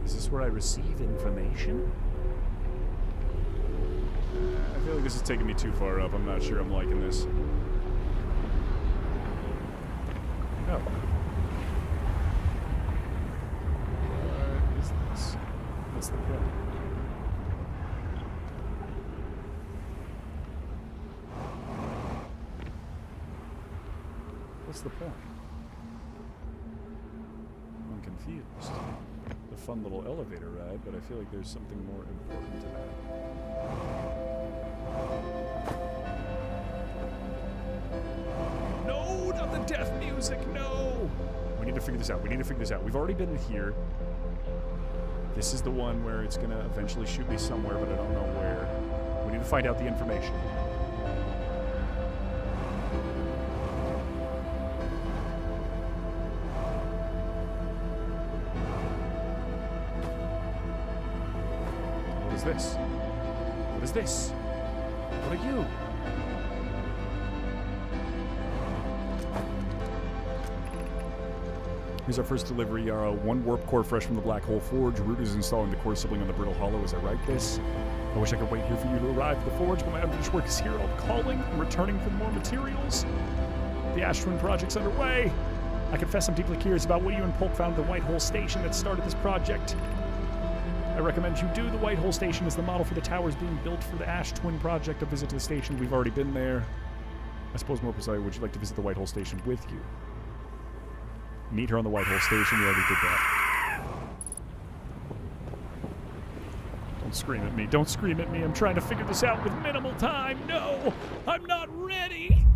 Is this where I receive information? I feel like this is taking me too far up. I'm not sure I'm liking this. Oh. What is this? What's the point? What's the point? I'm confused. A fun little elevator ride, but I feel like there's something more important to that. No, not the death music, no! We need to figure this out. We need to figure this out. We've already been here. This is the one where it's gonna eventually shoot me somewhere, but I don't know where. We need to find out the information. What is this? What is this? What are you? Here's our first delivery, Yarrow. One warp core fresh from the Black Hole Forge. Root is installing the core sibling on the Brittle Hollow as I write this. I wish I could wait here for you to arrive at the Forge, but my unfinished work is here. I'm calling. I'm returning for more materials. The Ash Twin project's underway. I confess I'm deeply curious about what you and Polk found at the White Hole Station that started this project. I recommend you do. The White Hole Station is the model for the towers being built for the Ash Twin project. A visit to the station. We've already been there. I suppose more precisely, would you like to visit the White Hole Station with you? Meet her on the White Hole Station. We already did that. Don't scream at me. Don't scream at me. I'm trying to figure this out with minimal time. No! I'm not ready!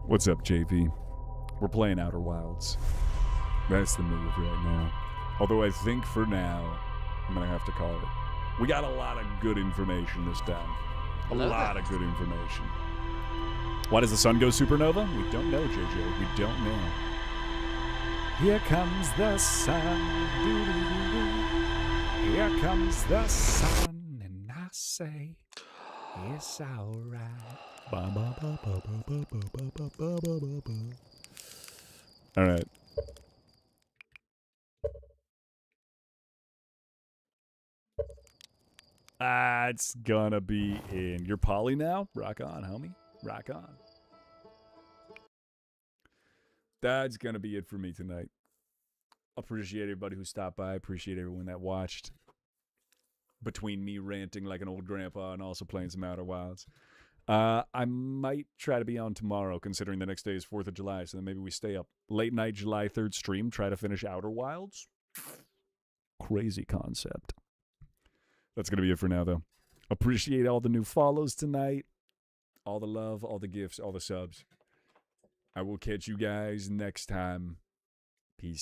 What's up, JV? We're playing Outer Wilds. That's the move right now. Although I think for now, I'm going to have to call it. We got a lot of good information this time. A lot of good information. Why does the sun go supernova? We don't know, JJ. We don't know. Here comes the sun. Doo-doo-doo-doo. Here comes the sun. And I say, it's alright. All right. It's gonna be in. You're Poly now? Rock on, homie. Rock on. That's gonna be it for me tonight. Appreciate everybody who stopped by. Appreciate everyone that watched. Between me ranting like an old grandpa and also playing some Outer Wilds. I might try to be on tomorrow, considering the next day is 4th of July, so then maybe we stay up late night July 3rd stream, try to finish Outer Wilds. Crazy concept. That's going to be it for now, though. Appreciate all the new follows tonight. All the love, all the gifts, all the subs. I will catch you guys next time. Peace.